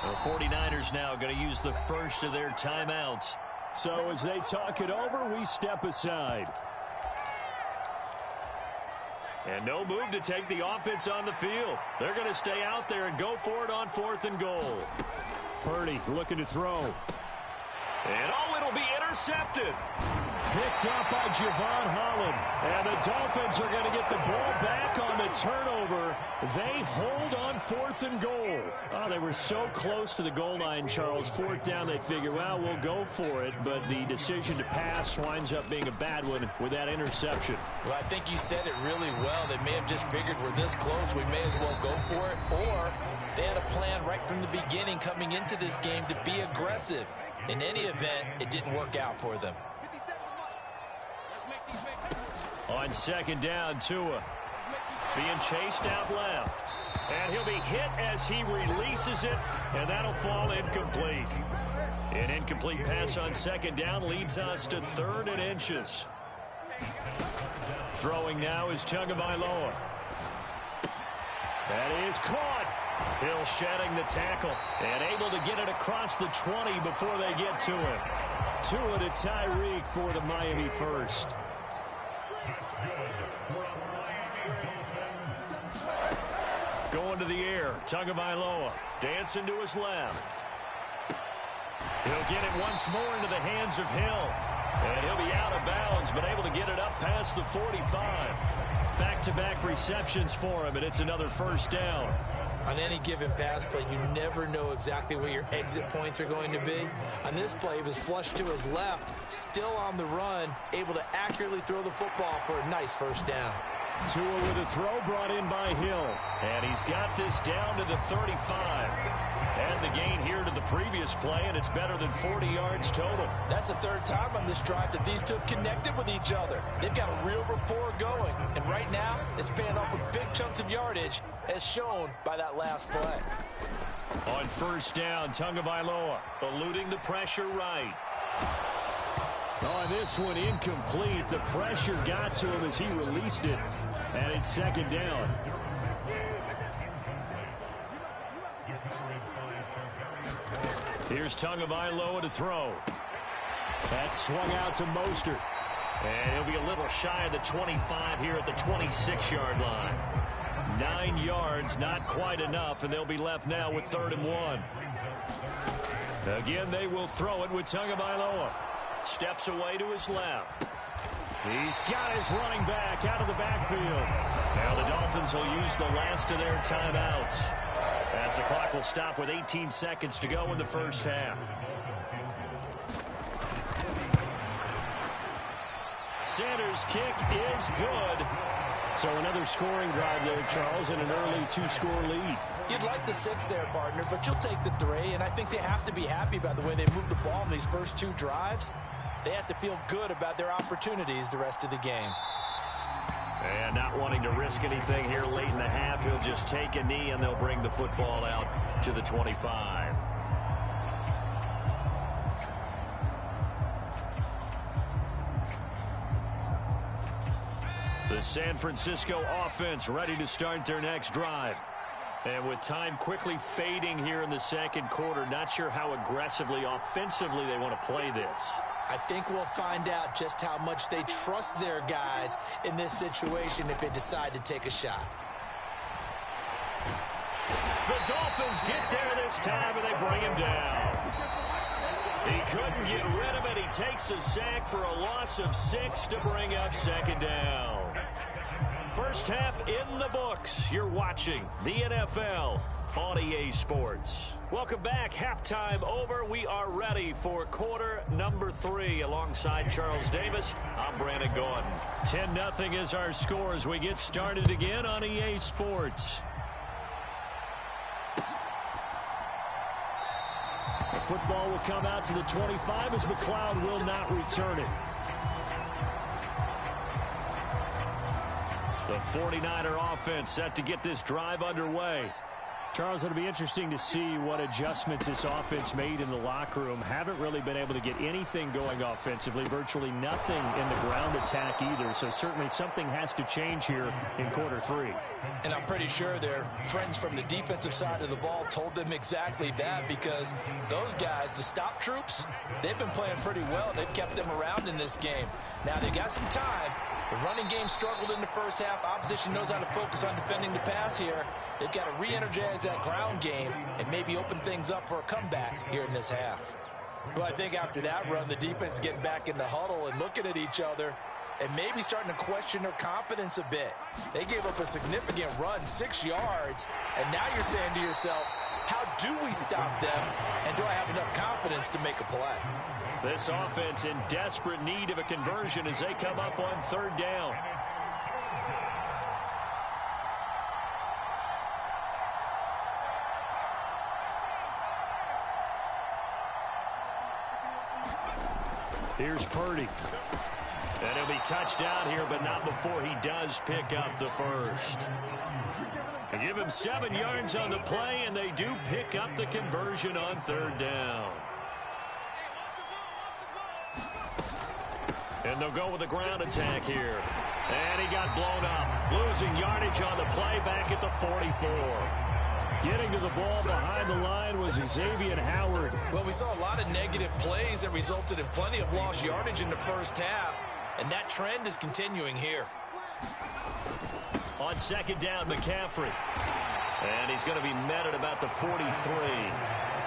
The 49ers now going to use the first of their timeouts. So as they talk it over, we step aside. And no move to take the offense on the field. They're going to stay out there and go for it on 4th and goal. Purdy looking to throw. And it'll be intercepted. Picked up by Javon Holland. And the Dolphins are going to get the ball back on the turnover. They hold on 4th and goal. Oh, they were so close to the goal line, Charles. 4th down, they figure, well, we'll go for it. But the decision to pass winds up being a bad one with that interception. Well, I think you said it really well. They may have just figured we're this close, we may as well go for it. Or they had a plan right from the beginning coming into this game to be aggressive. In any event, it didn't work out for them. On 2nd down, Tua being chased out left. And he'll be hit as he releases it, and that'll fall incomplete. An incomplete pass on 2nd down leads us to 3rd and inches. Throwing now is Tagovailoa. That is caught. Hill shedding the tackle and able to get it across the 20 before they get to him. Tua to Tyreek for the Miami first. Going to the air, Tagovailoa dancing to his left. He'll get it once more into the hands of Hill. And he'll be out of bounds, but able to get it up past the 45. Back-to-back receptions for him, and it's another first down. On any given pass play, you never know exactly where your exit points are going to be. On this play, he was flushed to his left, still on the run, able to accurately throw the football for a nice first down. Tua with a throw brought in by Hill. And he's got this down to the 35. And the gain here to the previous play, and it's better than 40 yards total. That's the 3rd time on this drive that these two have connected with each other. They've got a real rapport going. And right now, it's paying off with big chunks of yardage, as shown by that last play. On 1st down, Tagovailoa eluding the pressure right. On this one, incomplete. The pressure got to him as he released it. And it's 2nd down. Here's Tagovailoa to throw. That swung out to Mostert. And he'll be a little shy of the 25 here at the 26-yard line. 9 yards, not quite enough, and they'll be left now with 3rd and 1. Again, they will throw it with Tagovailoa. Steps away to his left. He's got his running back out of the backfield. Now the Dolphins will use the last of their timeouts, as the clock will stop with 18 seconds to go in the first half. Sanders' kick is good. So another scoring drive there, Charles, and an early 2-score lead. You'd like the 6 there, partner, but you'll take the 3, and I think they have to be happy about the way they moved the ball in these first 2 drives. They have to feel good about their opportunities the rest of the game. And not wanting to risk anything here late in the half, he'll just take a knee, and they'll bring the football out to the 25. The San Francisco offense ready to start their next drive. And with time quickly fading here in the second quarter, not sure how aggressively, offensively they want to play this. I think we'll find out just how much they trust their guys in this situation if they decide to take a shot. The Dolphins get there this time, and they bring him down. He couldn't get rid of it. He takes a sack for a loss of 6 to bring up 2nd down. First half in the books. You're watching the NFL on EA Sports. Welcome back. Halftime over. We are ready for quarter number 3. Alongside Charles Davis, I'm Brandon Gordon. 10-0 is our score as we get started again on EA Sports. The football will come out to the 25 as McLeod will not return it. The 49er offense set to get this drive underway. Charles, it'll be interesting to see what adjustments this offense made in the locker room. Haven't really been able to get anything going offensively, virtually nothing in the ground attack either. So certainly something has to change here in quarter 3. And I'm pretty sure their friends from the defensive side of the ball told them exactly that, because those guys, the stop troops, they've been playing pretty well. They've kept them around in this game. Now they got some time. The running game struggled in the first half. Opposition knows how to focus on defending the pass here. They've got to re-energize that ground game and maybe open things up for a comeback here in this half. Well, I think after that run, the defense is getting back in the huddle and looking at each other and maybe starting to question their confidence a bit. They gave up a significant run, 6 yards, and now you're saying to yourself, how do we stop them, and do I have enough confidence to make a play? This offense in desperate need of a conversion as they come up on 3rd down. Here's Purdy. And he'll be touchdown here, but not before he does pick up the first. They give him 7 yards on the play, and they do pick up the conversion on 3rd down. And they'll go with a ground attack here. And he got blown up. Losing yardage on the play back at the 44. Getting to the ball behind the line was Xavier Howard. Well, we saw a lot of negative plays that resulted in plenty of lost yardage in the first half. And that trend is continuing here. On 2nd down, McCaffrey. And he's going to be met at about the 43.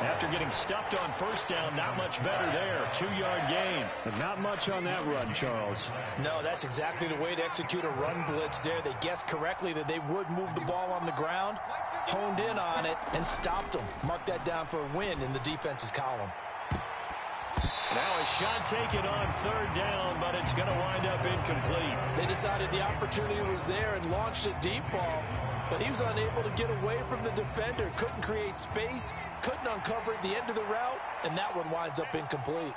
After getting stuffed on 1st down, not much better there. 2-yard gain. But not much on that run, Charles. No, that's exactly the way to execute a run blitz there. They guessed correctly that they would move the ball on the ground, honed in on it, and stopped them. Mark that down for a win in the defense's column. Now a shot taken on 3rd down, but it's going to wind up incomplete. They decided the opportunity was there and launched a deep ball, but he was unable to get away from the defender. Couldn't create space, couldn't uncover at the end of the route, and that one winds up incomplete.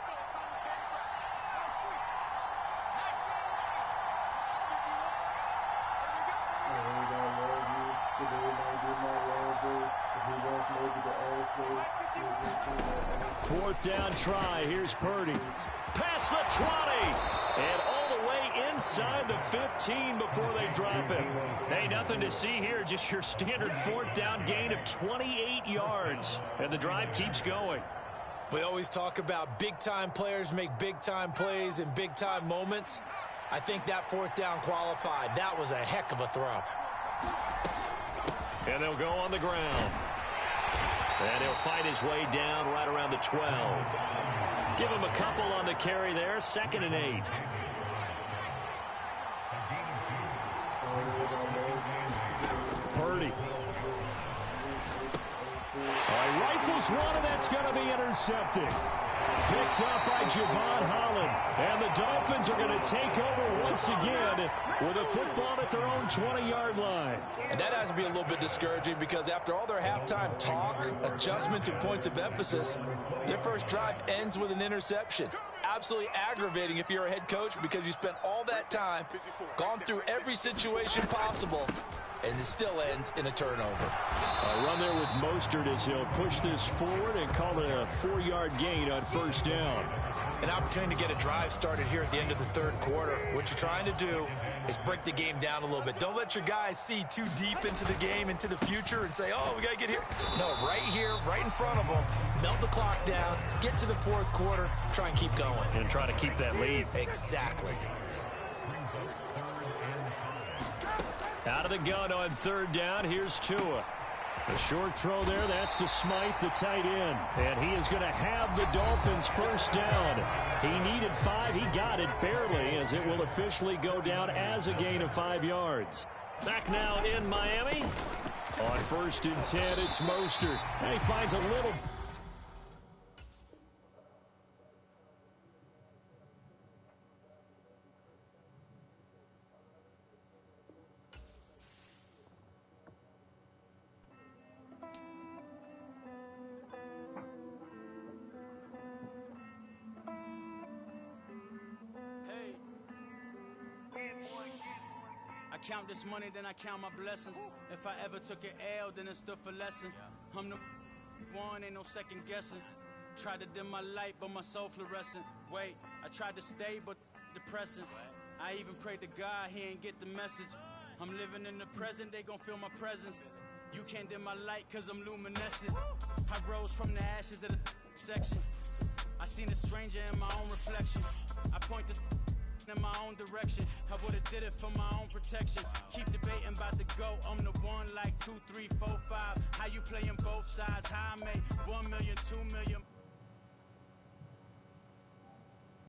Fourth down try. Here's Purdy. Past the 20. And all the way inside the 15 before they drop him. Hey, nothing to see here. Just your standard 4th down gain of 28 yards. And the drive keeps going. We always talk about big-time players make big-time plays in big-time moments. I think that 4th down qualified. That was a heck of a throw. And they'll go on the ground. And he'll fight his way down right around the 12. Give him a couple on the carry there. 2nd and 8. Purdy. Rifles one, and that's going to be intercepted. Picked up by Javon Holland. And the Dolphins are going to take over once again with a football at their own 20-yard line. And that has to be a little bit discouraging, because after all their halftime talk, adjustments, and points of emphasis, their first drive ends with an interception. Absolutely aggravating if you're a head coach, because you spent all that time, gone through every situation possible, and it still ends in a turnover. A run there with Mostert as he'll push this forward and call it a 4-yard gain on 1st down. An opportunity to get a drive started here at the end of the 3rd quarter. What you're trying to do is break the game down a little bit. Don't let your guys see too deep into the game, into the future, and say, oh, we got to get here. No, right here, right in front of them, melt the clock down, get to the 4th quarter, try and keep going. And try to keep that lead. Exactly. Out of the gun on 3rd down, here's Tua. A short throw there, that's to Smythe, the tight end. And he is going to have the Dolphins 1st down. He needed 5, he got it barely, as it will officially go down as a gain of 5 yards. Back now in Miami. On 1st and 10, it's Mostert. And he finds a little... I count this money, then I count my blessings. If I ever took an L, then it stood for lesson. I'm the one, ain't no second guessing. Tried to dim my light, but my soul fluorescent. Wait, I tried to stay, but depressing. I even prayed to God, he ain't get the message. I'm living in the present, they gon' feel my presence. You can't dim my light, cause I'm luminescent. I rose from the ashes of the section. I seen a stranger in my own reflection. I point the in my own direction. I would've did it for my own protection. Keep debating about the GOAT. I'm the one like 2, 3, 4, 5. How you playing both sides? How I make 1 million, 2 million.